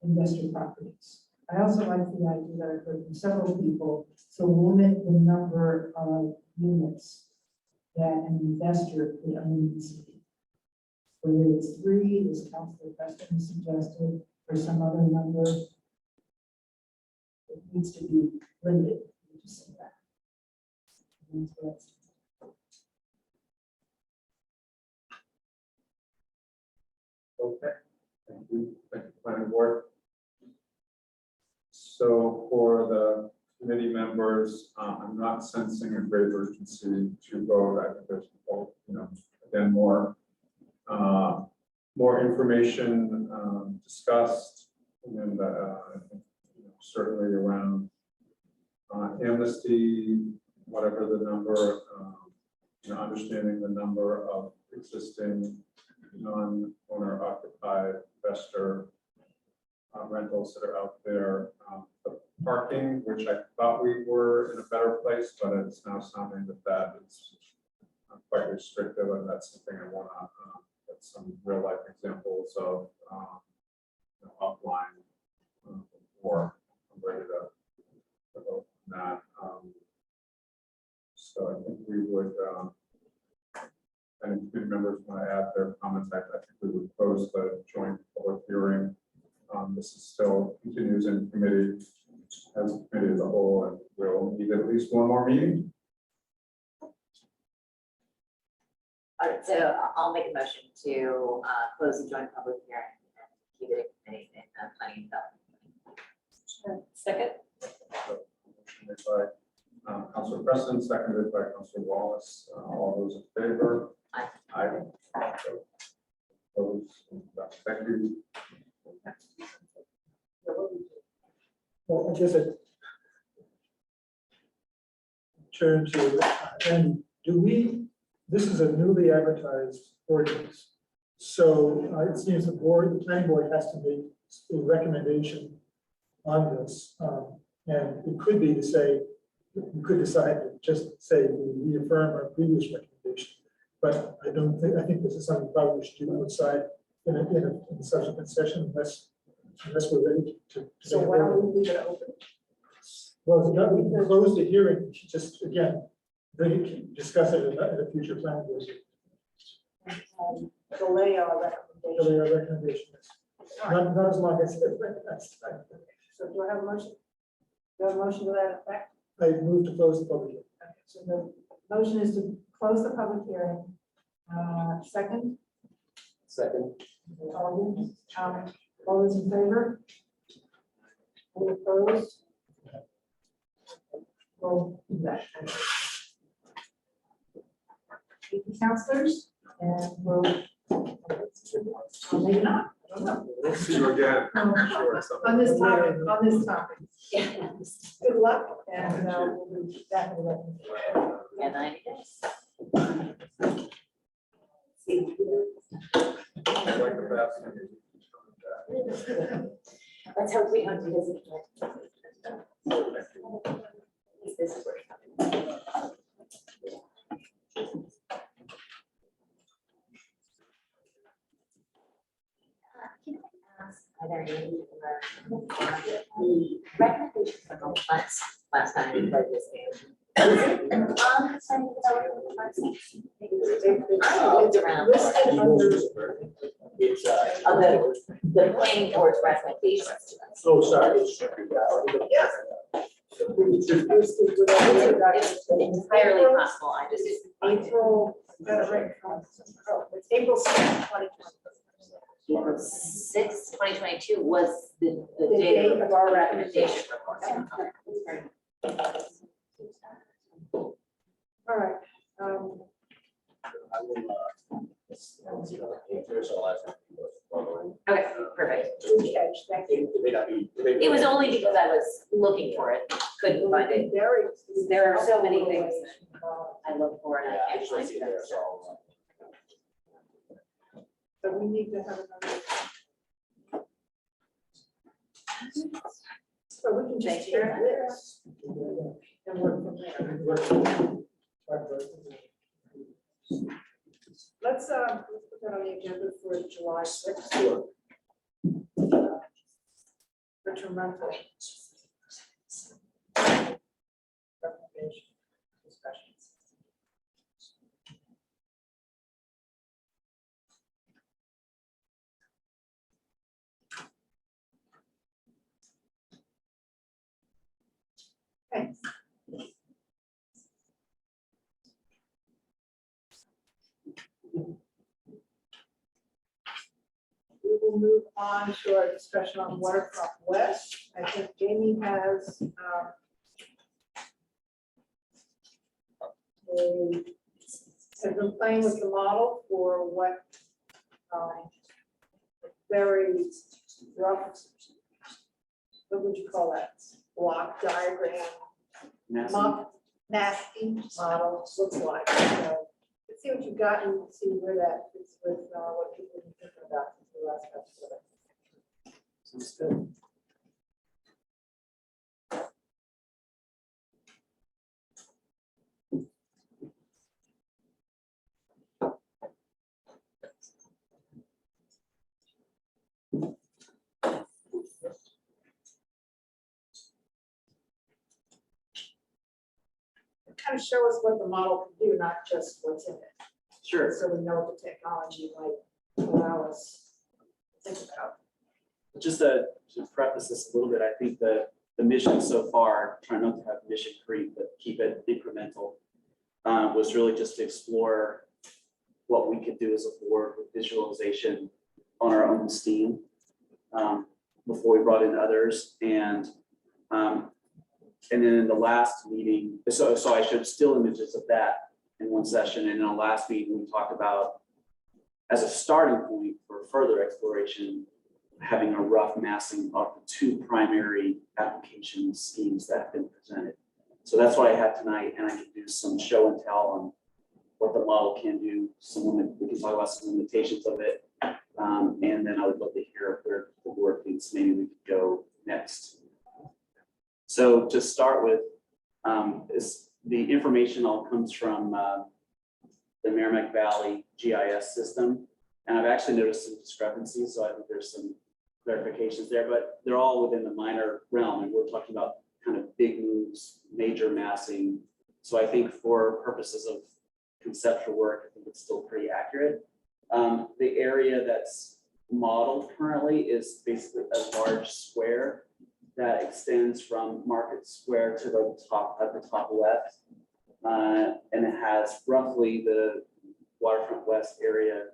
investor properties. I also like the idea that I've heard from several people to limit the number of units that an investor could own in the city. Whether it's 3, as Councilor Preston suggested, or some other number, it needs to be limited. We'll just say that. And that's what Okay, thank you, planning board. So for the committee members, I'm not sensing a great urgency to vote. I think there's, again, more information discussed, and I think, certainly around amnesty, whatever the number, understanding the number of existing non-owner occupied investor rentals that are out there. The parking, which I thought we were in a better place, but it's now sounding that is quite restrictive, and that's something I want to get some real life examples of offline before I'm ready to vote on that. So I think we would, and committee members want to add their comments, I think we would close the joint public hearing. This is still continues in committee as a committee as a whole, and we'll need at least one more meeting. All right, so I'll make a motion to close the joint public hearing and keep it in committee and planning and development. Second. Motion made by Councilor Preston, seconded by Councilor Wallace. All those in favor? Aye. Aye. Opposed? Thank you. Well, I guess it turn to, and do we, this is a newly advertised ordinance. So it seems the planning board has to make a recommendation on this. And it could be to say, we could decide to just say we reaffirm our previous recommendation. But I think this is something probably we should do outside in a subsequent session unless we're ready to. So why don't we leave it open? Well, if not, we can close the hearing, just again, discuss it at a future planning board. Delay our recommendation. Delay our recommendation. Not as long as that's time. So do I have a motion? Do I have a motion to that effect? I move to close the public hearing. Okay, so the motion is to close the public hearing. Second, Second. all those in favor? Any opposed? We'll do that. Thank you, councilors, and we'll, maybe not, I don't know. We'll see you again. I'm sure at some On this topic, Yeah. good luck, and we'll be back in the. Yeah, 90 days. I like the best. Let's hope we don't do this again. This is where it's coming. Can I ask, are there any the recommendations from the last time we played this game? Was it on the planning development website? I looked around. It's, The planning board's recommendations to us. oh, sorry. Yes. It's entirely possible, I just. April, got it right. It's April 6th, 2020. April 6th, 2022 was the The date date of our recommendation recommendation. report. All right. I will, so I'll ask you. Okay, perfect. Good catch, thank you. It may not be. It was only because I was looking for it, couldn't find it. There are so many things that I look for and Yeah, I I can't just find see it them. there, so. So we need to have another. So we can just Thank you take very much. this and work from there. Let's put that on the agenda for July 6th. Richard Renfro. Recommendation, discussions. Thanks. We will will move on to our discussion on Waterfront West. I think Jamie has been playing with the model for what very rough, what would you call that? Block diagram, nasty model looks like. So let's see what you've got and see where that fits with what people are thinking about the last couple of it. Sounds good. Kind of show us what the model can do, not just what's in it. Sure. So we know what the technology might allow us to think about. Just to preface this a little bit, I think the mission so far, trying not to have mission creep, but keep it incremental, was really just to explore what we could do as a board with visualization on our own steam before we brought in others. And then in the last meeting, so I showed still images of that in one session. And in the last meeting, we talked about, as a starting point for further exploration, having a rough massing of the two primary application schemes that have been presented. So that's what I have tonight, and I can do some show and tell on what the model can do. We can talk about some limitations of it. And then I would love to hear where the board thinks maybe we could go next. So to start with, the information all comes from the Merrimack Valley GIS system. And I've actually noticed some discrepancies, so I think there's some clarifications there, but they're all within the minor realm. And we're talking about kind of big moves, major massing. So I think for purposes of conceptual work, I think it's still pretty accurate. The area that's modeled currently is basically a large square that extends from Market Square to the top, at the top left. And it has roughly the Waterfront West area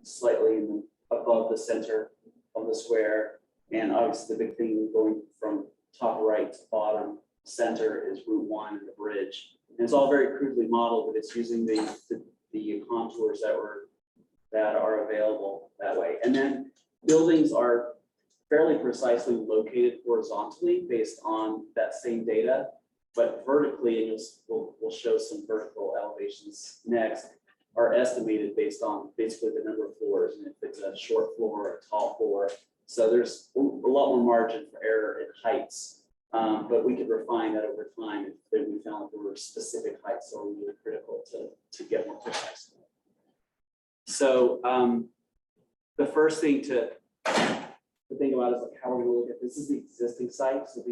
slightly above the center of the square. And obviously the big thing going from top right to bottom center is Route 1 and the bridge. And it's all very crudely modeled, but it's using the contours that are available that way. And then buildings are fairly precisely located horizontally based on that same data, but vertically, and we'll show some vertical elevations next, are estimated based on basically the number of floors, and if it's a short floor or a tall floor. So there's a lot more margin for error in heights, but we could refine that over time if we found there were specific heights that were really critical to get more precise. So the first thing to think about is like how we're going to look at this. Is the existing site. So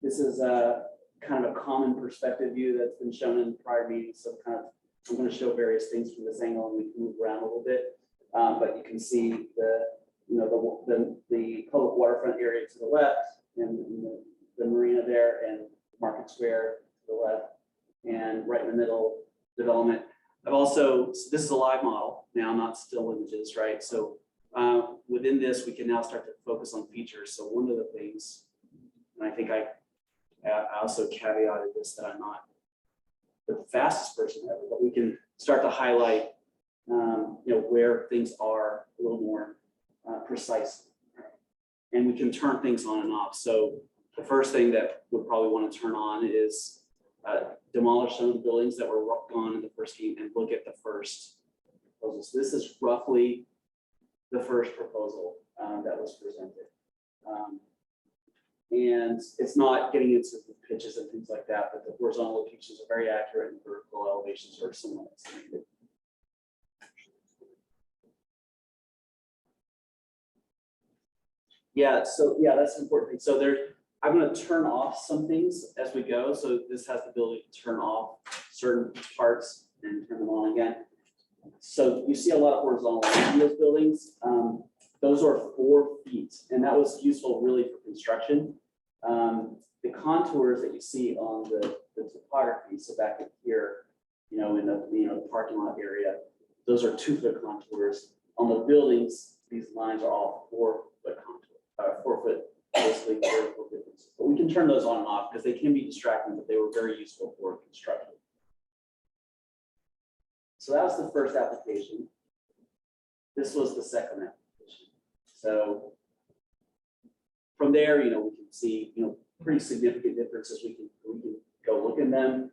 this is a kind of a common perspective view that's been shown in prior meetings. So I'm going to show various things from this angle, and we can move around a little bit. But you can see the public waterfront area to the left, and the marina there, and Market Square to the left, and right in the middle development. This is a live model now, not still images, right? So within this, we can now start to focus on features. So one of the things, and I think I also caveated this, that I'm not the fastest person ever, but we can start to highlight, where things are a little more precise, and we can turn things on and off. So the first thing that we'll probably want to turn on is demolish some of the buildings that were gone in the first scheme and look at the first proposal. So this is roughly the first proposal that was presented. And it's not getting into the pitches and things like that, but the horizontal locations are very accurate and vertical elevations are somewhat estimated. That's an important thing. So I'm going to turn off some things as we go. So this has the ability to turn off certain parts and turn them on again. So you see a lot of horizontal lines in those buildings. Those are 4 feet, and that was useful really for construction. The contours that you see on the topography, so back in here, in the parking lot area, those are 2-foot contours. On the buildings, these lines are all 4-foot contour, 4-foot basically vertical differences. But we can turn those on and off because they can be distracting, but they were very useful for construction. So that was the first application. This was the second application. So from there, we can see, pretty significant differences. We can go look at them.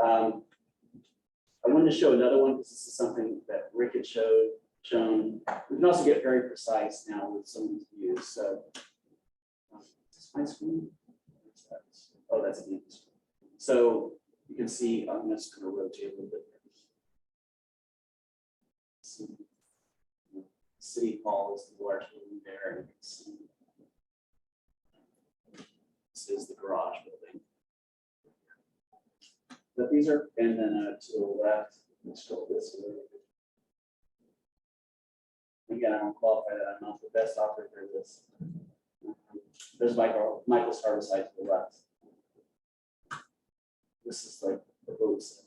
I wanted to show another one because this is something that Rick had shown. We can also get very precise now with some of these views. So, is this my screen? Oh, that's the screen. So you can see, I'm just going to rotate a little bit. See, City Hall is the large building there. And you can see this is the garage building. But these are, and then to the left, let's go this way. Again, I don't qualify that. I'm not the best operator for this. There's Michael's harbor site to the left. This is like the boat says.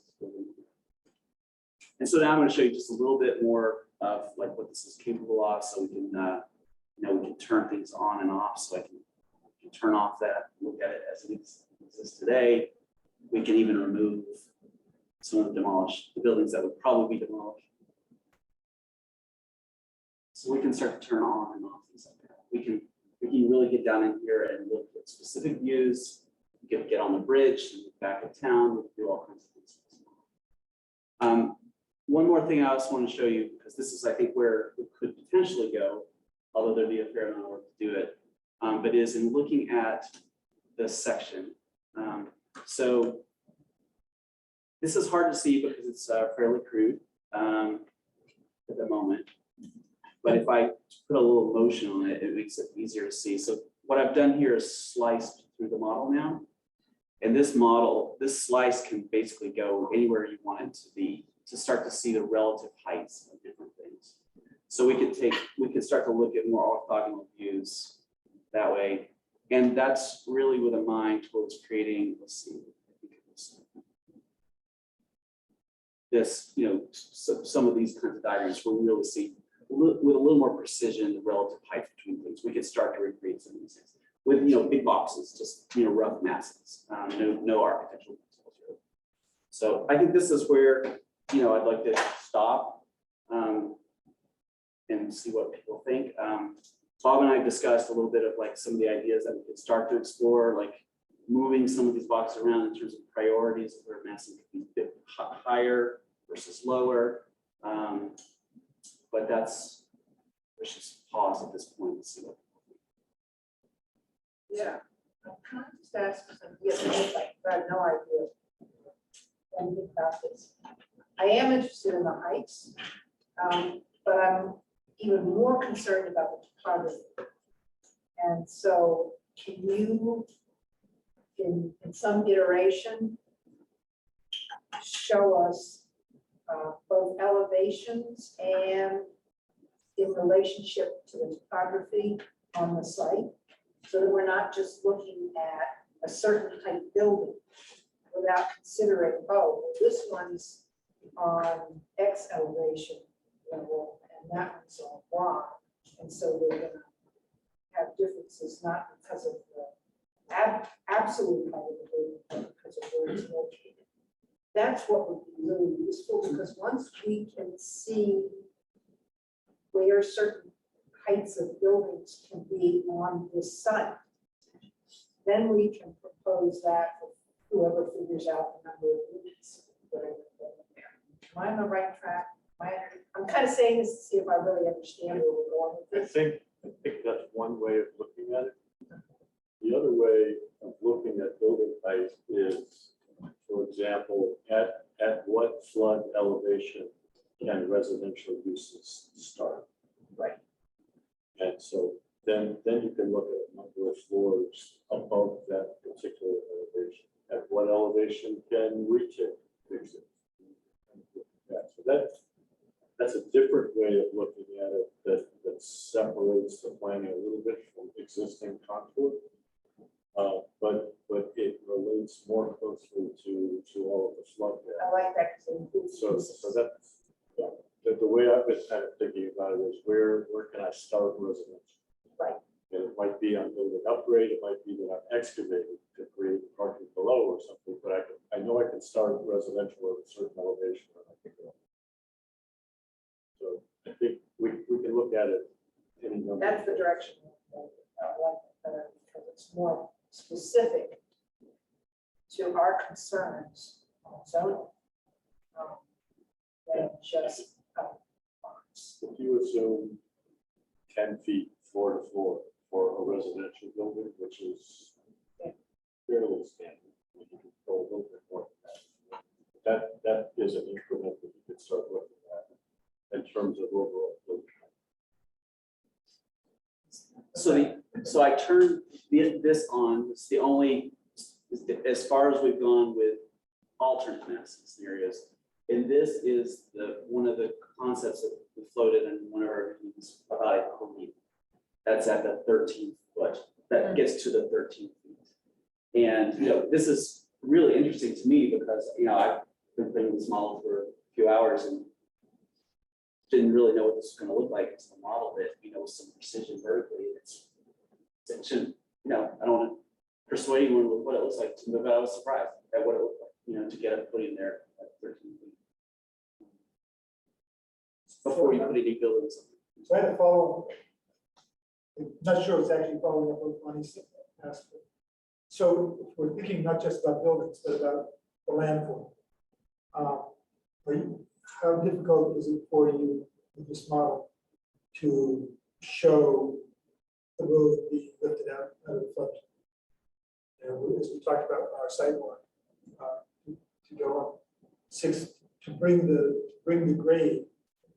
And so now I'm going to show you just a little bit more of like what this is capable of, so we can, we can turn things on and off. So I can turn off that, look at it as it exists today. We can even remove some of the buildings that would probably be demolished. So we can start to turn on and off things like that. We can really get down in here and look at specific views. We can get on the bridge and look back at town. We can do all kinds of things. One more thing I also want to show you, because this is, I think, where it could potentially go, although there'd be a fair amount of work to do it, but is in looking at this section. So this is hard to see because it's fairly crude at the moment. But if I put a little motion on it, it makes it easier to see. So what I've done here is sliced through the model now. And this model, this slice can basically go anywhere you want it to be to start to see the relative heights of different things. So we could start to look at more orthogonal views that way. And that's really with a mind towards creating, let's see, this, some of these kinds of diagrams will really see with a little more precision the relative height between things. We could start to recreate some of these things with, big boxes, just, rough masses, no architectural principles here. So I think this is where, I'd like to stop and see what people think. Bob and I discussed a little bit of like some of the ideas that we could start to explore, like moving some of these boxes around in terms of priorities, where massing could be a bit higher versus lower. But let's just pause at this point and see what. Yeah, I'm trying to just ask for some, I have no idea anything about this. I am interested in the heights, but I'm even more concerned about the topography. And so can you, in some iteration, show us both elevations and in relationship to the topography on the site, so that we're not just looking at a certain type building without considering, oh, well, this one's on X elevation level and that one's on Y. And so they're going to have differences, not because of the absolute height of the building, but because of where it's located. That's what would be really useful, because once we can see where certain heights of buildings can be on this site, then we can propose that for whoever figures out the number of units. Am I on the right track? I'm kind of saying this to see if I really understand where we're going with this. I think that's one way of looking at it. The other way of looking at building height is, for example, at what flood elevation can residential uses start? Right. And so then you can look at a number of floors above that particular elevation. At what elevation can retail exist? So that's a different way of looking at it that separates the planning a little bit from existing contour. But it relates more closely to all of the flood. I like that. So that's, yeah, the way I've been kind of thinking about it is where can I start residential? Right. And it might be I'm doing an upgrade, it might be that I'm excavating to create parking below or something, but I know I can start residential at a certain elevation. And I can go. So I think we can look at it. Any number That's the direction. Because it's more specific to our concerns on zoning. Than just. If you assume 10 feet floor to floor for a residential building, which is fairly standard, you can go a little bit more than that. That is an increment that you could start looking at in terms of overall building. So I turned this on. It's the only, as far as we've gone with alternate maps and scenarios. And this is one of the concepts that we floated in one of our meetings about equity. That's at the 13th foot. That gets to the 13 feet. And this is really interesting to me because I've been playing this model for a few hours and didn't really know what this was going to look like until I modeled it. With some precision vertically. I don't want to persuade anyone with what it looks like, but I was surprised at what it looked like. To get it put in there at 13 feet. Before you put any buildings. So I had to follow, I'm not sure it's actually following up what Bonnie asked. So if we're thinking not just about buildings, but about the land form. How difficult is it for you with this model to show the road being lifted out of the flood? As we talked about in our sidewalk, to go up to bring the grade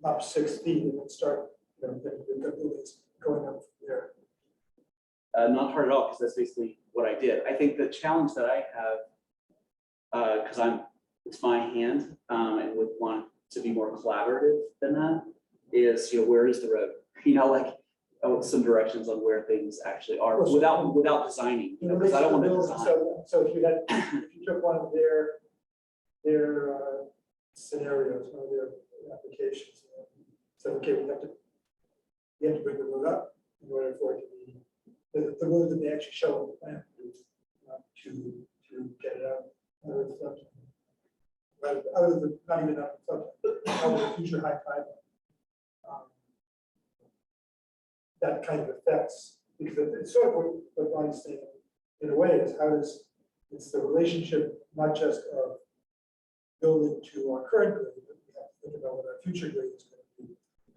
up 6 feet and then start, the buildings going up from there. Not hard at all, because that's basically what I did. I think the challenge that I have, because it's my hand, and would want to be more collaborative than that, is where is the road? Some directions on where things actually are without designing, because I don't want to design. So if you took one of their scenarios, one of their applications, so okay, we have to bring the road up in order for it to be the road that they actually show on the plan to get it out of the flood. Out of the, not even out of the flood, out of the future high tide. That kind of affects, because it's sort of what Bonnie's saying in a way is it's the relationship not just of building to our current grade, but we have to think about what our future grade is going to be.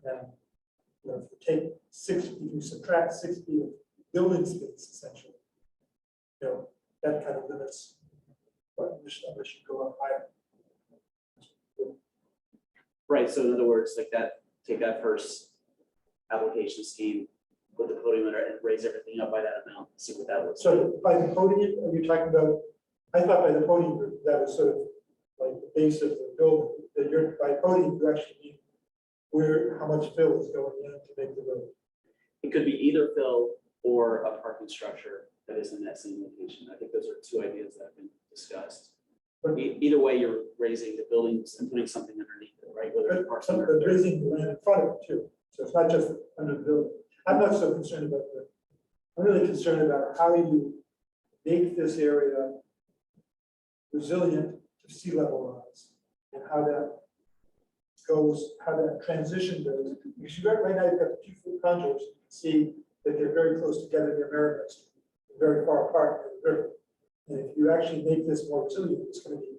And if you take 6, if you subtract 6 feet of building space, essentially, that kind of limits what unless you go up higher. Right. So in other words, take that first application scheme, put the podium in and raise everything up by that amount, see what that looks like. So by the podium, are you talking about, I thought by the podium that was sort of like the base of the building, that you're by podium, you actually mean how much fill is going in to make the road. It could be either fill or a parking structure that is in that same location. I think those are two ideas that have been discussed. Either way, you're raising the buildings and putting something underneath it, right? Whether it's parking or raising the land in front of it too. So it's not just under the building. I'm not so concerned about I'm really concerned about how you make this area resilient to sea level rise and how that goes, how that transition goes. Because you got right now, you've got the 2-foot contours. You can see that they're very close together near Merrimack Street, very far apart from the river. And if you actually make this more resilient, it's going to be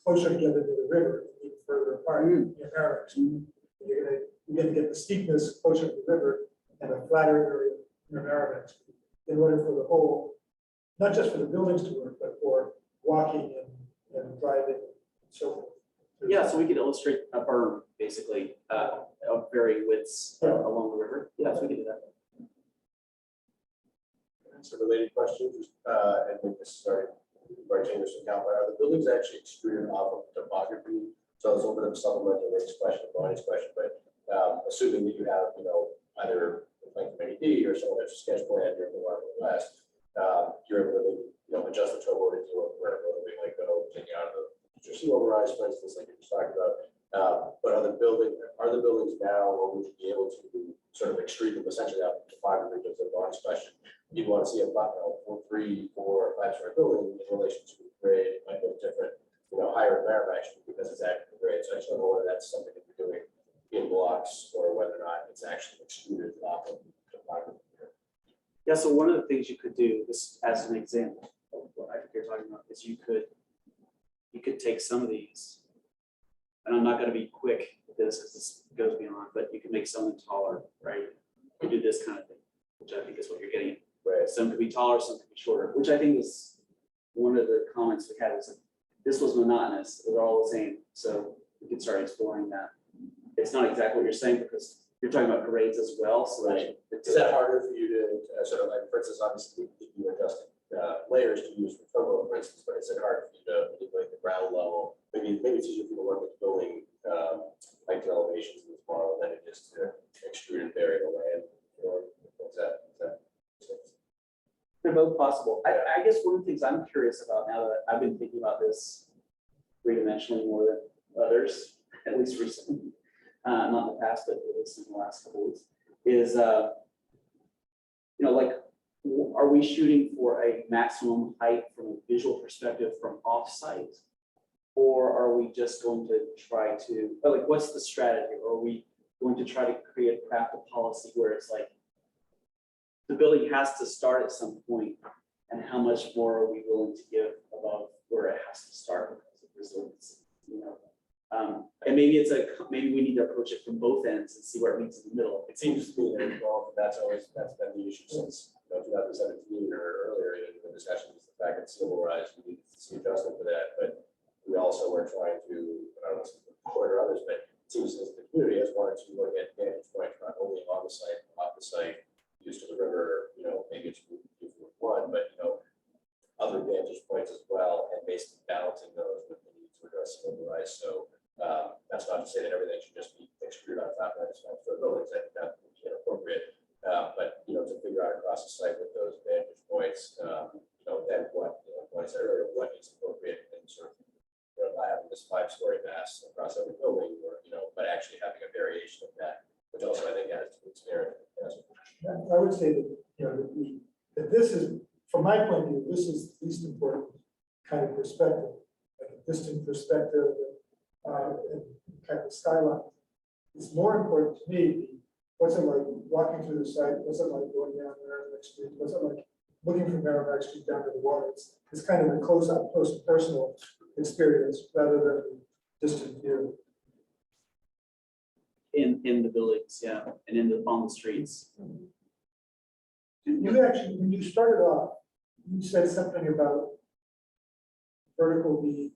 closer together to the river, and even further apart near Merrimack Street. You're going to get the steepness closer to the river and a flatter area near Merrimack Street in order for the whole, not just for the buildings to work, but for walking and driving and so forth. Yeah, so we could illustrate a berm, basically, of varying widths along the river. Yeah, so we could do that. Some related questions, and maybe this is starting by James from Cal, are the buildings actually extruded off of topography? So I was hoping to supplement Ray's question, Bonnie's question, but assuming that you have, either a plan committee D or someone that's a sketch plan here in the West, you're able to adjust the towboat if you want where we might go, taking out of the sea level rise, for instance, like you just talked about. But are are the buildings now, or would you be able to sort of extrude them essentially out to 5 meters of Bonnie's question? You'd want to see a 3, 4, 5-story building in relation to grade, might look different, higher in Merrimack Street because it's actually grade. So I just don't know whether that's something that you're doing in blocks or whether or not it's actually extruded off of the 5 meter. Yeah, so one of the things you could do, this as an example of what I think you're talking about, is you could take some of these, and I'm not gonna be quick with this because this goes beyond, but you can make some of them taller, right? You do this kind of thing, which I think is what you're getting at. Right. Some could be taller, some could be shorter, which I think is one of the comments we had was that this was monotonous, they're all the same, so we could start exploring that. It's not exactly what you're saying because you're talking about grades as well, so Right. Is that harder for you to sort of like, for instance, obviously you adjusted layers to use for photo, for instance, but is it hard for you to manipulate the ground level? Maybe it's easier for you to work with building height to elevations in this model than it is to extrude and bury the land. Or is that? they're both possible. I guess one of the things I'm curious about now that I've been thinking about this three-dimensionally more than others, at least recently, not in the past, but at least in the last couple of weeks, is, like, are we shooting for a maximum height from a visual perspective from off-site? Or are we just going to try to, like, what's the strategy? Or are we going to try to craft a policy where it's like, the building has to start at some point, and how much more are we willing to give above where it has to start because of resilience, and maybe maybe we need to approach it from both ends and see where it meets in the middle. It seems to me that that's been the issue since 2017 or earlier in the discussion, is the fact that civil rights, we need to see adjustment for that, but we also are trying to, I don't know, support or others, but it seems as the community has wanted to look at vantage points, not only on the site, off the site, used to the river, maybe it's one, but other vantage points as well, and basically balancing those with the need to address civil rights. So that's not to say that everything should just be extruded on top of the buildings. I think that would be inappropriate. But to figure out across the site with those vantage points, then what I said earlier, what is appropriate and sort of not having this 5-story mass across every building, or but actually having a variation of that, which also I think adds to the experience. I would say that, that this is, from my point of view, this is the least important kind of perspective, like a distant perspective, and kind of skyline. It's more important to me, what's it like walking through the site, what's it like going down Merrimack Street, what's it like looking from Merrimack Street down to the water. It's kind of a close up, close and personal experience rather than a distant view. In the buildings, yeah, and on the streets. You actually, when you started off, you said something about vertical being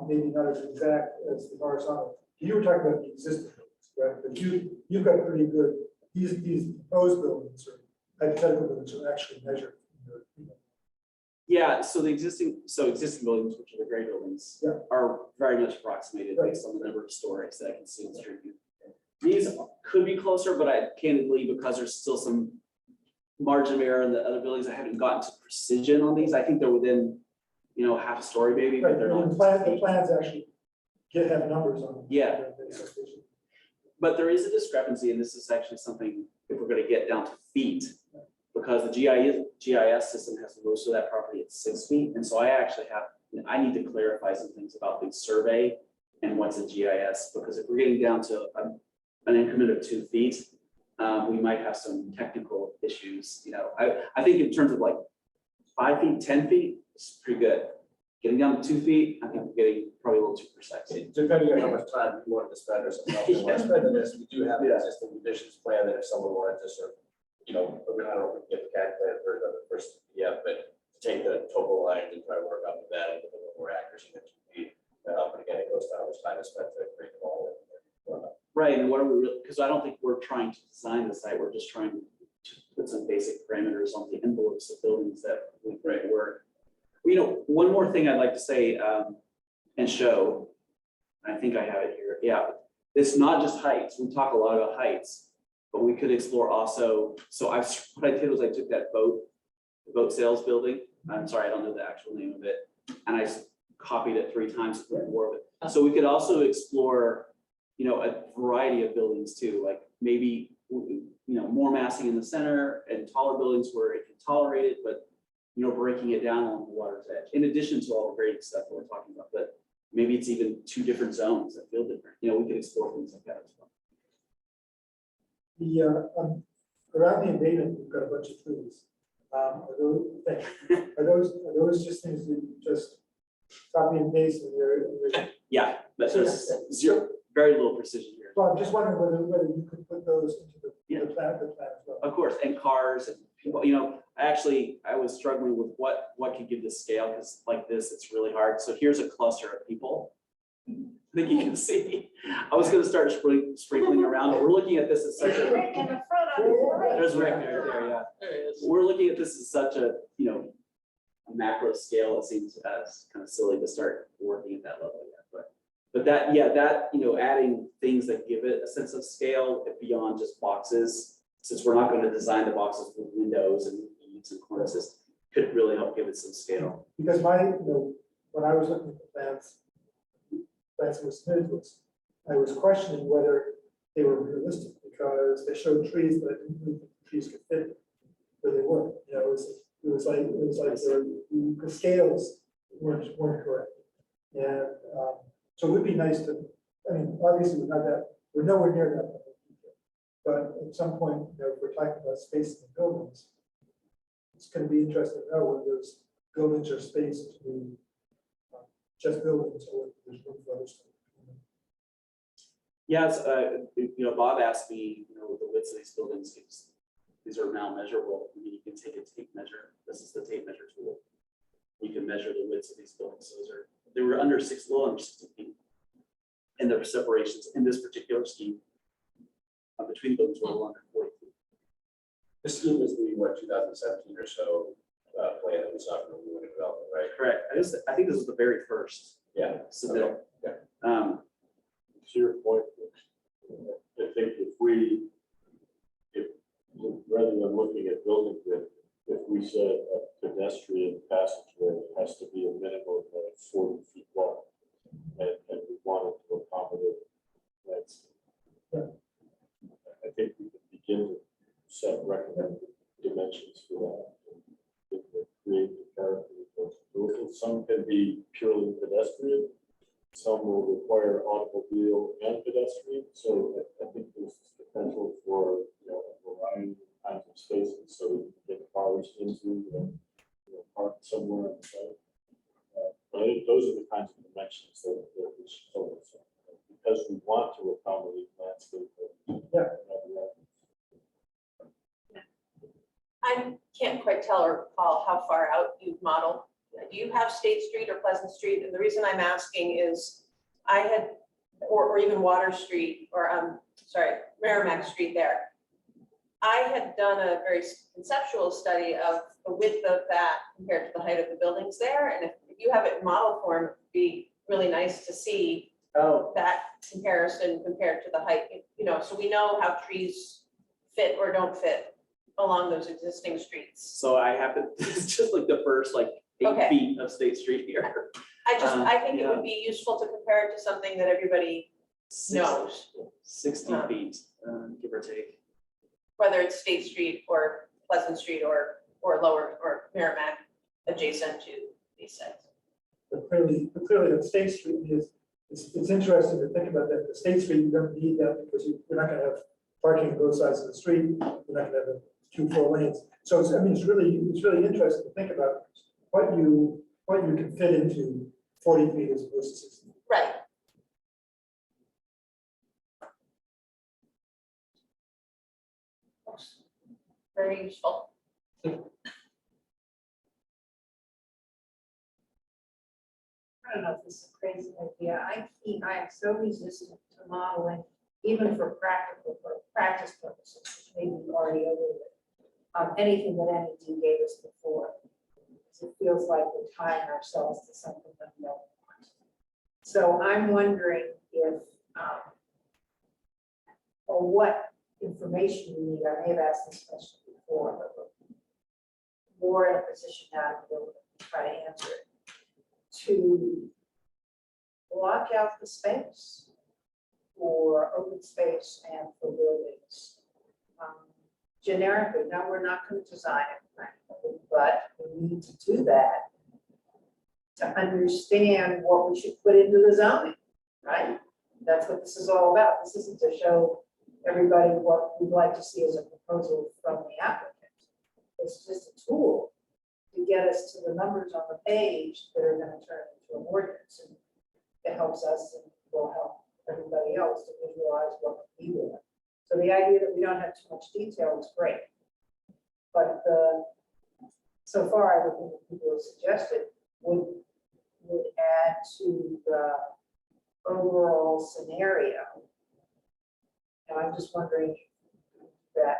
maybe not as exact as the horizontal. You were talking about the existing buildings, right? But you've got pretty good, these proposed buildings or hypothetical buildings are actually measured. Yeah, so existing buildings, which are the gray buildings, Yeah. are very much approximated based on the number of stories that I can see in the street view. These could be closer, but I candidly, because there's still some margin of error in the other buildings, I haven't gotten to precision on these. I think they're within, half a story maybe, but Right, they're the not. plans actually have numbers on them. Yeah. But there is a discrepancy, and this is actually something, if we're gonna get down to feet, because the GIS system has most of that property at 6 feet. And so I need to clarify some things about the survey and what's a GIS, because if we're getting down to an increment of 2 feet, we might have some technical issues. I think in terms of like 5 feet, 10 feet, it's pretty good. Getting down to 2 feet, I think we're getting probably a little too precise. Depending on how much time you want to spend or something else you want to spend on this, we do have an existing conditions plan that if someone wanted to sort of, I don't know if we get the CAD plan first yet, but to take the topo line and try to work up with that and a little more accuracy than 2 feet. But again, it goes down how much time is spent to create them all. Right, and what are we really, because I don't think we're trying to design the site, we're just trying to put some basic parameters on the envelopes of buildings that we think work. One more thing I'd like to say and show, I think I have it here. Yeah, it's not just heights. We talk a lot about heights, but we could explore also. So what I did was I took that the boat sales building. I'm sorry, I don't know the actual name of it, and I copied it 3 times to put more of it. So we could also explore, a variety of buildings too, like maybe, more massing in the center and taller buildings where it can tolerate it, but, breaking it down along the water's edge, in addition to all the grading stuff that we're talking about, but maybe it's even 2 different zones that feel different, we could explore things like that as well. Around the embayment, we've got a bunch of trees. Are those just things that you just copy and paste in your? Yeah, but there's very little precision here. Well, I'm just wondering whether you could put those into the plan as well. Of course, and cars and people, I was struggling with what could give this scale, because like this, it's really hard. So here's a cluster of people that you can see. I was gonna start sprinkling around, but we're looking at this as such a. In the front of the right. There's Rick there, yeah. We're looking at this as such a, a macro scale. It seems kind of silly to start working at that level yet, but that, adding things that give it a sense of scale beyond just boxes, since we're not going to design the boxes with windows and eaves and cornices, could really help give it some scale. Because when I was looking at the plans that were submitted to us, I was questioning whether they were realistic, because they showed trees, but I didn't think the trees could fit where they were. It was like the scales weren't correct. And so it would be nice to, obviously we're nowhere near that. But at some point, if we're talking about space in the buildings, it's going to be interesting to know whether those buildings are spaced to be just buildings or there's room for other stuff. Yes, Bob asked me, the widths of these buildings, these are now measurable. You can take a tape measure. This is the tape measure tool. You can measure the widths of these buildings. So they were under 60 feet. And the separations in this particular scheme between buildings were under 40 feet. This scheme is the, 2017 or so plan that we saw from the Newburyport development, right? Correct. I think this was the very first. Yeah. Submittal. Okay. To your point, I think if rather than looking at building width, if we said a pedestrian passageway has to be a minimum of 40 feet wide, and we wanted to accommodate that, I think we could begin to set recommended dimensions for that. Create the character of those. Some can be purely pedestrian. Some will require automobile and pedestrian. So I think there's potential for a variety of kinds of spaces. So we can get cars into park somewhere on the site. But I think those are the kinds of dimensions that we should focus on, because we want to accommodate landscape. I can't quite tell or recall how far out you've modeled. Do you have State Street or Pleasant Street? And the reason I'm asking is I had, or even Water Street, or Merrimack Street there. I had done a very conceptual study of the width of that compared to the height of the buildings there. And if you have it in model form, it'd be really nice to see that comparison compared to the height, so we know how trees fit or don't fit along those existing streets. So I happen, it's just like the first 8 feet of State Street here. I think it would be useful to compare it to something that everybody knows. 60 feet, give or take. Whether it's State Street or Pleasant Street or lower or Merrimack adjacent to these sites. But clearly on State Street it's interesting to think about that. The State Street, you don't need that because you're not going to have parking on both sides of the street. You're not going to have 2 4 lanes. So it's really interesting to think about what you can fit into 40 feet as opposed to 60. Right. Very useful. I don't know if this is a crazy idea. I am so resistant to modeling, even for practice purposes, which maybe we've already over anything that NED gave us before. It feels like we're tying ourselves to something that we don't want. So I'm wondering if, or what information you need. I may have asked this question before, but we're more in a position now to be able to try to answer it. To block out the space for open space and for buildings. Generically, now we're not going to design it, but we need to do that to understand what we should put into the zoning, right? That's what this is all about. This isn't to show everybody what we'd like to see as a proposal from the applicant. It's just a tool to get us to the numbers on the page that are going to turn into an ordinance. And it helps us and will help everybody else to visualize what we want. So the idea that we don't have too much detail is great. But so far, everything that people have suggested would add to the overall scenario. And I'm just wondering that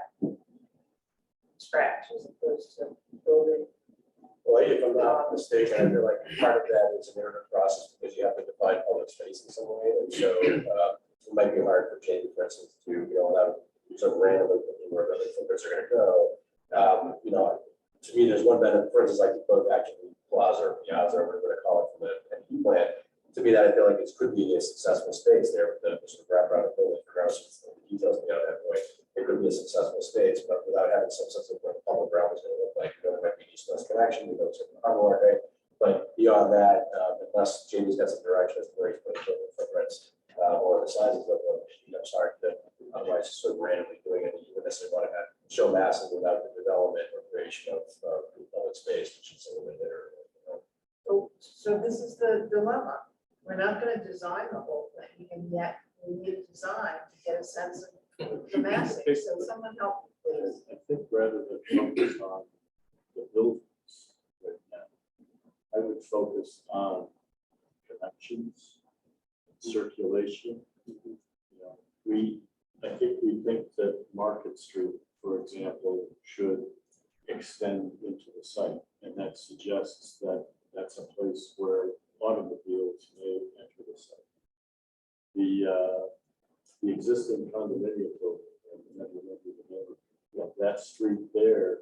scratch as opposed to building. Well, if I'm not mistaken, I feel like part of that is an iterative process because you have to define public space in some way. And so it might be hard for Jamie, for instance, to, allow sort of randomly picking where building footprints are going to go. To me, there's one benefit, for instance, like the boat actually plaza or piazza or whatever they call it from the NP plan. To me, that I feel like it could be a successful space there with the sort of wraparound of building, regardless of the details we don't have way. It could be a successful space, but without having some sense of what the public realm is going to look like, there might be east-west connection, we don't certain hardware, right? But beyond that, unless Jamie's got some direction as to where he's putting building footprints or the sizes of them, it's hard to otherwise just sort of randomly doing it. You wouldn't necessarily want to show masses without the development or creation of public space, which is a little bit there. So this is the dilemma. We're not going to design the whole thing, and yet we need a design to get a sense of the massing. So someone help me, please. I think rather than focus on the buildings right now, I would focus on connections, circulation. I think we think that Market Street, for example, should extend into the site, and that suggests that that's a place where automobiles may enter the site. The existing condominium building, that street there,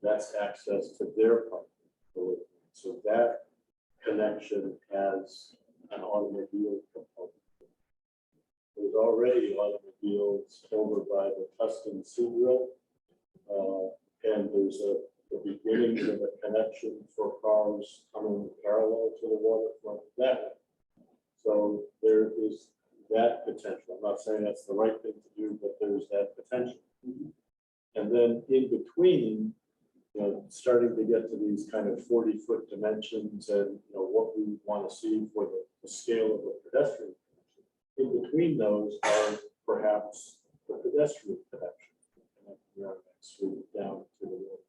that's access to their parking. So that connection has an automobile component. There's already automobiles over by the Tustin Sea Grill, and there's the beginning of a connection for cars coming parallel to the waterfront that way. So there is that potential. I'm not saying that's the right thing to do, but there's that potential. And then in between, starting to get to these kind of 40-foot dimensions and what we want to see for the scale of a pedestrian. In between those are perhaps the pedestrian connection, street down to the road.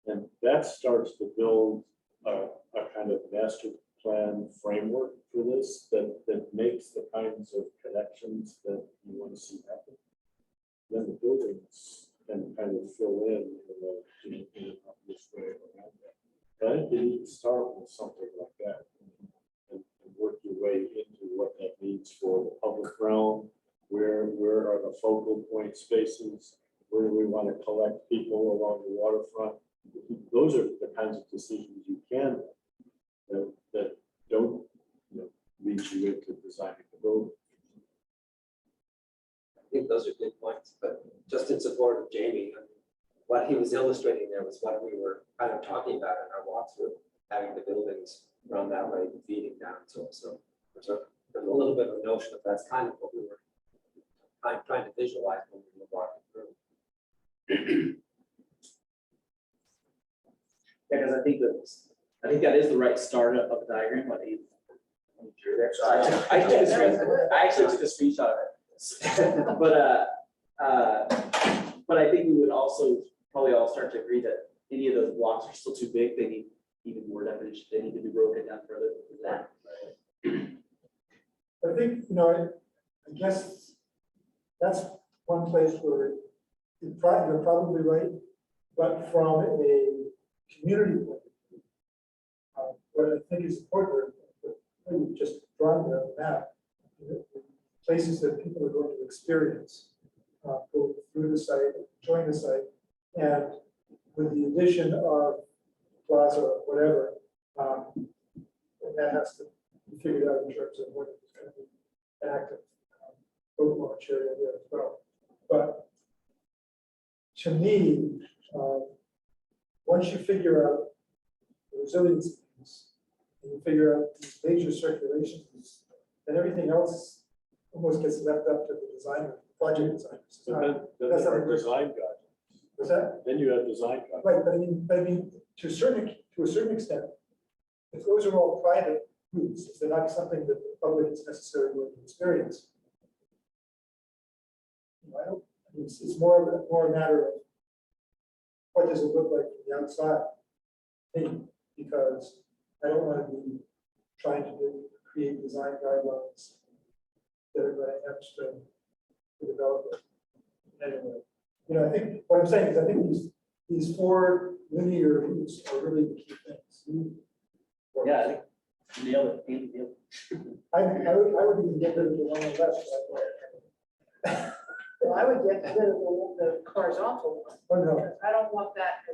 And that starts to build a kind of master plan framework for this that makes the kinds of connections that you want to see happen. Then the buildings can kind of fill in an obvious way around that. But I think you need to start with something like that and work your way into what that means for the public realm. Where are the focal point spaces? Where do we want to collect people along the waterfront? Those are the kinds of decisions you can make that don't lead you into designing the building. I think those are good points, but just in support of Jamie, what he was illustrating there was what we were kind of talking about in our walkthrough, having the buildings run that way, feeding down. So there's a little bit of a notion that that's kind of what we were trying to visualize when we were walking through. Yeah, because I think that is the right start of the diagram. What he drew there. So I actually took a screenshot of it. But I think we would also probably all start to agree that any of those blocks are still too big. They need even more definition. They need to be broken down further than that. I think, I guess that's one place where you're probably right, but from a community point of view, what I think is important, you just drawn the map, places that people are going to experience, go through the site, join the site, and with the addition of plaza or whatever, and that has to be figured out in terms of what it's going to be an active boat launch area there as well. But to me, once you figure out the resilience piece, and you figure out these major circulation piece, then everything else almost gets left up to the designer, project designers. It's But not- then that's there not are a- design guidelines. What's that? Then you have design guidelines. Right, but I mean, to a certain extent, if those are all private routes, if they're not something that the public is necessarily going to experience. I don't, I mean, it's more a matter of what does it look like from the outside? Because I don't want to be trying to create design guidelines that are going to hamstring the developer. Anyway, I think what I'm saying is I think these 4 linear routes are really the key things. Yeah, I think you nailed it, Andy nailed it. I would even get rid of the one on the left. Well, I would get rid of the horizontal one. Oh, no. Because I don't want that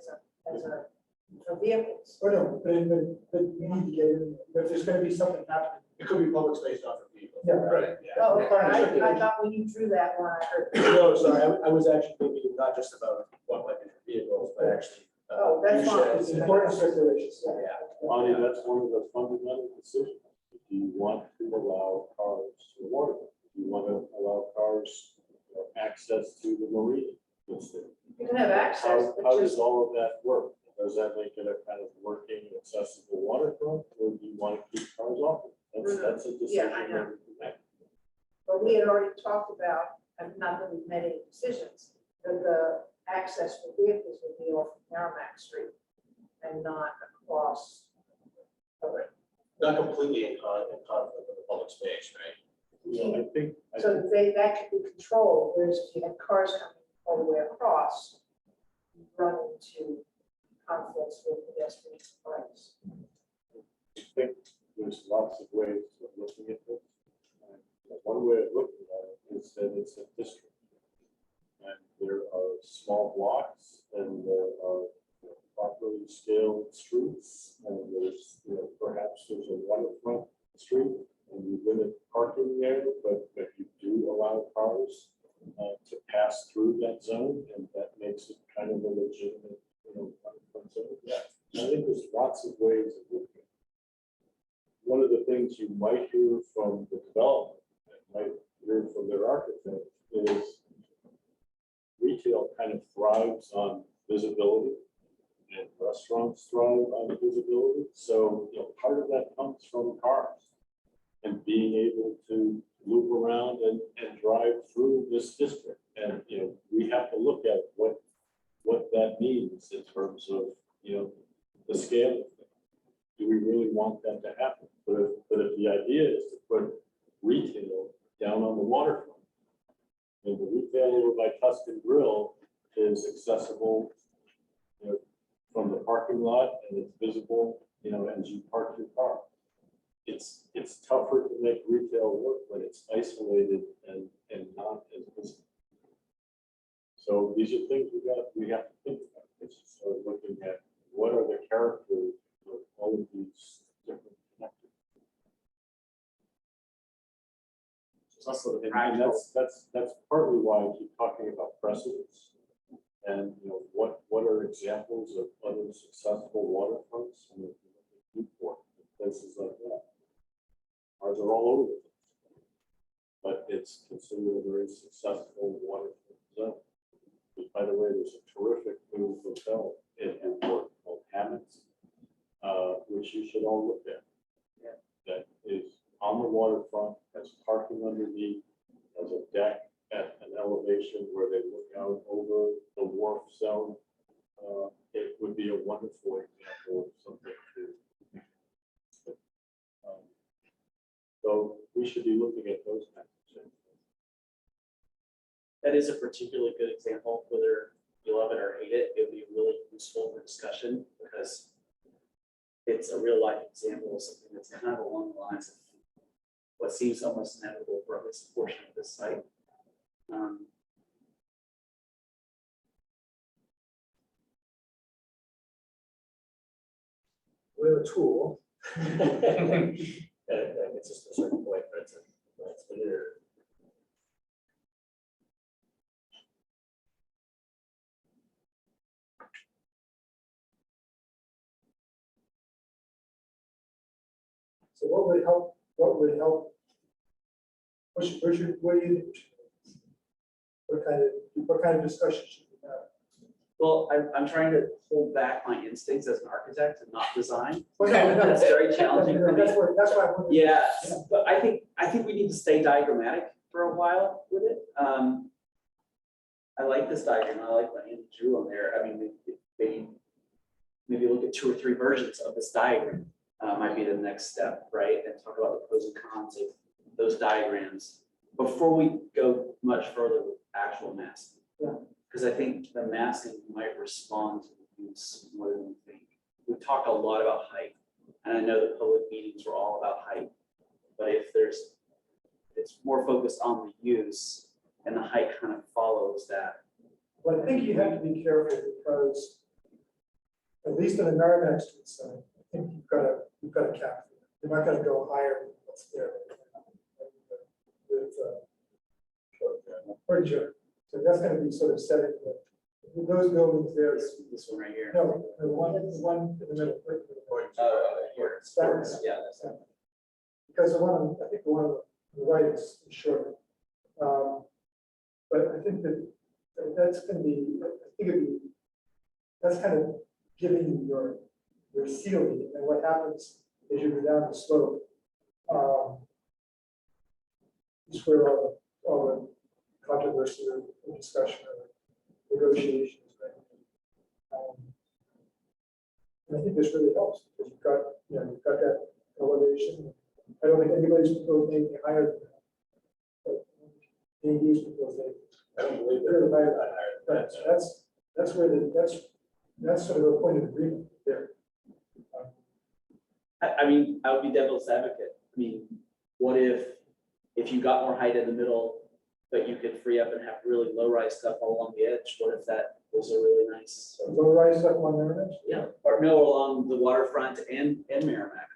for vehicles. Oh, no, but we need to get in, if there's gonna be something happening. It could be public space, not for people. Yeah, Right. Oh, okay, I thought when you drew that one, I heard. No, sorry, I was actually thinking not just about what might be for vehicles, but actually. Oh, that's fine. It's important circulation. Yeah. Bonnie, that's one of the fundamental decisions. Do you want to allow cars to the water? Do you want to allow cars access to the marina? You can have access, but How does just, all of that work? Does that make it a kind of working, accessible waterfront, or do you want to keep cars off it? That's a decision. Yeah, I know. that we can make. but we had already talked about, and not that we've made any decisions, that the access for vehicles would be off Merrimack Street and not across. Not completely in conflict with the public space, right? Yeah, I think. So that could be controlled, whereas if you had cars coming all the way across, you run into conflicts with pedestrian rights. I think there's lots of ways of looking at this. One way of looking at it is that it's a district. And there are small blocks and there are properly scaled streets. And there's, perhaps there's a waterfront street and you limit parking there, but you do allow cars to pass through that zone, and that makes it kind of a legitimate, waterfront zone. Yeah, I think there's lots of ways of looking at it. One of the things you might hear from the development, and might hear from their architect, is retail kind of thrives on visibility, and restaurants thrive on visibility. So, part of that comes from cars and being able to loop around and drive through this district. And, we have to look at what that means in terms of, the scale of things. Do we really want that to happen? But if the idea is to put retail down on the waterfront, and the retail over by Tuscan Grill is accessible, from the parking lot, and it's visible, as you park your car. It's tougher to make retail work when it's isolated and not as visible. So these are things we have to think about. It's sort of looking at what are the characters of all of these different connectors. There's also the And practical. that's partly why I keep talking about precedents. And, what are examples of other successful waterfronts in Newburyport, places like that? Ours are all over the place. But it's considered a very successful waterfront zone. But by the way, there's a terrific new hotel in Newport called Hammonds, which you should all look at. That is on the waterfront, has parking underneath, has a deck at an elevation where they look out over the wharf zone. It would be a wonderful example of something to. So we should be looking at those kinds of things. That is a particularly good example, whether you love it or hate it, it would be really useful for discussion because it's a real life example of something that's kind of along the lines of what seems almost inevitable for this portion of this site. We have a tool. And it's just a certain point, but it's a Let's put it here. So what would help, what do you think? What kind of discussion should we have? Well, I'm trying to hold back my instincts as an architect and not design. Well, no, That's very challenging for me. That's why I'm. Yeah, but I think we need to stay diagrammatic for a while with it. I like this diagram. I like what Andy drew on there. I mean, maybe look at 2 or 3 versions of this diagram. Might be the next step, right? And talk about the pros and cons of those diagrams before we go much further with actual masking. Yeah. Because I think the masking might respond to the use more than we think. We've talked a lot about height, and I know the public meetings were all about height. But if it's more focused on the use, and the height kind of follows that. Well, I think you have to be careful because at least on the Merrimack Street side, I think you've got a cap. You're not gonna go higher than what's there. Or sure. So that's gonna be sort of setting those buildings there. This one right here. No, the one in the middle. Here. That's- Yeah, that's it. Because I think the one on the right is shorter. But I think that's gonna be, that's kind of giving you your ceiling, and what happens as you go down the slope. Is where all the controversy or discussion or negotiations. And I think this really helps because you've got that elevation. I don't think anybody's proposed anything higher than that. But AD's proposed anything. I don't believe Really they're higher. higher than that. That's sort of a point of agreement there. I mean, I would be devil's advocate. I mean, what if you got more height in the middle, but you could free up and have really low rise stuff all along the edge? What if that was a really nice? Low rise up on there. Yeah, or no, along the waterfront and Merrimack,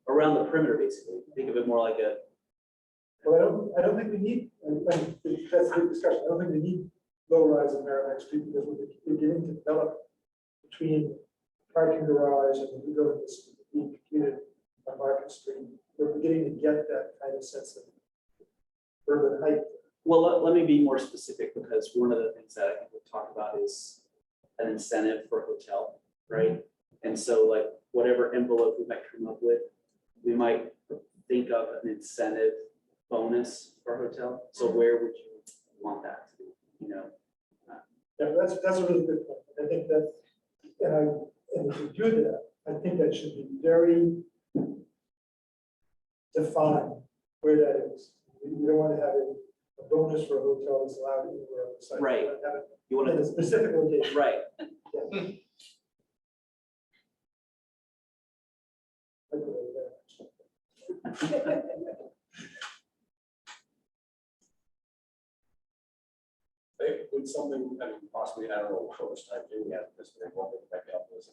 around the perimeter, basically. Think of it more like a. Well, I don't think we need, that's a good discussion. I don't think we need low rise in Merrimack Street because we're beginning to develop between parking garage and the new building that's being completed on Market Street. We're beginning to get that kind of sense of urban height. Well, let me be more specific because one of the things that I think we've talked about is an incentive for a hotel, right? And so like whatever envelope we might come up with, we might think of an incentive bonus for a hotel. So where would you want that to be, you know? Yeah, that's a really good point. I think that, and if you do that, I think that should be very defined where that is. You don't want to have a bonus for a hotel that's allowed anywhere on the site. Right. You want to have a specific location. Right. Yeah. I put it there. Would something, I mean, possibly, I don't know how much time do we have, this, but one thing that might be helpful is,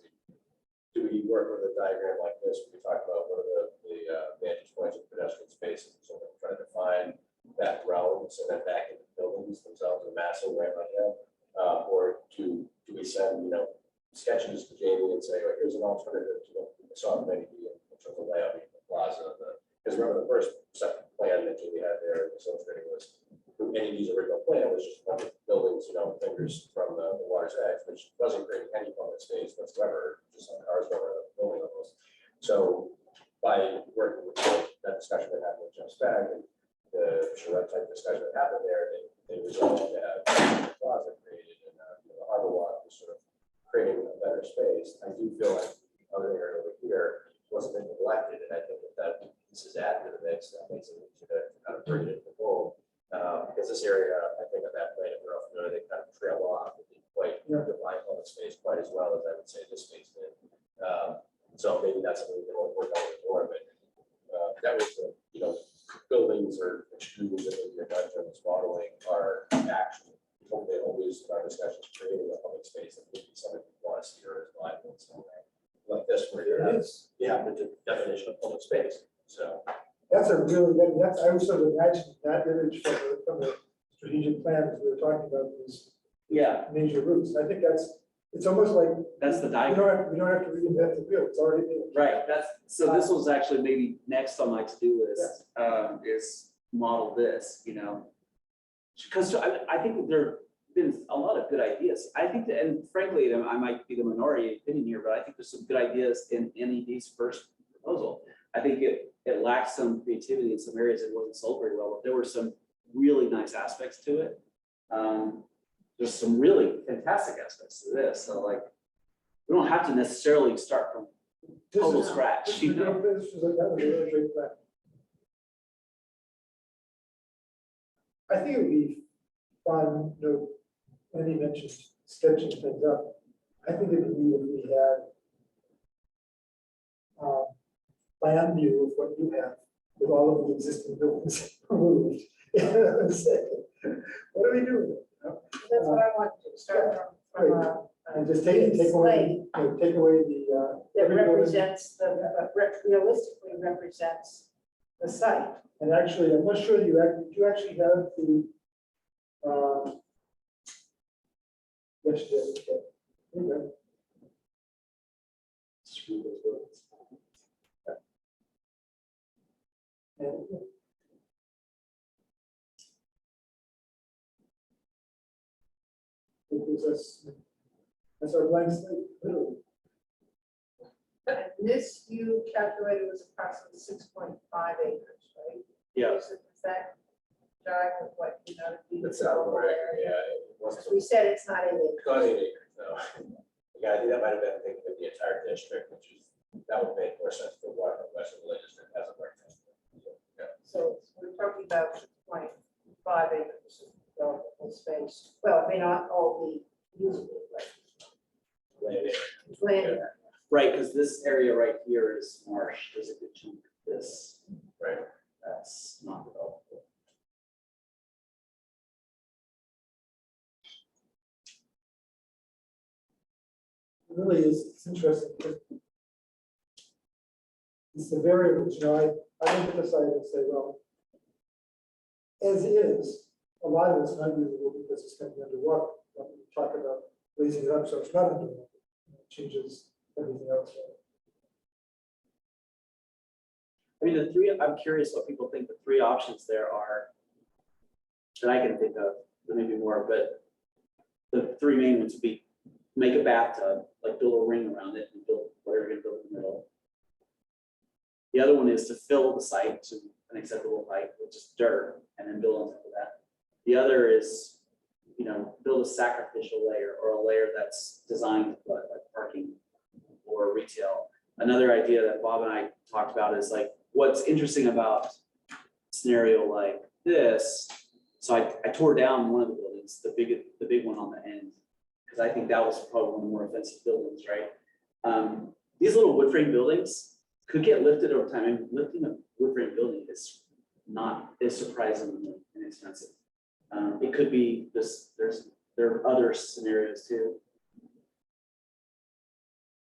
do we work with a diagram like this? We talk about what are the vantage points of pedestrian spaces, and so we're trying to define that realm, so that back in the buildings themselves, a massive way like that. Or do we send, sketches to Jamie and say, oh, here's an alternative to what we saw in many in terms of layout, the plaza, because remember the first second plan that Jamie had there, the illustrating was, Andy's original plan was just a bunch of buildings, fingers from the water's edge, which wasn't creating any public space whatsoever, just on cars going around the building almost. So by working with that discussion that happened with Jeff Spag and the charrette type discussion that happened there, they resolved to have a plaza created and the harbor walk was sort of creating a better space. I do feel like the other area over here wasn't been neglected, and I think that this is added to the mix, that makes it easier to kind of bring it into the fold. Because this area, I think of that plan, if you're familiar, they kind of trail off. It didn't quite define public space quite as well as I would say this space did. So maybe that's something we can work on with more, but that was, buildings or extrusions that you're done from this modeling are actually, they always, in our discussions, creating a public space that would be something we want to see or is viable in some way. Like this, where you have the definition of public space. So. That's a really, that's, I was sort of imagining that image from the strategic plan as we were talking about these Yeah, major routes. I think it's almost like that's the we diagram. don't have to reinvent the wheel, it's already there. Right, so this was actually maybe next on my to-do list, is model this, you know. Because I think there have been a lot of good ideas. I think that, and frankly, I might be the minority opinion here, but I think there's some good ideas in NED's first proposal. I think it lacks some creativity in some areas. It wasn't sold very well, but there were some really nice aspects to it. There's some really fantastic aspects to this. So like, we don't have to necessarily start from total scratch, you know? That was a really great plan. I think it would be fun, you know, when he mentioned sketching things up, I think it would be if we had plan view of what you have with all of the existing buildings removed. And say, what are we doing? That's what I want to start from. And just take away, take away the. That every building. represents realistically represents the site. And actually, I'm not sure you actually have the. Yes, you did, okay. Here you go. Screw those buildings. And it gives us, that's our blank slate, literally. And this you calculated was approximately 6.5 acres, right? Yeah. Is that jive with what you know? That's not right, yeah. It wasn't- We said it's not 8 acres. Not 8 acres, no. Yeah, I think that might have been thinking of the entire district, which is, that would make more sense for what the Western Village District has a right. Yeah. So we're talking about 6.5 acres of developable space. Well, it may not all be usable, but it's land area. Right, because this area right here is marsh. There's a good chunk of this. Right. That's not developable. It really is, it's interesting. It's the variables, you know, I look at the site and say, well, as is, a lot of it's not usable because it's coming underwater. When we talk about raising it up, so it's not underwater. It changes everything else. I mean, I'm curious what people think the three options there are that I can think of, there may be more, but the three main ones would be make a bathtub, like build a ring around it and build whatever you're gonna build in the middle. The other one is to fill the site to an acceptable height with just dirt and then build on top of that. The other is, you know, build a sacrificial layer or a layer that's designed to put like parking or retail. Another idea that Bob and I talked about is like, what's interesting about a scenario like this. So I tore down one of the buildings, the big one on the end, because I think that was probably one of the more offensive buildings, right? These little wood frame buildings could get lifted over time. And lifting a wood frame building is not as surprisingly inexpensive. It could be this. There are other scenarios too.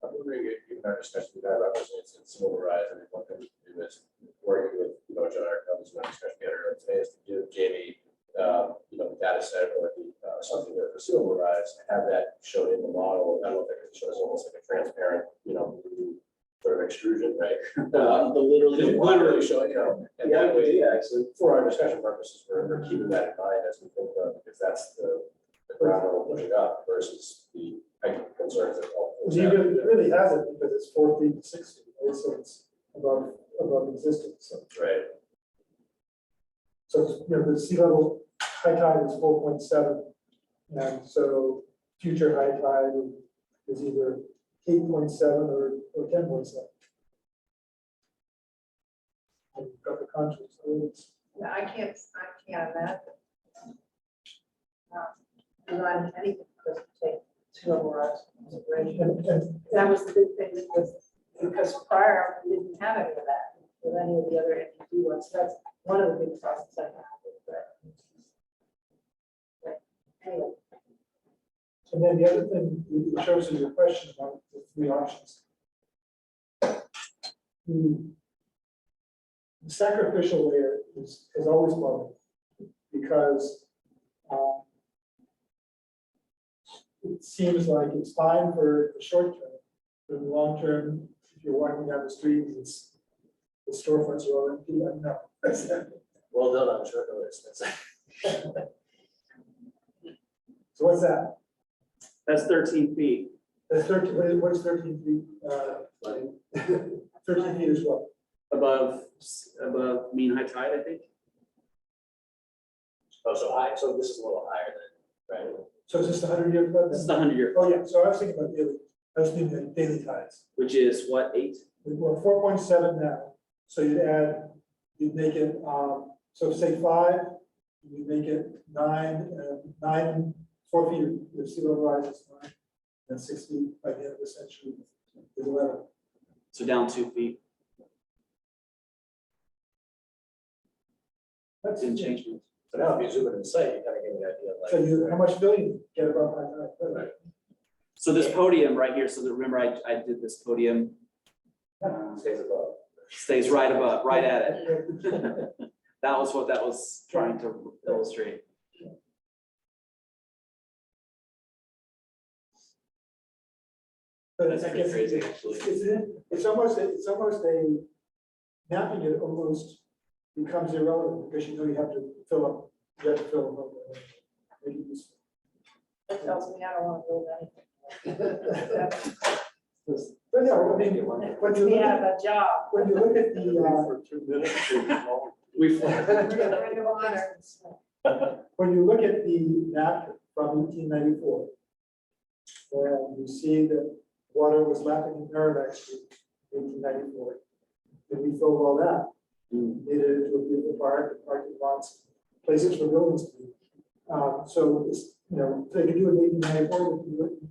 I'm wondering if you can have a discussion with that about resilience and civil rise. I mean, one thing we can do is working with, you know, John, our discussion earlier today is to give Jamie, you know, the data set or the something there for civil rise, have that shown in the model. I don't know if it shows almost like a transparent, you know, sort of extrusion, right? Literally showing, you know, and that way, actually, for our discussion purposes, we're keeping that in mind as we think about, because that's the ground level pushing up versus the height concerns that all. It really has it because it's 4 feet to 6 feet, right? So it's above existing. So. Right. So, you know, the sea level high tide is 4.7. And so future high tide is either 8.7 or 10.7. And you've got the contours. So Yeah, I can't imagine. Designing anything because take civil rights consideration. That was the big thing because prior we didn't have any of that with any of the other NED ones. That's one of the big problems I have with that. But anyway. And then the other thing, it shows in your question about the three options. the sacrificial layer is always bothered because it seems like it's fine for the short term, but in the long term, if you're walking down the street, the storefronts are all empty. I don't know. Well done, I'm sure noticed. So what's that? That's 13 feet. That's 13, what's 13 feet? 13 feet is what? Above mean high tide, I think. Oh, so high, so this is a little higher than, right? So it's just 100-year flood? This is the 100-year, Oh, yeah, so I was thinking about daily, I was thinking daily tides. which is what, 8? We're 4.7 now, so you'd make it, so say 5, you'd make it 9, 4 feet, the sea level rise is 9, and 6 feet by the end of the century is 11. So down 2 feet. That's Didn't change much. So now if you zoom in and sight, you kind of get the idea of like. So how much fill you get above high tide? Right. So this podium right here, so that, remember I did this podium, Stays above. stays right above, right at it. That was what that was trying to illustrate. But That's I pretty guess crazy, actually. it's almost a mapping it almost becomes irrelevant because you know you have to fill up, Make it useful. That tells me I don't want to build anything. But no, I mean, when you Puts look me out at, of a job. when you look at the, For 2 minutes. We Ring of honor. when you look at the map from 1894, and you see that water was lapping in Merrimack Street in 1894, and we filled all that. We made it into a beautiful park, parking lots, places for buildings to be. So it's, you know, they could do it in 1894, they could do it in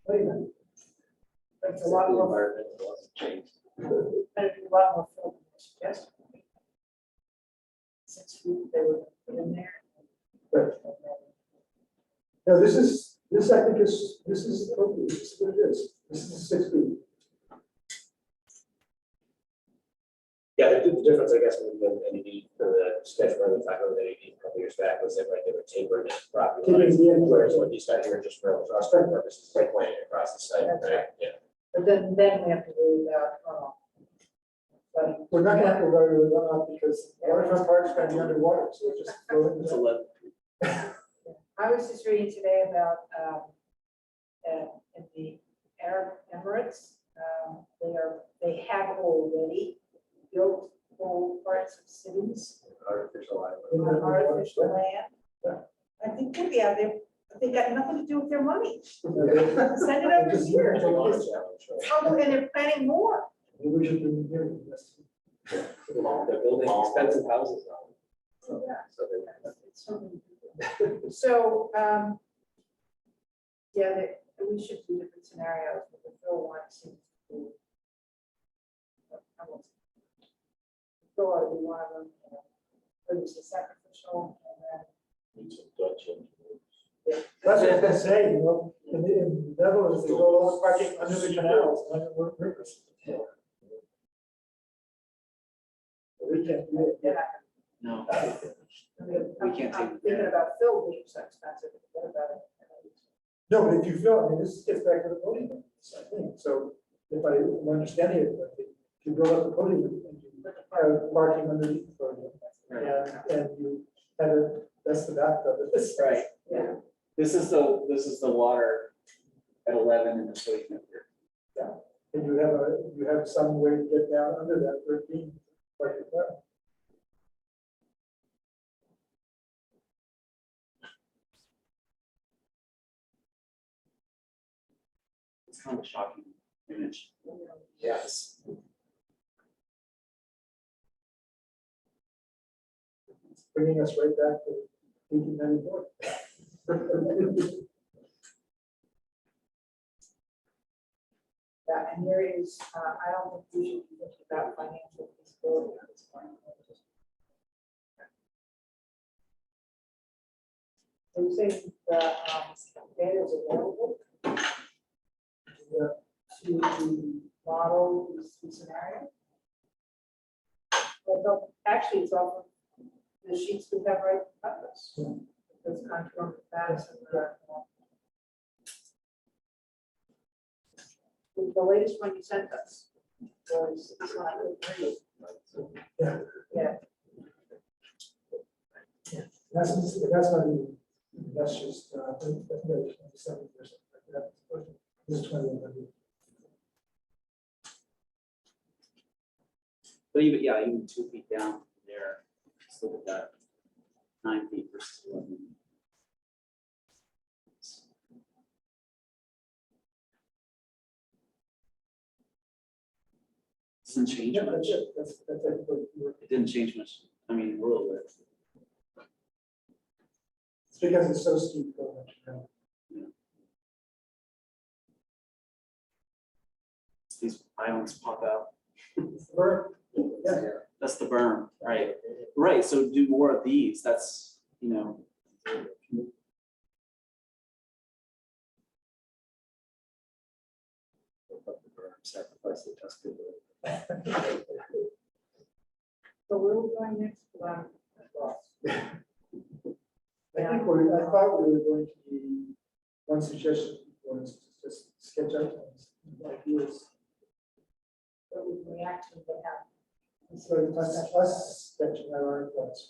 2090. That's a lot The more. environment hasn't changed. Better do a lot more film than suggested. 6 feet they were put in there. No, this I think is appropriate. This is what it is. This is 6 feet. Yeah, the difference, I guess, with the NED, the sketch plan we talked about with NED a couple years back was that like they were tapering it properly. Tapering the end. Whereas what he's got here just for illustrative purposes, like pointing across the site, That's right? Yeah. But then we have to worry about, flooding. We're not gonna have to worry about runoff because waterfront park's gonna be underwater, so we're just flowing. It's 11. I was just reading today about, in the Arab Emirates, they have already built whole parts of cities Artificial on island. artificial land. I think could be out there, but they got nothing to do with their money. Send it over here. Oh, and they're planning more. Maybe we should bring here. They're building expensive houses now. Yeah. So they. So, yeah, we should do different scenarios, but the Phil one seems to be. I won't say. Phil ought to be one of them, you know, produce a sacrificial and Need some Dutch engineers. That's what they say, you know, in the Netherlands, they go all parking under the canals, under the rivers. We can't do it. then, No. I mean, We can't I'm take thinking about Phil being so expensive, forget about it. No, but if you feel, I mean, this gets back to the podium, I think, so if I'm understanding it, correctly, if you build up the podium and you have parking underneath the podium. And you have it, that's the bathtub, it's Right. Yeah. This is the water at 11 in the podium here. and you have some way to get down under that 13. Like that. It's kind of a shocking image. Yes. It's bringing us right back to 1894. Yeah, and there is, I don't think we should be thinking about financial feasibility at this point. So you say the data is available to model these scenarios? Although, actually, it's off of the sheets we have right above us. Those contour maps and the latest one you sent us was this one I couldn't read. Yeah. Yeah. That's not even, that's just, I think that's 27 or something like that. This is 21. But even, yeah, even 2 feet down from there, just look at that, 9 feet versus 11. Doesn't change Yeah, much. that's it. That's it. It didn't change much. I mean, a little bit. It's because it's so steep going up and down. These islands pop out. Yeah. That's the berm, right? Right, so do more of these, that's, you know. Sacrifice the Tuscan. So where are we going next? I thought we were going to be, one suggestion was to just sketch out some ideas. That we react to the have. So us sketching out our thoughts.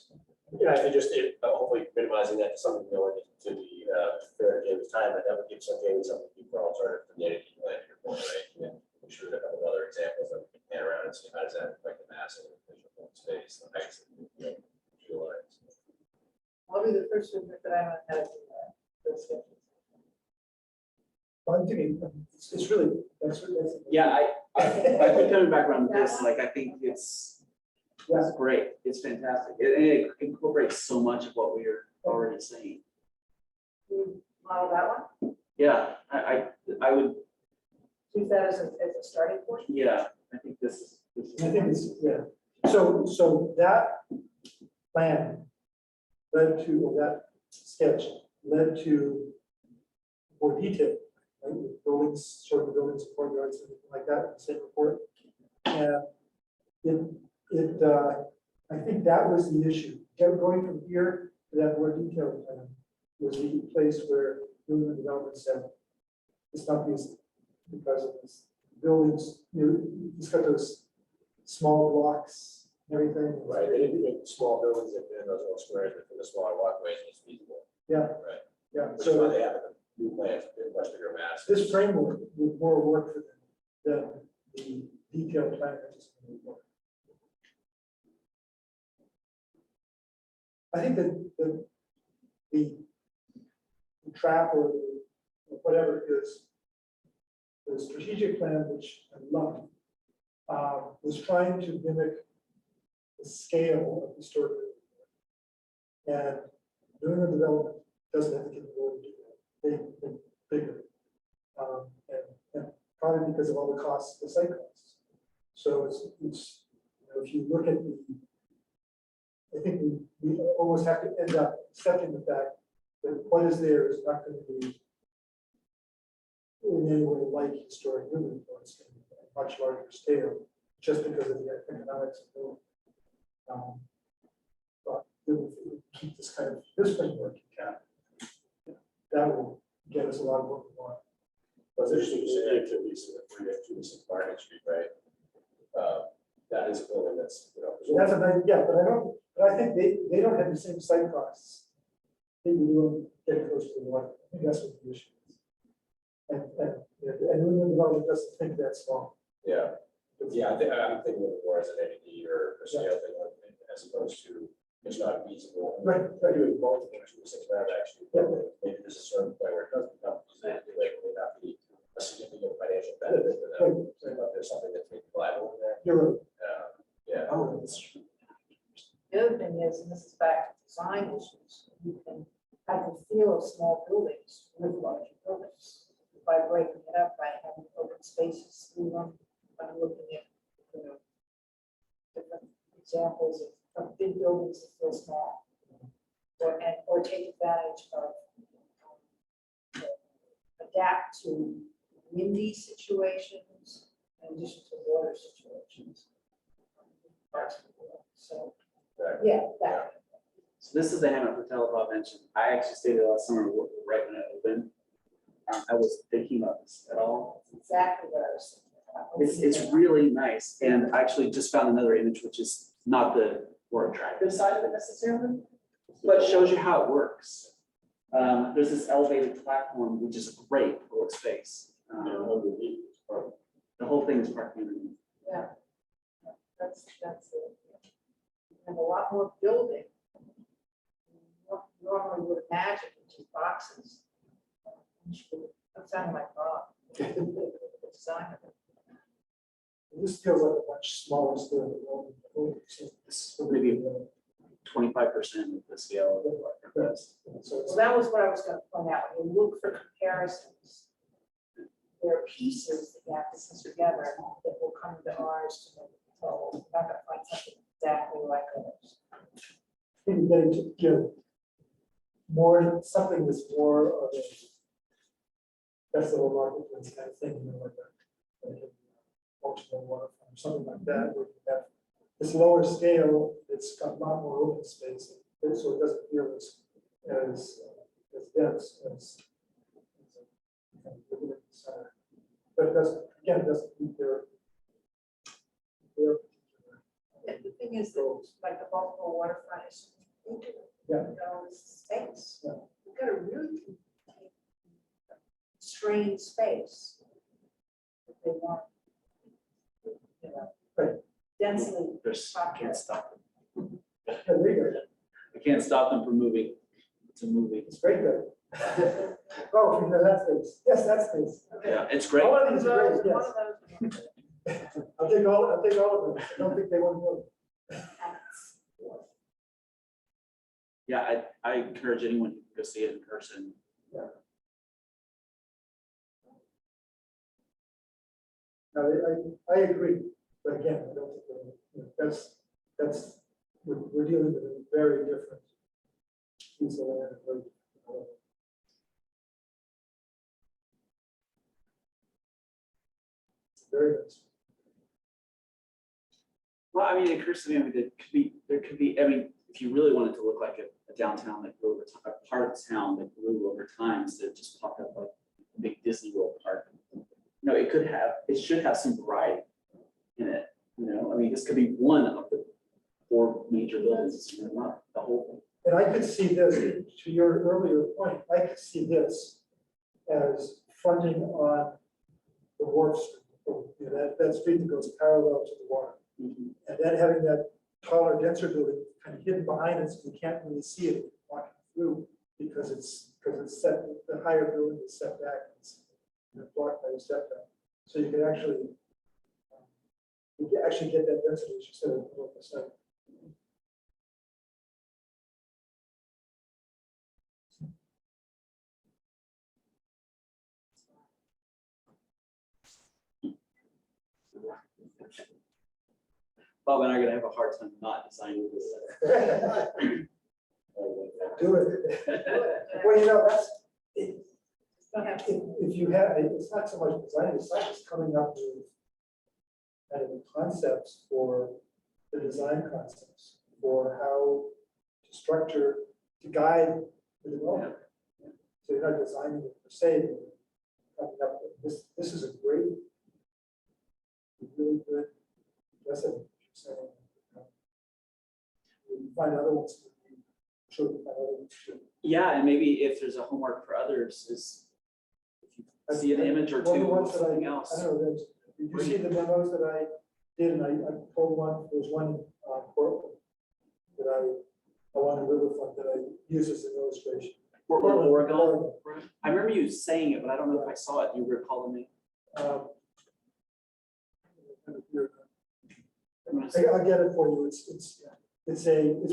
Yeah, I just, hopefully minimizing that to something going to the fair James time, and that would give Jamie something to do for alternative to the native plan here, right? Yeah. I'm sure there are a couple of other examples that we can pan around and see how does that affect the mass and the visual space, the heights, and visualize. What are the first ones that I want to have those sketches? One thing, it's really, that's. Yeah, I've been coming back around to this, like, I think it's great, it's fantastic. It incorporates so much of what we're already saying. Model that one? Yeah, I would, Use that as a starting point? yeah, I think this is. I think it's, yeah. So that plan led to, or that sketch led to more detail, right? With buildings, showing the buildings, courtyards, and everything like that, in the same report. And I think that was the issue. Going from here to that more detailed plan was the place where human development said, it's not because of this buildings, it's got those small blocks, and everything. Right, they didn't make small buildings that fit in those little squares, but for the smaller walkways, it's feasible. Yeah. Right. Yeah. Which is why they have new plans, much bigger mass. This framework would more work for them than the detailed plan that just would work. I think that the trap or whatever it is, the strategic plan, which I love, was trying to mimic the scale of historic. And doing the development doesn't have to get the world to do that. They bigger. And probably because of all the costs, the site costs. So it's if you look at I think we almost have to end up accepting the fact that what is there is not going to be in any way like historic Newburyport. It's going to be a much larger scale, just because of the economics of building. But if we keep this framework intact, that will get us a lot of what we want. But it's interesting to say activities where you have to do Market Street, right? That is a building that's, That's a nice, yeah, but I think they don't have the same site costs. They do get close to the water. I think that's what the issue is. And New Development doesn't think that's small. Yeah. Yeah, I'm thinking of it more as an entity or scale thing, as opposed to it's not feasible. Right. Doing multiple 2-6 actually. Maybe there's a certain point where it does become feasible, like it may not be a significant financial benefit to them. But there's something that's maybe viable in there. You're right. Yeah. Oh, that's true. The other thing is, and this is back to design issues, you can have the feel of small buildings with larger buildings by breaking it up, by having open spaces through them. I'm looking at, different examples of big buildings that feel small, or take advantage of, adapt to windy situations in addition to water situations. this is the Hammond Hotel Bob mentioned. I actually stayed there last summer right when it opened. I was thinking about this at all. Exactly what I was thinking. It's really nice. And I actually just found another image, which is not the more attractive side of it necessarily, but shows you how it works. There's this elevated platform, which is a great public space. The whole thing is parking underneath. Yeah. That's it. And a lot more building. Normally would imagine two boxes. That sounded like Bob. Design of it. This feels like a much smaller scale. This is maybe 25% of the scale of what it was. Well, that was what I was gonna point out. When you look for comparisons, there are pieces that you have to put together that will come to ours to make it total. You're not gonna find something exactly like ours. Maybe getting to give more, something that's more of a festival marketplace kind of thing, you know, like a functional waterfront or something like that, where you have this lower scale, it's got a lot more open space, and so it doesn't feel as dense as a center. But it doesn't, again, it doesn't meet their And the thing is that like the Baltimore waterfront is, Yeah. you know, it's space. Yeah. We've got a really constrained space. If they want, you know, Right. densely. I can't stop them. Yeah, there you go. I can't stop them from moving. It's a movie. It's great though. Oh, you know, that's this. Yes, that's this. Yeah, it's great. All of these are great, One yes. of those. I'll take all of them. I don't think they want to go. Yeah, I encourage anyone to go see it in person. No, I agree, but again, I don't think, you know, that's, we're dealing with a very different piece of land. It's very nice. Well, I mean, it occurs to me, I mean, there could be, I mean, if you really wanted to look like a downtown that grew over time, a part of town that grew over time, instead of just popped up like a big Disney World park. No, it should have some variety in it, you know, I mean, this could be one of the 4 major buildings, you know, not the whole thing. And I could see this, to your earlier point, I could see this as fronting on the Wharf Street, you know, that street that goes parallel to the water. And then having that taller, denser building kind of hidden behind it, so you can't really see it walking through, because it's set, the higher building is set back, it's blocked by a setback. So you can actually get that density, as you said, in the site. Bob and I are gonna have a hard time not designing this. Do it. Well, you know, that's, if you have, it's not so much design, it's not just coming up with kind of concepts for the design concepts, for how to structure, to guide the development. So you're not designing it per se, but coming up with this is a great, really good lesson. You find other ones. Sure, you find other ones too. Yeah, and maybe if there's a homework for others is if you see an image or One of two the of ones that something I else. don't know, did you see the memos that I did, and I pulled one, there was one Portland that I wanted riverfront that I use as an illustration. Portland, Oregon. I remember you saying it, but I don't know if I saw it. You recall me? I'll get it for you. It's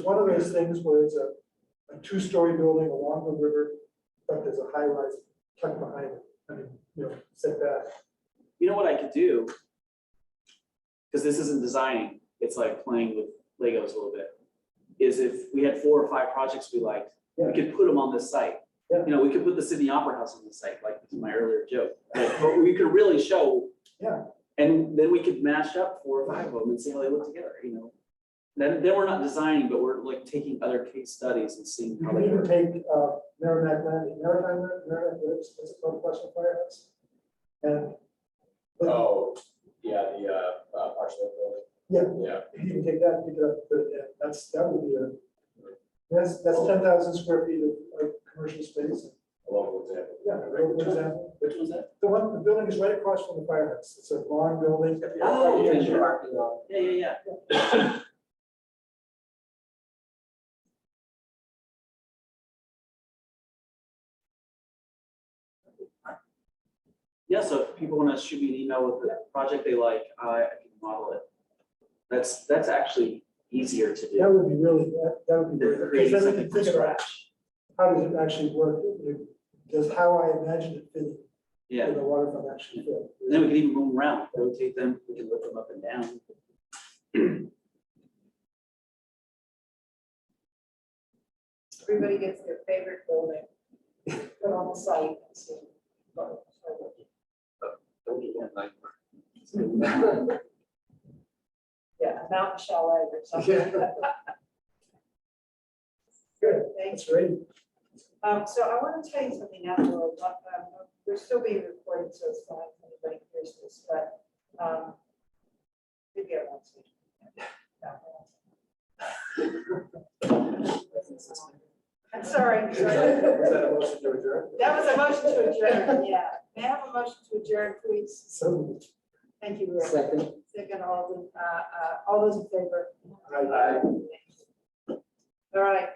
one of those things where it's a 2-story building along the river, but there's a high rise tucked behind it. I mean, you know, set back. You know what I could do? Because this isn't designing, it's like playing with Legos a little bit. Is if we had 4 or 5 projects we liked, we could put them on this site. Yeah. You know, we could put the Sydney Opera House on the site, like my earlier joke. But we could really show. Yeah. And then we could mash up 4 or 5 of them and see how they look together, you know. Then we're not designing, but we're like taking other case studies and seeing You how can they even work. take Merrimack Landing, Merrimack, what's it called, Flushing Firehouse? And. Oh, yeah, the partial building. Yeah, Yeah. you can take that, pick it up, but that would be that's 10,000 square feet of commercial space. A local example. Yeah, a local example. Which one's that? The building is right across from the firehouse. It's a long building. Oh, Yeah, okay, sure. Parking lot. Yeah. Yeah, so if people want to shoot me an email with the project they like, I can model it. That's actually easier to That do. would be really, that would be than great. creating Because then something you from think about scratch. how does it actually work? Does how I imagine it fitting Yeah, in the waterfront actually fit? and then we can even move them around, rotate them, we can lift them up and down. Everybody gets their favorite building, put on the site and see. Don't do one night. Yeah, mountain chalet or something. Good, thanks. That's great. So I want to tell you something now, Laura, we're still being recorded, so it's fine if anybody hears this, but maybe I won't say. I'm sorry. Was that a motion to adjourn? That was a motion to adjourn, yeah. May I have a motion to adjourn, please? So. Thank you, Rick. Second. Second, all those in favor? Aye. All right,